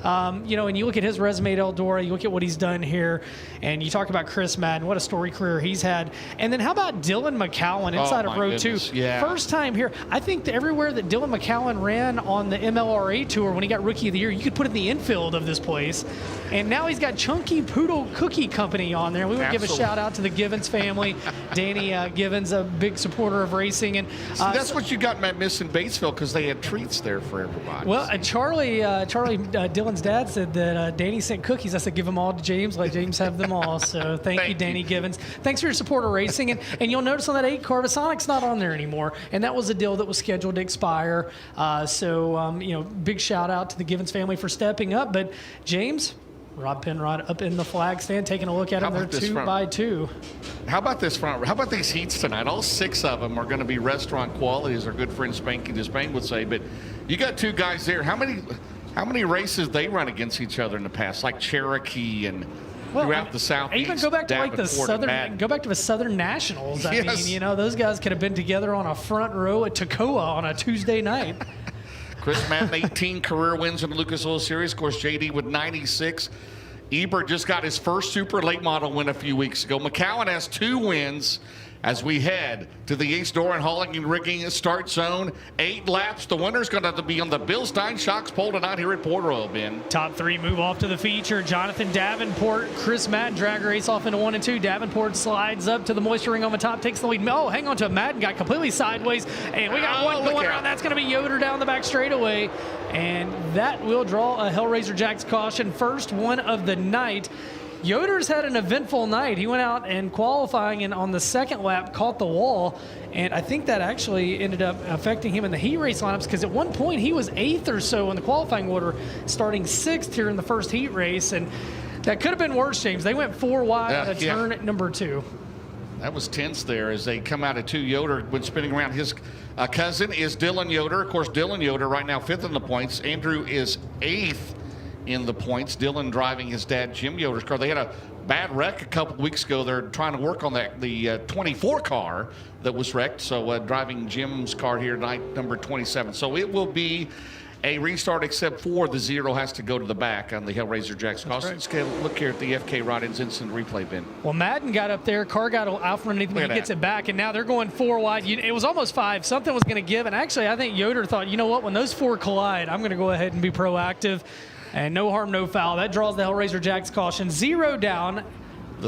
Speaker 4: And you look at his resume at Eldora, you look at what he's done here, and you talk about Chris Madden, what a story career he's had. And then how about Dylan McCowan inside of Row 2?
Speaker 3: Yeah.
Speaker 4: First time here. I think that everywhere that Dylan McCowan ran on the MLRA Tour when he got Rookie of the Year, you could put in the infield of this place. And now he's got Chunky Poodle Cookie Company on there. We would give a shout out to the Givens family. Danny Givens, a big supporter of racing. And
Speaker 3: that's what you got missing Batesville, because they had treats there for everybody.
Speaker 4: Well, Charlie Dylan's dad said that Danny sent cookies. I said, give them all to James. Let James have them all. So thank you, Danny Givens. Thanks for your support of racing. And you'll notice on that 8 car, Sonic's not on there anymore. And that was a deal that was scheduled to expire. Big shout out to the Givens family for stepping up. But James, Rob Penrod up in the flag stand, taking a look at them. They're 2x2.
Speaker 3: How about this front? How about these heats tonight? All 6 of them are going to be restaurant quality, as our good friend Spanky Despain would say. But you got 2 guys there. How many races they run against each other in the past, like Cherokee and throughout the Southeast?
Speaker 4: Even go back to the Southern Nationals. I mean, those guys could have been together on a front row at Toccoa on a Tuesday night.
Speaker 3: Chris Madden, 18 career wins in the Lucas Oil Series. Of course, JD with 96. Ebert just got his first Super Late Model win a few weeks ago. McCowan has 2 wins as we head to the Ace Door and Hauling and Rigging start zone. 8 laps. The winner's going to have to be on the Bill Stein Shocks pole tonight here at Port Royal, Ben.
Speaker 4: Top 3 move off to the feature. Jonathan Davenport, Chris Madden drag race off into 1 and 2. Davenport slides up to the moisture ring on the top, takes the lead. Oh, hang on to Madden, got completely sideways. And we got one going around. That's going to be Yoder down the back straightaway. And that will draw a Hellraiser Jacks caution. First one of the night. Yoder's had an eventful night. He went out and qualifying, and on the second lap caught the wall, and I think that actually ended up affecting him in the heat race lineups, because at one point he was 8th or so in the qualifying order, starting 6th here in the first heat race, and that could have been worse, James. They went 4 wide at a turn at number 2.
Speaker 3: That was tense there as they come out of 2. Yoder, when spinning around, his cousin is Dylan Yoder. Of course, Dylan Yoder right now 5th in the points. Andrew is 8th in the points. Dylan driving his dad Jim Yoder's car. They had a bad wreck a couple weeks ago. They're trying to work on the 24 car that was wrecked. So driving Jim's car here tonight, number 27. So it will be a restart, except for the 0 has to go to the back on the Hellraiser Jacks caution scale. Look here at the FK Rod-Ins instant replay bin.
Speaker 4: Well, Madden got up there. Car got out from underneath him. He gets it back, and now they're going 4 wide. It was almost 5. Something was going to give, and actually I think Yoder thought, you know what, when those 4 collide, I'm going to go ahead and be proactive. And no harm, no foul. That draws the Hellraiser Jacks caution. 0 down.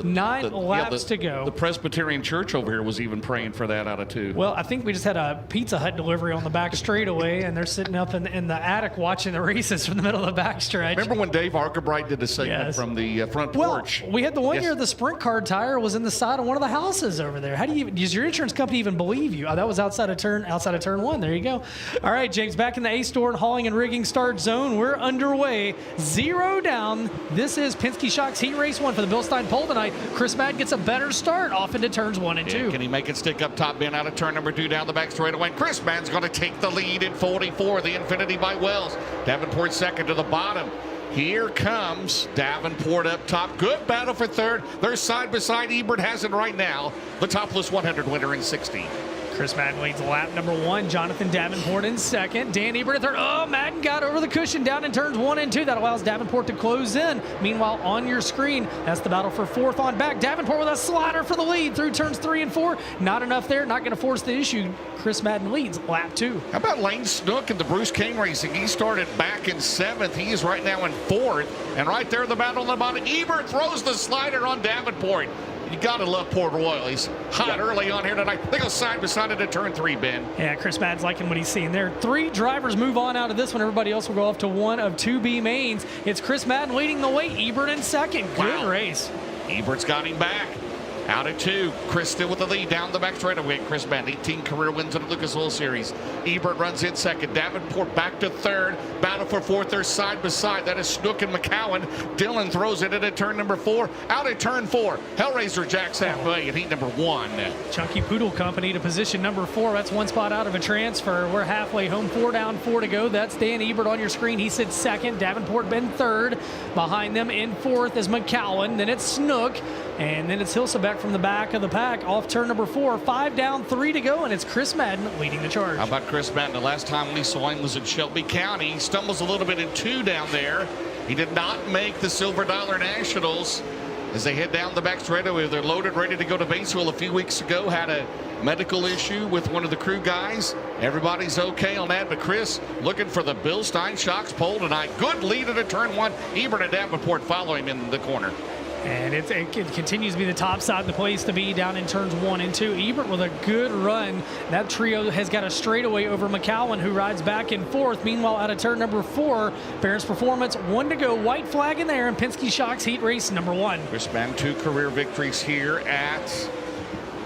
Speaker 4: 9 laps to go.
Speaker 3: The Presbyterian Church over here was even praying for that out of 2.
Speaker 4: Well, I think we just had a Pizza Hut delivery on the back straightaway, and they're sitting up in the attic watching the races from the middle of the backstretch.
Speaker 3: Remember when Dave Arkebright did a segment from the front porch?
Speaker 4: We had the one year the sprint car tire was in the side of one of the houses over there. How does your insurance company even believe you? Oh, that was outside of turn 1. There you go. All right, James, back in the Ace Door and Hauling and Rigging start zone. We're underway. 0 down. This is Penske Shocks Heat Race 1 for the Bill Stein pole tonight. Chris Madden gets a better start off into turns 1 and 2.
Speaker 3: Can he make it stick up top, Ben, out of turn number 2 down the back straightaway? Chris Madden's going to take the lead in 44, the Infinity by Wells. Davenport second to the bottom. Here comes Davenport up top. Good battle for third. They're side by side. Ebert has it right now. The topless 100 winner in 16.
Speaker 4: Chris Madden leads lap number 1. Jonathan Davenport in second. Dan Ebert in third. Oh, Madden got over the cushion down in turns 1 and 2. That allows Davenport to close in. Meanwhile, on your screen, that's the battle for 4th on back. Davenport with a slider for the lead through turns 3 and 4. Not enough there. Not going to force the issue. Chris Madden leads lap 2.
Speaker 3: How about Lane Snook and the Bruce King Racing? He started back in 7th. He is right now in 4th. And right there, the battle on the bottom. Ebert throws the slider on Davenport. You got to love Port Royal. He's hot early on here tonight. They go side by side into turn 3, Ben.
Speaker 4: Yeah, Chris Madden's liking what he's seeing there. 3 drivers move on out of this one. Everybody else will go off to one of 2 B mains. It's Chris Madden leading the way. Ebert in second. Good race.
Speaker 3: Ebert's got him back. Out at 2. Chris still with the lead down the back straightaway. Chris Madden, 18 career wins in the Lucas Oil Series. Ebert runs in second. Davenport back to 3rd. Battle for 4th. They're side by side. That is Snook and McCowan. Dillon throws it into turn number 4. Out at turn 4. Hellraiser jacks halfway at heat number 1.
Speaker 4: Chunky Poodle Company to position number 4. That's 1 spot out of a transfer. We're halfway home. 4 down, 4 to go. That's Dan Ebert on your screen. He sits second. Davenport been 3rd. Behind them in 4th is McCowan. Then it's Snook. And then it's Hilsebeck from the back of the pack off turn number 4. 5 down, 3 to go, and it's Chris Madden leading the charge.
Speaker 3: How about Chris Madden? The last time we saw him was in Shelby County. He stumbles a little bit in 2 down there. He did not make the Silver Dollar Nationals. As they head down the back straightaway, they're loaded, ready to go to Batesville. A few weeks ago, had a medical issue with one of the crew guys. Everybody's okay on that, but Chris looking for the Bill Stein Shocks pole tonight. Good lead at a turn 1. Ebert and Davenport follow him in the corner.
Speaker 4: And it continues to be the top side of the place to be down in turns 1 and 2. Ebert with a good run. That trio has got a straightaway over McCowan, who rides back in 4th. Meanwhile, out of turn number 4, Barron's Performance, 1 to go. White flag in there, and Penske Shocks heat race number 1.
Speaker 3: Chris Madden, 2 career victories here at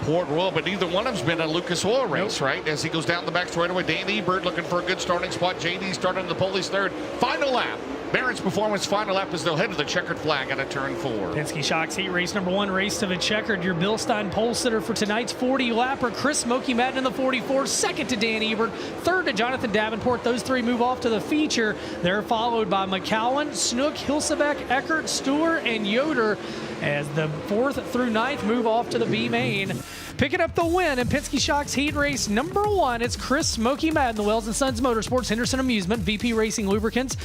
Speaker 3: Port Royal, but neither one of them's been a Lucas Oil race, right? As he goes down the back straightaway, Dan Ebert looking for a good starting spot. JD starting the pole, he's 3rd. Final lap. Barron's Performance final lap as they'll head to the checkered flag at a turn 4.
Speaker 4: Penske Shocks heat race number 1, race to the checkered. Your Bill Stein pole sitter for tonight's 40-lapper. Chris Smoky Madden in the 44, 2nd to Dan Ebert, 3rd to Jonathan Davenport. Those 3 move off to the feature. They're followed by McCowan, Snook, Hilsebeck, Eckert, Stewart, and Yoder, as the 4th through 9th move off to the B main. Picking up the win in Penske Shocks heat race number 1, it's Chris Smoky Madden, the Wells & Sons Motorsports, Henderson Amusement, VP Racing Lubricants,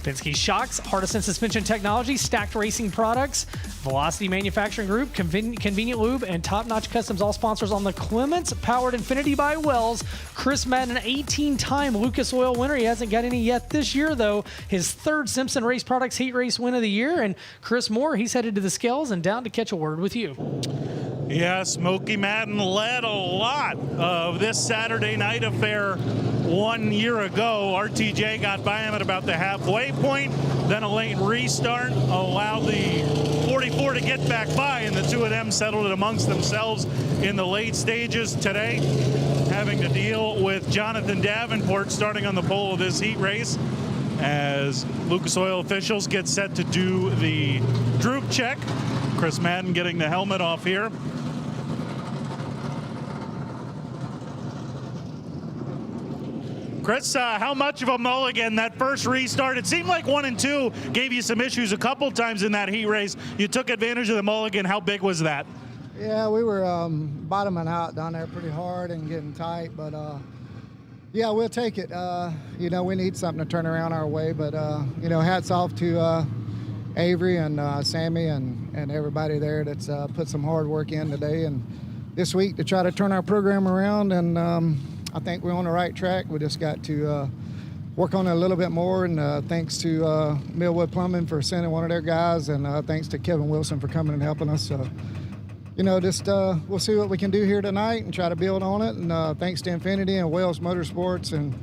Speaker 4: Penske Shocks, Hardison Suspension Technology, Stacked Racing Products, Velocity Manufacturing Group, Convenient Lube, and Top Notch Customs, all sponsors on the Clements Powered Infinity by Wells. Chris Madden, an 18-time Lucas Oil winner. He hasn't got any yet this year, though. His 3rd Simpson Race Products heat race win of the year. And Chris Moore, he's headed to the scales and down to catch a word with you.
Speaker 5: Yeah, Smoky Madden led a lot of this Saturday night affair 1 year ago. RTJ got by him at about the halfway point. Then a late restart allowed the 44 to get back by, and the 2 of them settled it amongst themselves in the late stages. Today, having to deal with Jonathan Davenport starting on the pole of this heat race as Lucas Oil officials get set to do the droop check. Chris Madden getting the helmet off here. Chris, how much of a mulligan that first restart? It seemed like 1 and 2 gave you some issues a couple times in that heat race. You took advantage of the mulligan. How big was that?
Speaker 8: Yeah, we were bottoming out down there pretty hard and getting tight, but yeah, we'll take it. You know, we need something to turn around our way, but you know, hats off to Avery and Sammy and everybody there that's put some hard work in today and this week to try to turn our program around, and I think we're on the right track. We just got to work on it a little bit more, and thanks to Millwood Plumbing for sending one of their guys, and thanks to Kevin Wilson for coming and helping us. You know, just we'll see what we can do here tonight and try to build on it, and thanks to Infinity and Wells Motorsports and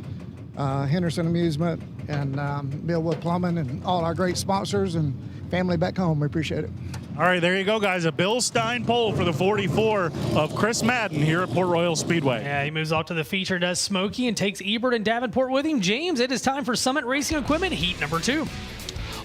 Speaker 8: Henderson Amusement and Millwood Plumbing and all our great sponsors and family back home. We appreciate it.
Speaker 5: All right, there you go, guys. A Bill Stein pole for the 44 of Chris Madden here at Port Royal Speedway.
Speaker 4: Yeah, he moves off to the feature, does Smokey, and takes Ebert and Davenport with him. James, it is time for Summit Racing Equipment heat number 2.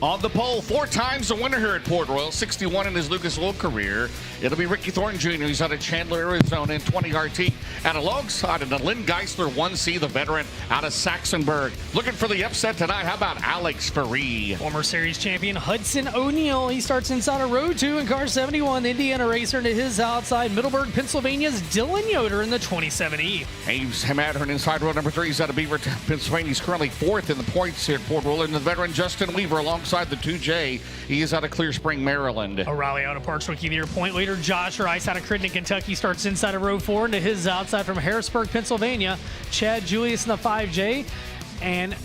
Speaker 3: On the pole, 4 times the winner here at Port Royal, 61 in his Lucas Oil career. It'll be Ricky Thornton Jr. He's out of Chandler, Arizona in 20 RT. And alongside of Lynn Geisler, 1C, the veteran out of Saxonburg. Looking for the upset tonight. How about Alex Ferree?
Speaker 4: Former series champion Hudson O'Neal. He starts inside of row 2 in car 71. The Indiana racer to his outside. Middleburg, Pennsylvania's Dylan Yoder in the 27E.
Speaker 3: Hayes Mattern inside row number 3. He's out of Beaver, Pennsylvania. He's currently 4th in the points here at Port Royal. And the veteran Justin Weaver alongside the 2J. He is out of Clear Spring, Maryland.
Speaker 4: O'Reilly Auto Parts Rookie of the Year point leader Josh Rice out of Crittenden, Kentucky starts inside of row 4 into his outside from Harrisburg, Pennsylvania. Chad Julius in the 5J. And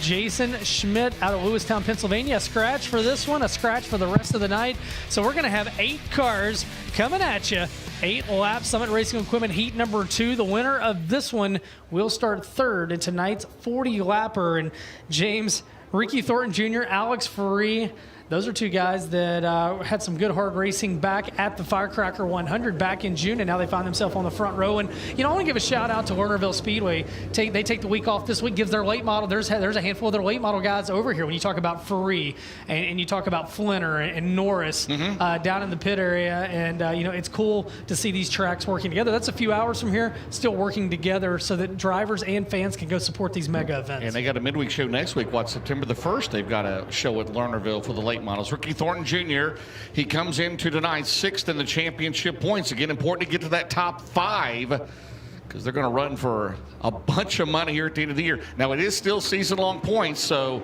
Speaker 4: Jason Schmidt out of Lewistown, Pennsylvania. A scratch for this one, a scratch for the rest of the night. So we're going to have 8 cars coming at you. 8 laps, Summit Racing Equipment Heat number 2. The winner of this one will start 3rd in tonight's 40-lapper. And James, Ricky Thornton Jr., Alex Ferree, those are 2 guys that had some good hard racing back at the Firecracker 100 back in June, and now they find themselves on the front row. And, I want to give a shout out to Lernerville Speedway. They take the week off this week, gives their late model. There's a handful of their late model guys over here. When you talk about Ferree and you talk about Flinner and Norris down in the pit area, and, it's cool to see these tracks working together. That's a few hours from here, still working together so that drivers and fans can go support these mega events.
Speaker 3: And they got a midweek show next week. September the 1st? They've got a show at Lernerville for the late models. Ricky Thornton Jr., he comes into tonight 6th in the championship points. Again, important to get to that top 5 because they're going to run for a bunch of money here at the end of the year. Now, it is still season-long points, so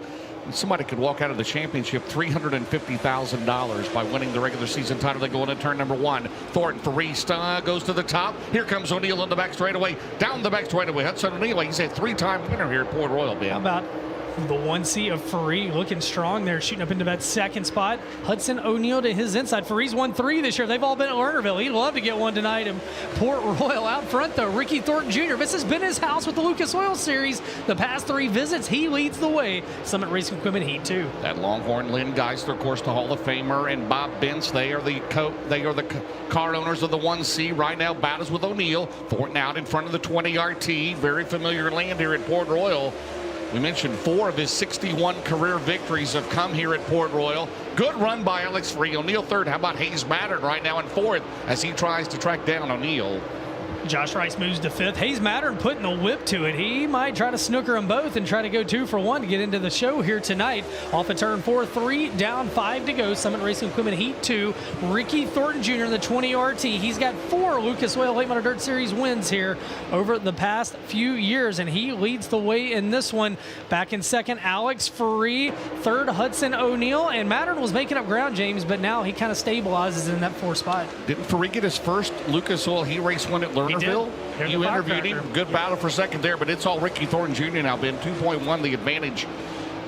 Speaker 3: somebody could walk out of the championship $350,000 by winning the regular season title. They go into turn number 1. Thornton Ferree goes to the top. Here comes O'Neal on the back straightaway. Down the back straightaway. Hudson O'Neal, he's a 3-time winner here at Port Royal, Ben.
Speaker 4: How about the 1C of Ferree looking strong there, shooting up into that 2nd spot. Hudson O'Neal to his inside. Ferree's won 3 this year. They've all been at Lernerville. He'd love to get one tonight in Port Royal. Out front, though, Ricky Thornton Jr. This has been his house with the Lucas Oil Series. The past 3 visits, he leads the way. Summit Racing Equipment Heat 2.
Speaker 3: That Longhorn Lynn Geisler, of course, the Hall of Famer, and Bob Bentz. They are the car owners of the 1C. Right now, battles with O'Neal. Thornton out in front of the 20 RT. Very familiar land here at Port Royal. We mentioned 4 of his 61 career victories have come here at Port Royal. Good run by Alex Ferree. O'Neal 3rd. How about Hayes Mattern right now in 4th as he tries to track down O'Neal?
Speaker 4: Josh Rice moves to 5th. Hayes Mattern putting the whip to it. He might try to snooker them both and try to go 2 for 1 to get into the show here tonight. Off of turn 4, 3 down, 5 to go. Summit Racing Equipment Heat 2. Ricky Thornton Jr. in the 20 RT. He's got 4 Lucas Oil Late Model Dirt Series wins here over the past few years, and he leads the way in this one. Back in 2nd, Alex Ferree. 3rd, Hudson O'Neal. And Mattern was making up ground, James, but now he kind of stabilizes in that 4th spot.
Speaker 3: Didn't Ferree get his first Lucas Oil Heat Race win at Lernerville? You interviewed him. Good battle for 2nd there, but it's all Ricky Thornton Jr. now, Ben. 2.1 the advantage.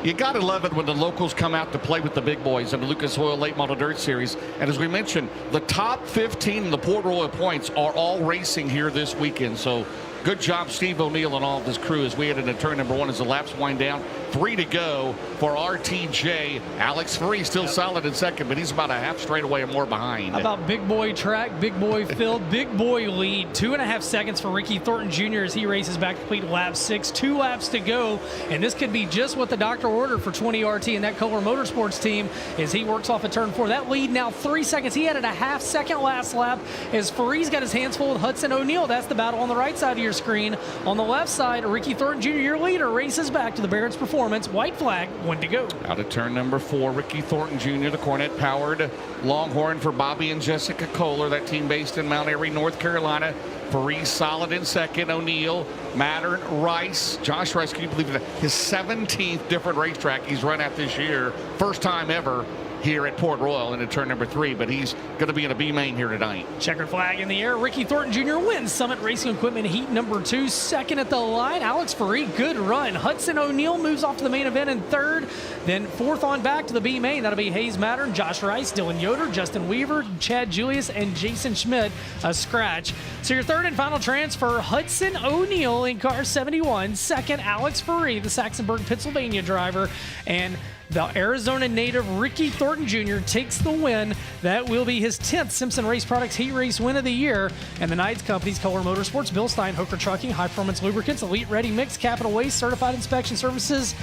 Speaker 3: You got to love it when the locals come out to play with the big boys in the Lucas Oil Late Model Dirt Series. And as we mentioned, the top 15 in the Port Royal points are all racing here this weekend. So good job, Steve O'Neal and all of his crew as we head into turn number 1 as the laps wind down. 3 to go for RTJ. Alex Ferree still solid in 2nd, but he's about a half straightaway or more behind.
Speaker 4: How about big boy track, big boy field, big boy lead. 2.5 seconds for Ricky Thornton Jr. as he races back to complete lap 6. 2 laps to go, and this could be just what the doctor ordered for 20 RT and that Kohler Motorsports team as he works off of turn 4. That lead now 3 seconds. He added a half second last lap as Ferree's got his hands full with Hudson O'Neal. That's the battle on the right side of your screen. On the left side, Ricky Thornton Jr., your leader, races back to the Barrett's Performance. White flag, 1 to go.
Speaker 3: Out of turn number 4, Ricky Thornton Jr., the Cornet-powered Longhorn for Bobby and Jessica Kohler, that team based in Mount Airy, North Carolina. Ferree solid in 2nd. O'Neal, Mattern, Rice. Josh Rice, can you believe that? His 17th different racetrack he's run at this year. First time ever here at Port Royal into turn number 3, but he's going to be in a B main here tonight.
Speaker 4: Checkered flag in the air. Ricky Thornton Jr. wins Summit Racing Equipment Heat number 2. 2nd at the line, Alex Ferree, good run. Hudson O'Neal moves off to the main event in 3rd. Then 4th on back to the B main. That'll be Hayes Mattern, Josh Rice, Dylan Yoder, Justin Weaver, Chad Julius, and Jason Schmidt, a scratch. So your 3rd and final transfer, Hudson O'Neal in car 71. 2nd, Alex Ferree, the Saxonburg, Pennsylvania driver. And the Arizona native Ricky Thornton Jr. takes the win. That will be his 10th Simpson Race Products Heat Race win of the year. And the night's companies, Kohler Motorsports, Bill Stein, Hooker Trucking, High Performance Lubricants, Elite Ready Mix, Capital Waste, Certified Inspection Services,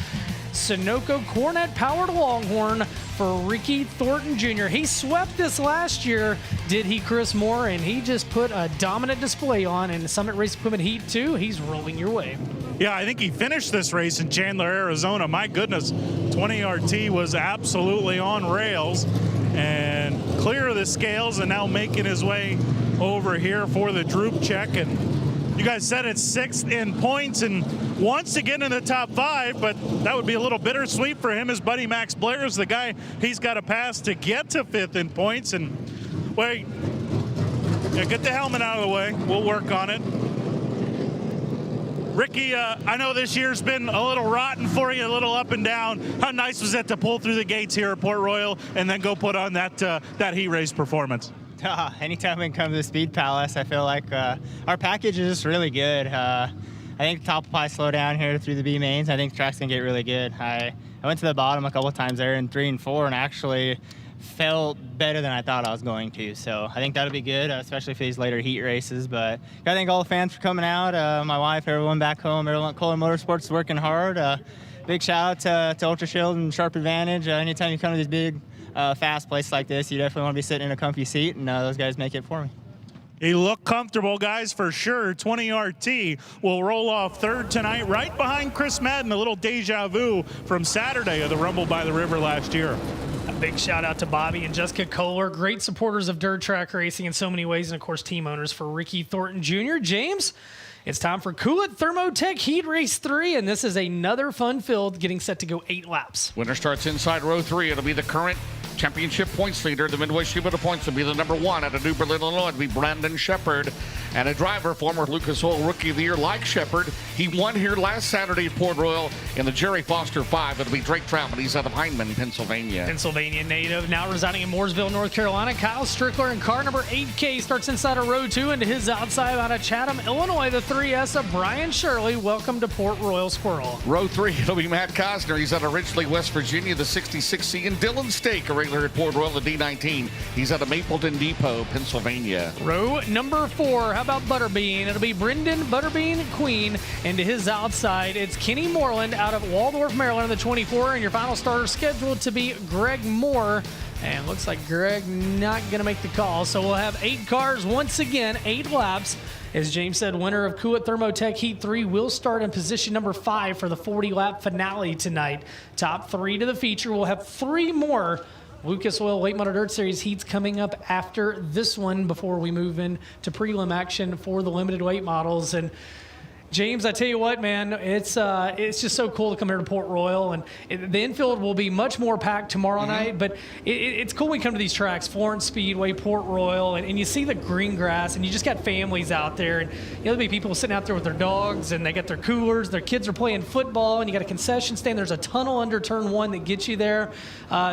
Speaker 4: Sunoco Cornet-powered Longhorn for Ricky Thornton Jr. He swept this last year, did he, Chris Moore? And he just put a dominant display on in the Summit Race Equipment Heat 2. He's rolling your way.
Speaker 5: Yeah, I think he finished this race in Chandler, Arizona. My goodness, 20RT was absolutely on rails and clear of the scales, and now making his way over here for the droop check. And you guys said it's 6th in points and wants to get in the top 5, but that would be a little bittersweet for him. His buddy Max Blair is the guy he's got to pass to get to 5th in points. And wait, yeah, get the helmet out of the way. We'll work on it. Ricky, I know this year's been a little rotten for you, a little up and down. How nice was it to pull through the gates here at Port Royal and then go put on that heat race performance?
Speaker 9: Anytime we come to the Speed Palace, I feel like our package is just really good. I think the top will probably slow down here through the B mains. I think the track's gonna get really good. I went to the bottom a couple times there in 3 and 4 and actually felt better than I thought I was going to. So I think that'll be good, especially for these later heat races. But I thank all the fans for coming out. My wife, everyone back home, everyone at Kohler Motorsports is working hard. Big shout out to Ultra Shield and Sharp Advantage. Anytime you come to these big, fast places like this, you definitely want to be sitting in a comfy seat, and those guys make it for me.
Speaker 5: You look comfortable, guys, for sure. 20RT will roll off 3rd tonight, right behind Chris Madden. A little deja vu from Saturday of the Rumble by the River last year.
Speaker 4: A big shout out to Bobby and Jessica Kohler, great supporters of dirt track racing in so many ways, and of course team owners for Ricky Thornton Jr. James, it's time for Coolett Thermotech Heat Race 3, and this is another fun field getting set to go 8 laps.
Speaker 3: Winner starts inside row 3. It'll be the current championship points leader. The Midwest Sheet of Points will be the number 1 out of New Berlin, Illinois. It'll be Brandon Shepard. And a driver, former Lucas Oil Rookie of the Year, like Shepard. He won here last Saturday at Port Royal in the Jerry Foster 5. It'll be Drake Troutman. He's out of Hyndman, Pennsylvania.
Speaker 4: Pennsylvania native, now residing in Mooresville, North Carolina. Kyle Strickler in car number 8K starts inside of row 2, and to his outside out of Chatham, Illinois, the 3S of Brian Shirley. Welcome to Port Royal Squirrel.
Speaker 3: Row 3, it'll be Matt Cosner. He's out of Ridgely, West Virginia, the 66C. And Dylan Stake, a regular at Port Royal, the D19. He's out of Mapleton Depot, Pennsylvania.
Speaker 4: Row number 4, how about Butterbean? It'll be Brendan Butterbean Queen, and to his outside, it's Kenny Moreland out of Waldorf, Maryland, the 24, and your final starter scheduled to be Greg Moore. And looks like Greg not going to make the call, so we'll have 8 cars once again, 8 laps. As James said, winner of Coolett Thermotech Heat 3 will start in position number 5 for the 40-lap finale tonight. Top 3 to the feature. We'll have 3 more Lucas Oil Late Model Dirt Series heats coming up after this one before we move in to prelim action for the limited weight models. And James, I tell you what, man, it's just so cool to come here to Port Royal, and the infield will be much more packed tomorrow night, but it's cool when we come to these tracks, Florence Speedway, Port Royal, and you see the green grass, and you just got families out there, and there'll be people sitting out there with their dogs, and they got their coolers, their kids are playing football, and you got a concession stand. There's a tunnel under turn 1 that gets you there.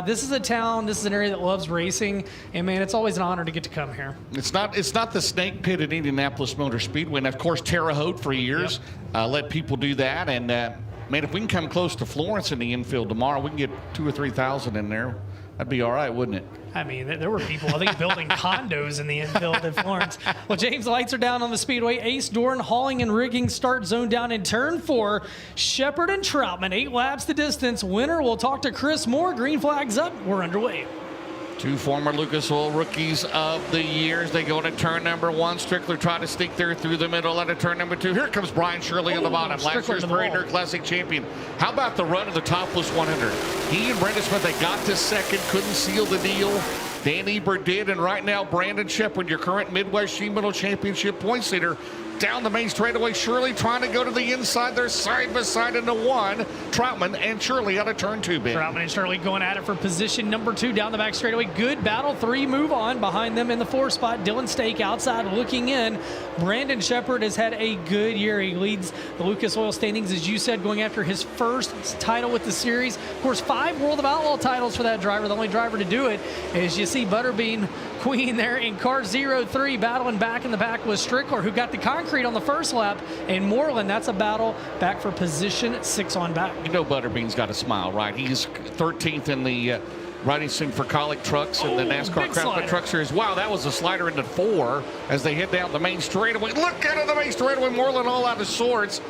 Speaker 4: This is a town, this is an area that loves racing, and man, it's always an honor to get to come here.
Speaker 3: It's not the Snake Pit at Indianapolis Motor Speedway, and of course Terre Haute for years. Let people do that, and man, if we can come close to Florence in the infield tomorrow, we can get 2,000 or 3,000 in there. That'd be all right, wouldn't it?
Speaker 4: I mean, there were people, I think, building condos in the infield in Florence. Well, James, lights are down on the speedway. Ace Dorn hauling and rigging start zone down in turn 4. Shepard and Troutman, 8 laps the distance. Winner, we'll talk to Chris Moore. Green flags up. We're underway.
Speaker 3: 2 former Lucas Oil Rookies of the Years. They go to turn number 1. Strickler trying to sneak there through the middle out of turn number 2. Here comes Brian Shirley on the bottom. Last year's Prairie Dirt Classic champion. How about the run of the topless 100? He and Brendan Smith, they got to second, couldn't seal the deal. Dan Ebert did, and right now Brandon Shepard, your current Midwest Sheet Metal Championship points leader, down the main straightaway. Shirley trying to go to the inside. They're side by side into 1. Troutman and Shirley out of turn 2, Ben.
Speaker 4: Troutman and Shirley going at it for position number 2 down the back straightaway. Good battle. 3 move on. Behind them in the 4 spot, Dylan Stake outside looking in. Brandon Shepard has had a good year. He leads the Lucas Oil standings, as you said, going after his first title with the series. Of course, 5 World of Outlaw titles for that driver. The only driver to do it. As you see Butterbean Queen there in car 03 battling back in the back with Strickler, who got the concrete on the first lap, and Moreland, that's a battle back for position 6 on back.
Speaker 3: You know Butterbean's got a smile, right? He's 13th in the riding sim for Colic Trucks and the NASCAR Craft Truck Series. Wow, that was a slider into 4 as they head down the main straightaway. Look out of the main straightaway, Moreland all out of sorts.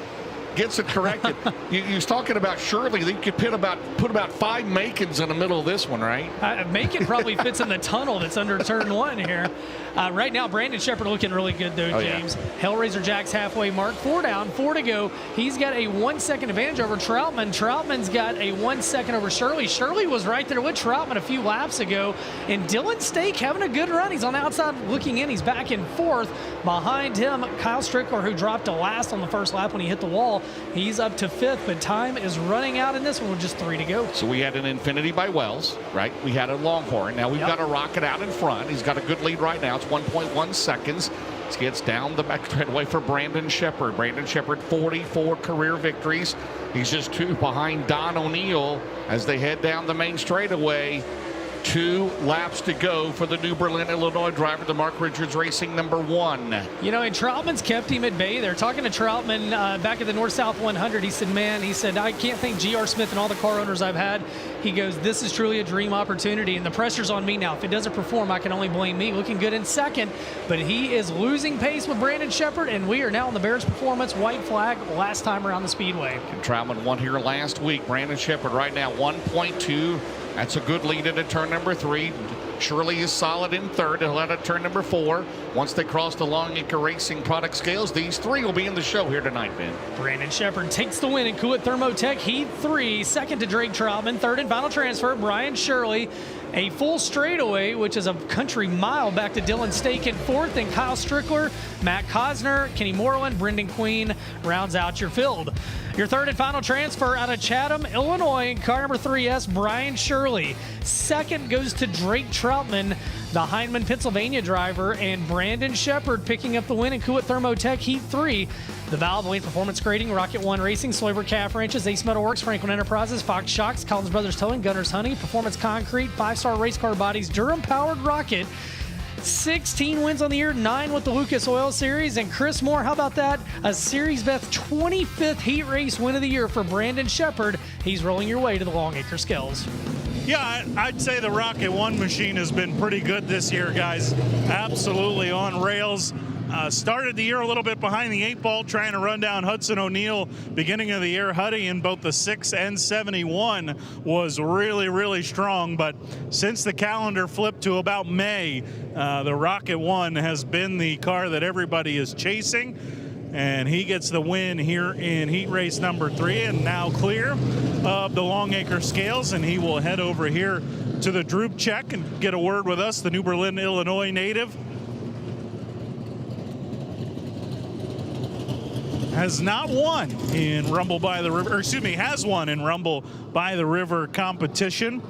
Speaker 3: gets it corrected. you was talking about Shirley. You could put about 5 Macons in the middle of this one, right?
Speaker 4: Macon probably fits in the tunnel that's under turn 1 here. Right now, Brandon Shepard looking really good, though, James. Yeah. Hellraiser Jack's halfway mark. 4 down, 4 to go. He's got a 1 second advantage over Troutman. Troutman's got a 1 second over Shirley. Shirley was right there with Troutman a few laps ago. And Dylan Stake having a good run. He's on the outside looking in. He's back in 4th. Behind him, Kyle Strickler, who dropped to last on the first lap when he hit the wall. He's up to 5th, but time is running out in this one with just 3 to go.
Speaker 3: So we had an Infinity by Wells, right? We had a Longhorn. Now we've got a Rocket out in front. He's got a good lead right now. It's 1.1 seconds. He gets down the back straightaway for Brandon Shepard. Brandon Shepard, 44 career victories. He's just 2 behind Don O'Neill as they head down the main straightaway. 2 laps to go for the New Berlin, Illinois driver, the Mark Richards Racing #1.
Speaker 4: You know, and Troutman's kept him at bay. They're talking to Troutman back at the North-South 100. He said, I can't thank G.R. Smith and all the car owners I've had. He goes, this is truly a dream opportunity, and the pressure's on me now. If it doesn't perform, I can only blame me. Looking good in 2nd, but he is losing pace with Brandon Shepard, and we are now on the Bears Performance white flag last time around the Speedway.
Speaker 3: And Troutman won here last week. Brandon Shepard right now 1.2. That's a good lead into turn number 3. Shirley is solid in 3rd. He'll head at turn number 4. Once they cross the Longacre Racing product scales, these 3 will be in the show here tonight, Ben.
Speaker 4: Brandon Shepard takes the win in Kuwait Thermotech Heat 3. 2nd to Drake Troutman. 3rd and final transfer, Brian Shirley. A full straightaway, which is a country mile, back to Dylan Stake in 4th, and Kyle Strickler, Matt Cosner, Kenny Moreland, Brendan Queen rounds out your field. Your 3rd and final transfer out of Chatham, Illinois, car number 3S, Brian Shirley. 2nd goes to Drake Troutman, the Heinemann, Pennsylvania driver, and Brandon Shepard picking up the win in Kuwait Thermotech Heat 3. The Valvoline Performance Grading, Rocket One Racing, Soyber Calf Ranches, Ace Metal Works, Franklin Enterprises, Fox Shocks, Collins Brothers Towing, Gunners Honey, Performance Concrete, 5-star race car bodies, Durham Powered Rocket. 16 wins on the year, 9 with the Lucas Oil Series. And Chris Moore, how about that? A Series Beth 25th heat race win of the year for Brandon Shepard. He's rolling your way to the Longacre Scales.
Speaker 5: Yeah, I'd say the Rocket One machine has been pretty good this year, guys. Absolutely on rails. Started the year a little bit behind the 8 ball, trying to run down Hudson O'Neill. Beginning of the year, Huddy in both the 6 and 71 was really, really strong. But since the calendar flipped to about May, the Rocket One has been the car that everybody is chasing. And he gets the win here in heat race number 3, and now clear of the Longacre Scales. And he will head over here to the Droop Check and get a word with us, the New Berlin, Illinois native. Has not won in Rumble by the River, or excuse me, has won in Rumble by the River competition.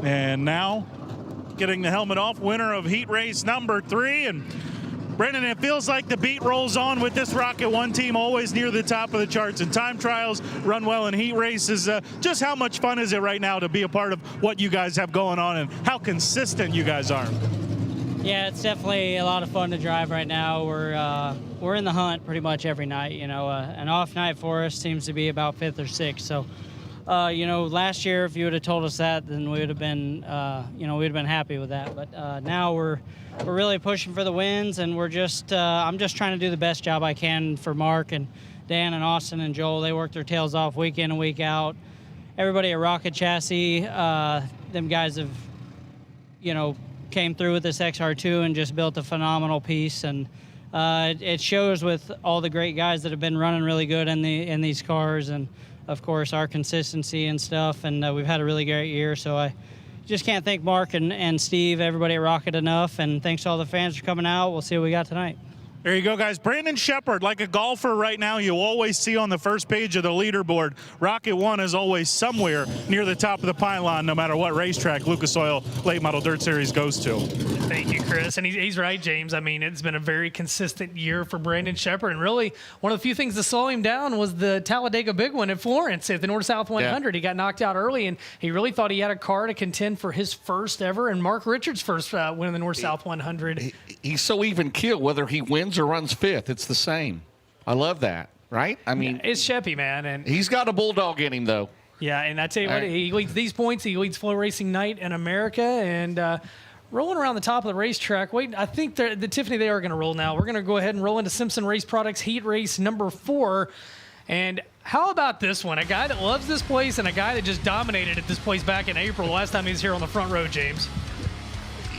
Speaker 5: And now getting the helmet off, winner of heat race number 3. And Brendan, it feels like the beat rolls on with this Rocket One team, always near the top of the charts in time trials, run well in heat races. Just how much fun is it right now to be a part of what you guys have going on and how consistent you guys are?
Speaker 7: Yeah, it's definitely a lot of fun to drive right now. We're in the hunt pretty much every night. You know, an off night for us seems to be about 5th or 6th. So, you know, last year if you would have told us that, then we would have been, you know, we'd have been happy with that. But now we're really pushing for the wins, and we're just, I'm just trying to do the best job I can for Mark and Dan and Austin and Joel. They work their tails off week in and week out. Everybody at Rocket Chassis, them guys have, you know, came through with this XR2 and just built a phenomenal piece, and it shows with all the great guys that have been running really good in these cars, and of course our consistency and stuff, and we've had a really great year. So I just can't thank Mark and Steve, everybody at Rocket enough, and thanks to all the fans for coming out. We'll see what we got tonight.
Speaker 5: There you go, guys. Brandon Shepard, like a golfer right now, you always see on the first page of the leaderboard. Rocket One is always somewhere near the top of the pylon, no matter what racetrack Lucas Oil Late Model Dirt Series goes to.
Speaker 4: Thank you, Chris. And he's right, James. I mean, it's been a very consistent year for Brandon Shepard. And really, one of the few things to slow him down was the Talladega big one at Florence at the North-South 100. Yeah. He got knocked out early, and he really thought he had a car to contend for his first ever and Mark Richards' first win in the North-South 100.
Speaker 3: He's so even keel, whether he wins or runs 5th, it's the same. I love that, right? I mean,
Speaker 4: it's Sheppy, man. And
Speaker 3: he's got a bulldog in him, though.
Speaker 4: Yeah, and I tell you what, he leads these points. He leads FloRacing Night in America, and rolling around the top of the racetrack. Wait, I think the Tiffany, they are going to roll now. We're going to go ahead and roll into Simpson Race Products Heat Race number 4. And how about this one? A guy that loves this place and a guy that just dominated at this place back in April, last time he was here on the front row, James.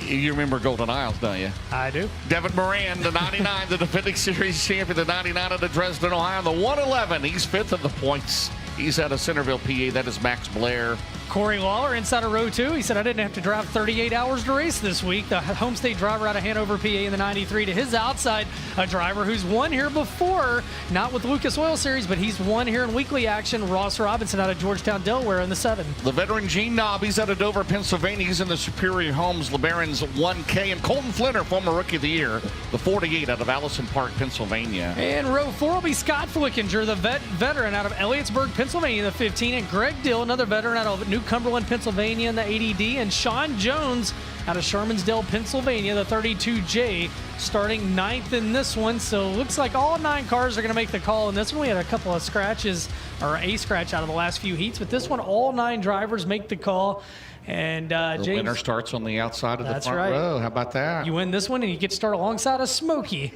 Speaker 3: You remember Golden Isles, don't you?
Speaker 4: I do.
Speaker 3: Devin Moran, the 99, the defending series champion, the 99 out of Dresden, Ohio, the 111. He's 5th in the points. He's out of Centerville, PA. That is Max Blair.
Speaker 4: Corey Lawler inside of row 2. He said, I didn't have to drive 38 hours to race this week. The home state driver out of Hanover, PA in the 93 to his outside, a driver who's won here before, not with Lucas Oil Series, but he's won here in weekly action. Ross Robinson out of Georgetown, Delaware in the 7.
Speaker 3: The veteran Gene Knobb, he's out of Dover, Pennsylvania. He's in the Superior Homes LeBaron's 1K. And Colton Flinner, former Rookie of the Year, the 48 out of Allison Park, Pennsylvania.
Speaker 4: And row 4 will be Scott Flickinger, the veteran out of Elliotsburg, Pennsylvania in the 15. And Greg Dill, another veteran out of New Cumberland, Pennsylvania in the 80D. And Sean Jones out of Shermansdale, Pennsylvania, the 32J, starting 9th in this one. So looks like all 9 cars are going to make the call in this one. We had a couple of scratches, or a scratch out of the last few heats, but this one, all 9 drivers make the call. And
Speaker 3: the
Speaker 4: James,
Speaker 3: winner starts on the outside of the front
Speaker 4: right.
Speaker 3: row. How about that?
Speaker 4: You win this one, and you get to start alongside of Smokey.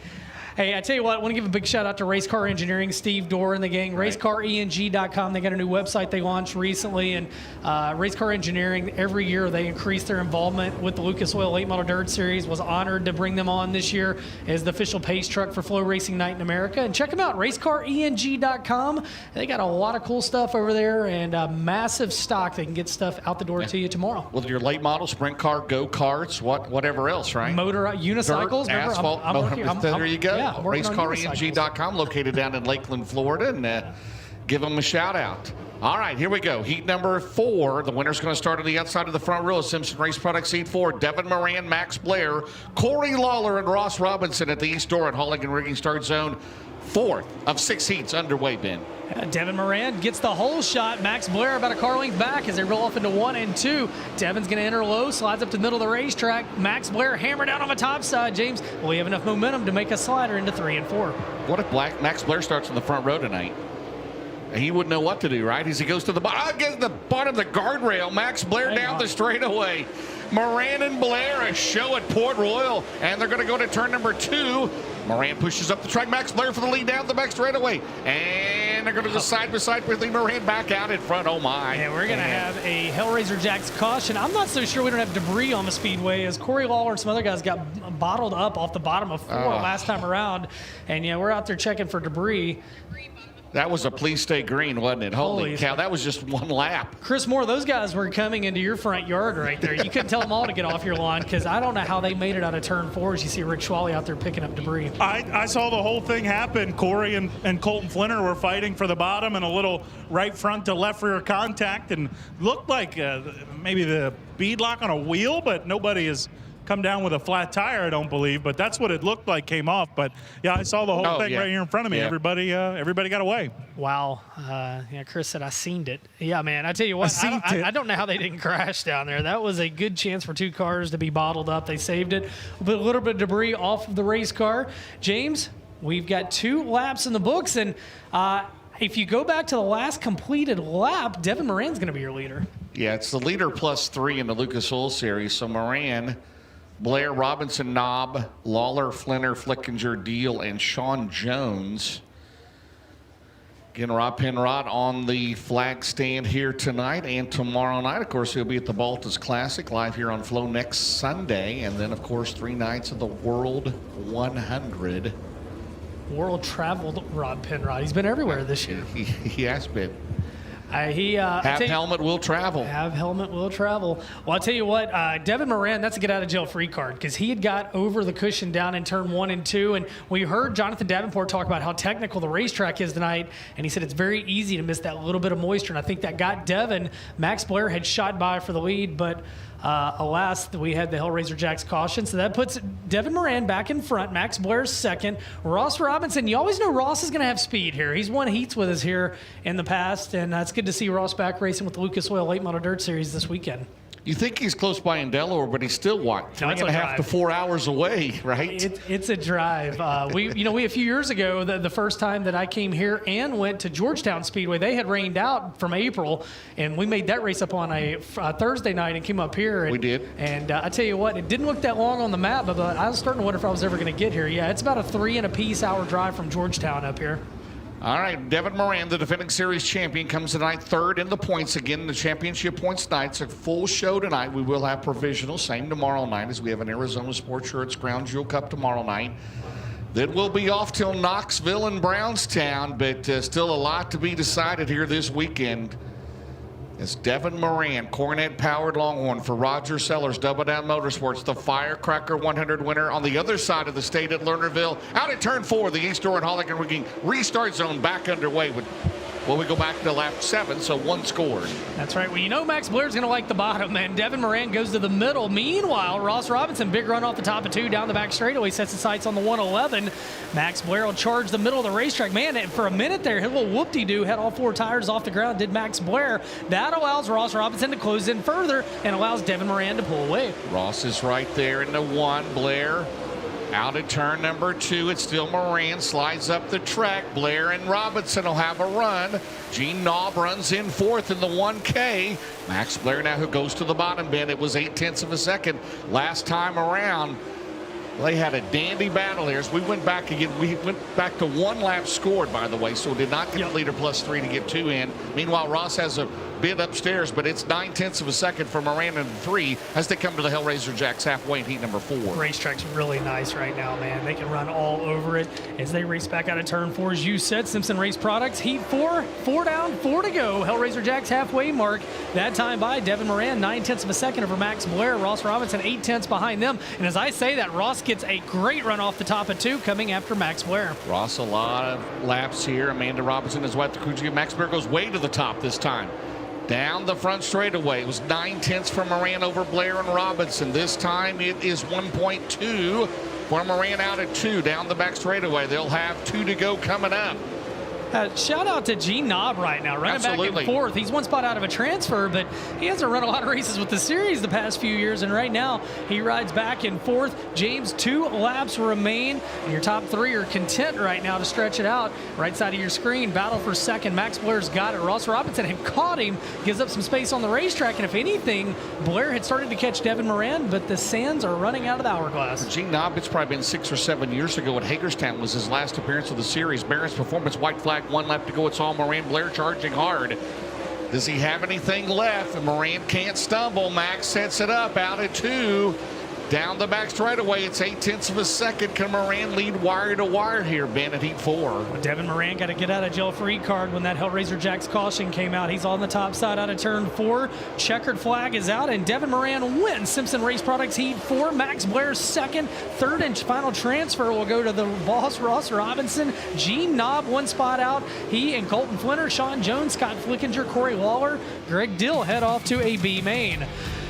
Speaker 4: Hey, I tell you what, I want to give a big shout out to Race Car Engineering, Steve Dorr and the gang. Right. RaceCarENG.com. They got a new website they launched recently. And Race Car Engineering, every year they increase their involvement with the Lucas Oil Late Model Dirt Series. Was honored to bring them on this year as the official pace truck for FloRacing Night in America. And check them out, RaceCarENG.com. They got a lot of cool stuff over there and massive stock. They can get stuff out the door to you tomorrow.
Speaker 3: With your late model, sprint car, go-karts, whatever else, right?
Speaker 4: Motor, unicycles.
Speaker 3: Dirt,
Speaker 4: remember,
Speaker 3: asphalt. There you go.
Speaker 4: Yeah,
Speaker 3: RaceCarENG.com, located down in Lakeland, Florida, and give them a shout out. All right, here we go. Heat number 4. The winner's going to start on the outside of the front row of Simpson Race Products Heat 4. Devin Moran, Max Blair, Corey Lawler, and Ross Robinson at the east door at Hauling and Rigging Start Zone. 4th of 6 heats underway, Ben.
Speaker 4: Devin Moran gets the whole shot. Max Blair about a car length back as they roll off into 1 and 2. Devin's going to enter low, slides up to the middle of the racetrack. Max Blair hammered down on the top side. James, will we have enough momentum to make a slider into 3 and 4?
Speaker 3: What if Max Blair starts in the front row tonight? He wouldn't know what to do, right? As he goes to the bottom, gets the bottom of the guardrail. Max Blair down the straightaway. Moran and Blair, a show at Port Royal, and they're going to go to turn number 2. Moran pushes up the track. Max Blair for the lead down the back straightaway. And they're going to go side by side with Moran back out in front. Oh, my.
Speaker 4: And we're going to have a Hellraiser Jacks caution. I'm not so sure we don't have debris on the speedway as Corey Lawler and some other guys got bottled up off the bottom of 4 last time around. And, we're out there checking for debris.
Speaker 3: That was a please stay green, wasn't it? Holy cow, that was just 1 lap.
Speaker 4: Chris Moore, those guys were coming into your front yard right there. You couldn't tell them all to get off your lawn because I don't know how they made it out of turn 4 as you see Rick Schwally out there picking up debris.
Speaker 5: I saw the whole thing happen. Corey and Colton Flinner were fighting for the bottom and a little right front to left rear contact and looked like maybe the bead lock on a wheel, but nobody is come down with a flat tire, I don't believe, but that's what it looked like came off. But yeah, I saw the whole thing right here in front of me.
Speaker 3: Yeah.
Speaker 5: Everybody got away.
Speaker 4: Wow. Chris said I seen it. Yeah, man, I tell you what, I don't know how they didn't crash down there. That was a good chance for 2 cars to be bottled up. They saved it. A little bit of debris off of the race car. James, we've got 2 laps in the books, and if you go back to the last completed lap, Devin Moran's going to be your leader.
Speaker 3: Yeah, it's the leader plus 3 in the Lucas Oil Series. So Moran, Blair, Robinson, Knobb, Lawler, Flinner, Flickinger, Deal, and Sean Jones. Again, Rob Penrod on the flag stand here tonight and tomorrow night. Of course, he'll be at the Baltus Classic live here on Flow next Sunday. And then, of course, 3 nights of the World 100.
Speaker 4: World traveled Rob Penrod. He's been everywhere this year.
Speaker 3: He has been.
Speaker 4: Have
Speaker 3: helmet will travel.
Speaker 4: Have helmet will travel. Well, I'll tell you what, Devin Moran, that's a get out of jail free card because he had got over the cushion down in turn 1 and 2. And we heard Jonathan Davenport talk about how technical the racetrack is tonight. And he said it's very easy to miss that little bit of moisture. And I think that got Devin. Max Blair had shot by for the lead, but alas, we had the Hellraiser Jacks caution. So that puts Devin Moran back in front. Max Blair's second. Ross Robinson, you always know Ross is going to have speed here. He's won heats with us here in the past, and it's good to see Ross back racing with the Lucas Oil Late Model Dirt Series this weekend.
Speaker 3: You think he's close by in Delaware, but he's still what? 3.5 to 4 hours away, right?
Speaker 4: It's a drive. We a few years ago, the first time that I came here and went to Georgetown Speedway, they had rained out from April, and we made that race up on a Thursday night and came up here. And,
Speaker 3: we did.
Speaker 4: And I tell you what, it didn't look that long on the map, but I was starting to wonder if I was ever going to get here. Yeah, it's about a 3.5 hour drive from Georgetown up here.
Speaker 3: All right, Devin Moran, the defending series champion, comes tonight third in the points. Again, the championship points tonight. It's a full show tonight. We will have provisional, same tomorrow night as we have an Arizona Sports Shirts Crown Jewel Cup tomorrow night. Then we'll be off till Knoxville and Brownstown, but still a lot to be decided here this weekend. It's Devin Moran, Coronet-powered Longhorn for Roger Sellers, Double Down Motorsports, the Firecracker 100 winner on the other side of the state at Lernerville. Out at turn 4, the East Door and Holligan rigging restart zone back underway. We go back to lap 7, so 1 scored.
Speaker 4: That's right. Well, you know Max Blair's going to like the bottom, and Devin Moran goes to the middle. Meanwhile, Ross Robinson, big run off the top of 2 down the back straightaway, sets the sights on the 111. Max Blair will charge the middle of the racetrack. Man, for a minute there, his little whoop-de-doo had all 4 tires off the ground, did Max Blair. That allows Ross Robinson to close in further and allows Devin Moran to pull away.
Speaker 3: Ross is right there in the 1. Blair out at turn number 2. It's still Moran, slides up the track. Blair and Robinson will have a run. Gene Knob runs in 4th in the 1K. Max Blair now who goes to the bottom bend. It was 0.8 of a second last time around. They had a dandy battle here. As we went back again, we went back to 1 lap scored, by the way, so did not get the leader plus 3 to get 2 in. Meanwhile, Ross has a bid upstairs, but it's 0.9 of a second for Moran and 3 as they come to the Hellraiser Jacks halfway in heat number 4.
Speaker 4: Racetrack's really nice right now, man. They can run all over it as they race back out of turn 4. As you said, Simpson Race Products, heat 4, 4 down, 4 to go. Hellraiser Jacks halfway mark. That time by Devin Moran, 0.9 of a second over Max Blair. Ross Robinson, 0.8 behind them. And as I say that, Ross gets a great run off the top of 2 coming after Max Blair.
Speaker 3: Ross, a lot of laps here. Amanda Robinson is what the crew. Max Blair goes way to the top this time. Down the front straightaway. It was 0.9 for Moran over Blair and Robinson. This time it is 1.2 for Moran out at 2 down the back straightaway. They'll have 2 to go coming up.
Speaker 4: Shout out to Gene Knob right now, running back and forth. He's 1 spot out of a transfer, but he hasn't run a lot of races with the series the past few years, and right now he rides back and forth. James, 2 laps remain, and your top 3 are content right now to stretch it out. Right side of your screen, battle for second. Max Blair's got it. Ross Robinson had caught him, gives up some space on the racetrack, and if anything, Blair had started to catch Devin Moran, but the sands are running out of the hourglass.
Speaker 3: Gene Knob, it's probably been 6 or 7 years ago at Hagerstown was his last appearance of the series. Barron's Performance, white flag, 1 lap to go. It's all Moran. Blair charging hard. Does he have anything left? And Moran can't stumble. Max sets it up out at 2. Down the back straightaway, it's 0.8 of a second. Can Moran lead wire to wire here, Ben, at heat 4?
Speaker 4: Well, Devin Moran got to get out of jail free card when that Hellraiser Jacks caution came out. He's on the top side out of turn 4. Checkered flag is out, and Devin Moran wins Simpson Race Products heat 4. Max Blair's second. Third and final transfer will go to the boss, Ross Robinson. Gene Knob, 1 spot out. He and Colton Flinter, Sean Jones, Scott Flickinger, Corey Waller, Greg Dill head off to a B main.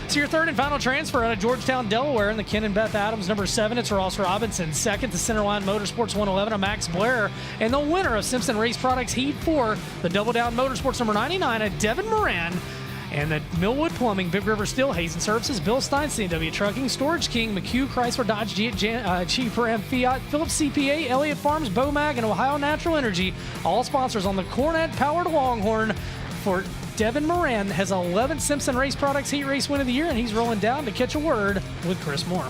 Speaker 4: So your third and final transfer out of Georgetown, Delaware, in the Ken and Beth Adams number 7. It's Ross Robinson. Second, the Centerline Motorsports 111 of Max Blair. And the winner of Simpson Race Products Heat 4, the Double Down Motorsports number 99 of Devin Moran. And the Millwood Plumbing, Big River Steel, Hazen Services, Bill Stein, CNW Trucking, Storage King, McHugh, Chrysler, Dodge, Jeep, Ram, Fiat, Phillips CPA, Elliott Farms, Bomag, and Ohio Natural Energy. All sponsors on the Cornet-powered Longhorn for Devin Moran has 11th Simpson Race Products Heat Race Win of the Year, and he's rolling down to catch a word with Chris Moore.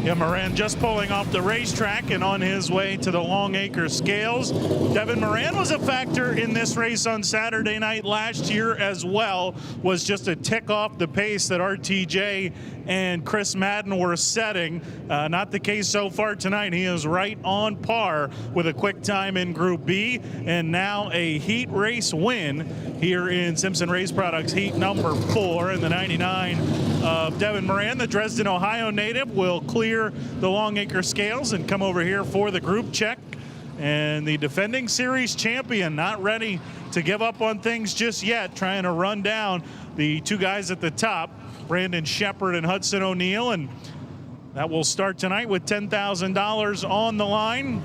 Speaker 5: Yeah, Moran just pulling off the racetrack and on his way to the Longacre Scales. Devin Moran was a factor in this race on Saturday night last year as well. Was just a tick off the pace that RTJ and Chris Madden were setting. Not the case so far tonight. He is right on par with a quick time in Group B, and now a heat race win here in Simpson Race Products heat number 4 in the 99 of Devin Moran. The Dresden, Ohio native will clear the Longacre Scales and come over here for the group check. And the defending series champion not ready to give up on things just yet, trying to run down the 2 guys at the top, Brandon Shepard and Hudson O'Neill, and that will start tonight with $10,000 on the line.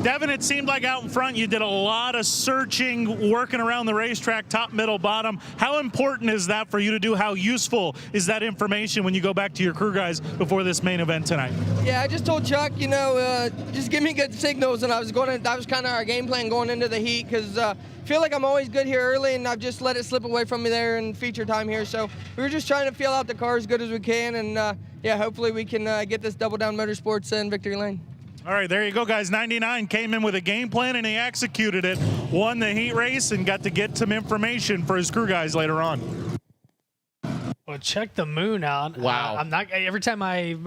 Speaker 5: Devin, it seemed like out in front you did a lot of searching, working around the racetrack, top, middle, bottom. How important is that for you to do? How useful is that information when you go back to your crew guys before this main event tonight?
Speaker 10: Yeah, I just told Chuck, just give me good signals, and that was kind of our game plan going into the heat, because I feel like I'm always good here early, and I've just let it slip away from me there in feature time here. So we were just trying to feel out the car as good as we can, and yeah, hopefully we can get this Double Down Motorsports in victory lane.
Speaker 5: All right, there you go, guys. 99 came in with a game plan, and he executed it. Won the heat race and got to get some information for his crew guys later on.
Speaker 4: Well, check the moon out.
Speaker 3: Wow.
Speaker 4: I'm not, every time I,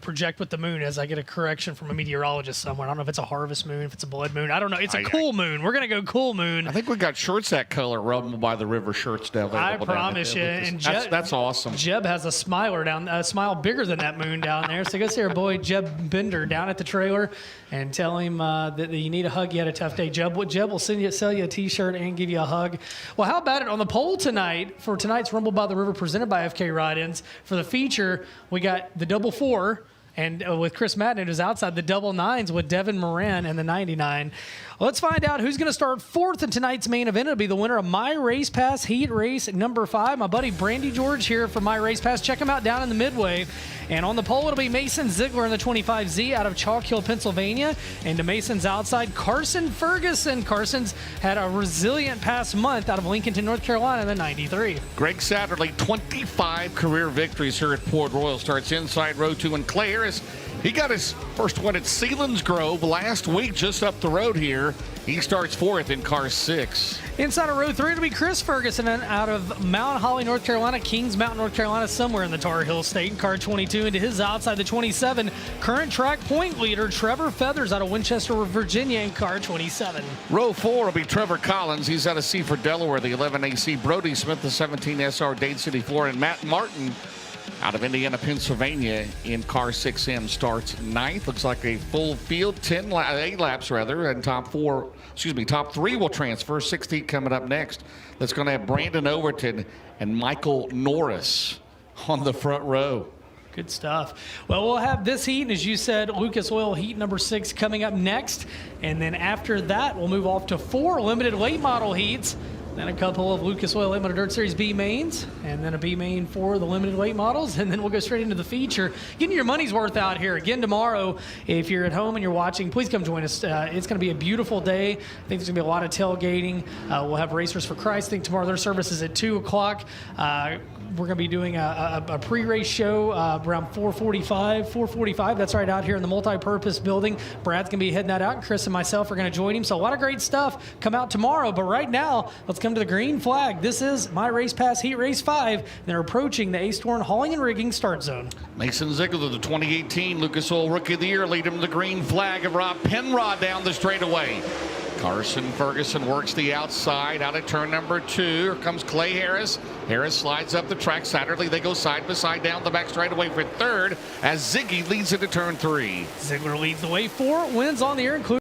Speaker 4: project with the moon as I get a correction from a meteorologist somewhere. I don't know if it's a harvest moon, if it's a blood moon. I don't know. It's a cool moon. We're going to go cool moon.
Speaker 3: I think we got shirts that color, Rumble by the River shirts down there.
Speaker 4: I promise you. And
Speaker 3: that's awesome.
Speaker 4: Jeb has a smile bigger than that moon down there. So go see our boy Jeb Bender down at the trailer and tell him that you need a hug. You had a tough day. Jeb will sell you a T-shirt and give you a hug. Well, how about it on the poll tonight for tonight's Rumble by the River presented by FK Ride-Ins? For the feature, we got the double 4, and with Chris Madden, it was outside the double 9s with Devin Moran and the 99. Let's find out who's going to start 4th in tonight's main event. It'll be the winner of My Race Pass Heat Race number 5. My buddy Brandy George here for My Race Pass. Check him out down in the Midway. And on the pole, it'll be Mason Ziegler in the 25Z out of Chalk Hill, Pennsylvania. And to Mason's outside, Carson Ferguson. Carson's had a resilient past month out of Lincolnton, North Carolina in the 93.
Speaker 3: Greg Satterley, 25 career victories here at Port Royal. Starts inside row 2. And Clay Harris, he got his first one at Selinsgrove last week, just up the road here. He starts 4th in car 6.
Speaker 4: Inside of row 3, it'll be Chris Ferguson out of Mount Holly, North Carolina, Kings Mountain, North Carolina, somewhere in the Tar Heel State, in car 22. Into his outside the 27, current track point leader Trevor Feathers out of Winchester, Virginia, in car 27.
Speaker 3: Row 4 will be Trevor Collins. He's out of Seaford, Delaware, the 11 AC. Brody Smith, the 17 SR, Dade City, Florida. And Matt Martin out of Indiana, Pennsylvania, in car 6M, starts 9th. Looks like a full field, 8 laps rather, and top 3 will transfer. 16 coming up next. That's going to have Brandon Overton and Michael Norris on the front row.
Speaker 4: Good stuff. Well, we'll have this heat, and as you said, Lucas Oil heat number 6 coming up next. And then after that, we'll move off to 4 limited late model heats. Then a couple of Lucas Oil Limited Dirt Series B mains, and then a B main for the limited weight models, and then we'll go straight into the feature. Getting your money's worth out here again tomorrow. If you're at home and you're watching, please come join us. It's going to be a beautiful day. I think there's going to be a lot of tailgating. We'll have Racers for Christ. I think tomorrow their service is at 2 o'clock. We're going to be doing a pre-race show around 4:45. That's right, out here in the multi-purpose building. Brad's going to be heading that out, and Chris and myself are going to join him. So a lot of great stuff come out tomorrow. But right now, let's come to the green flag. This is My Race Pass Heat Race 5. They're approaching the Ace-Torn Hauling and Rigging start zone.
Speaker 3: Mason Ziegler, the 2018 Lucas Oil Rookie of the Year, lead him to the green flag of Rob Penrod down the straightaway. Carson Ferguson works the outside out of turn number 2. Here comes Clay Harris. Harris slides up the track. Satterley, they go side by side down the back straightaway for 3rd as Ziggy leads into turn 3.
Speaker 4: Ziegler leads the way. 4 wins on the air, including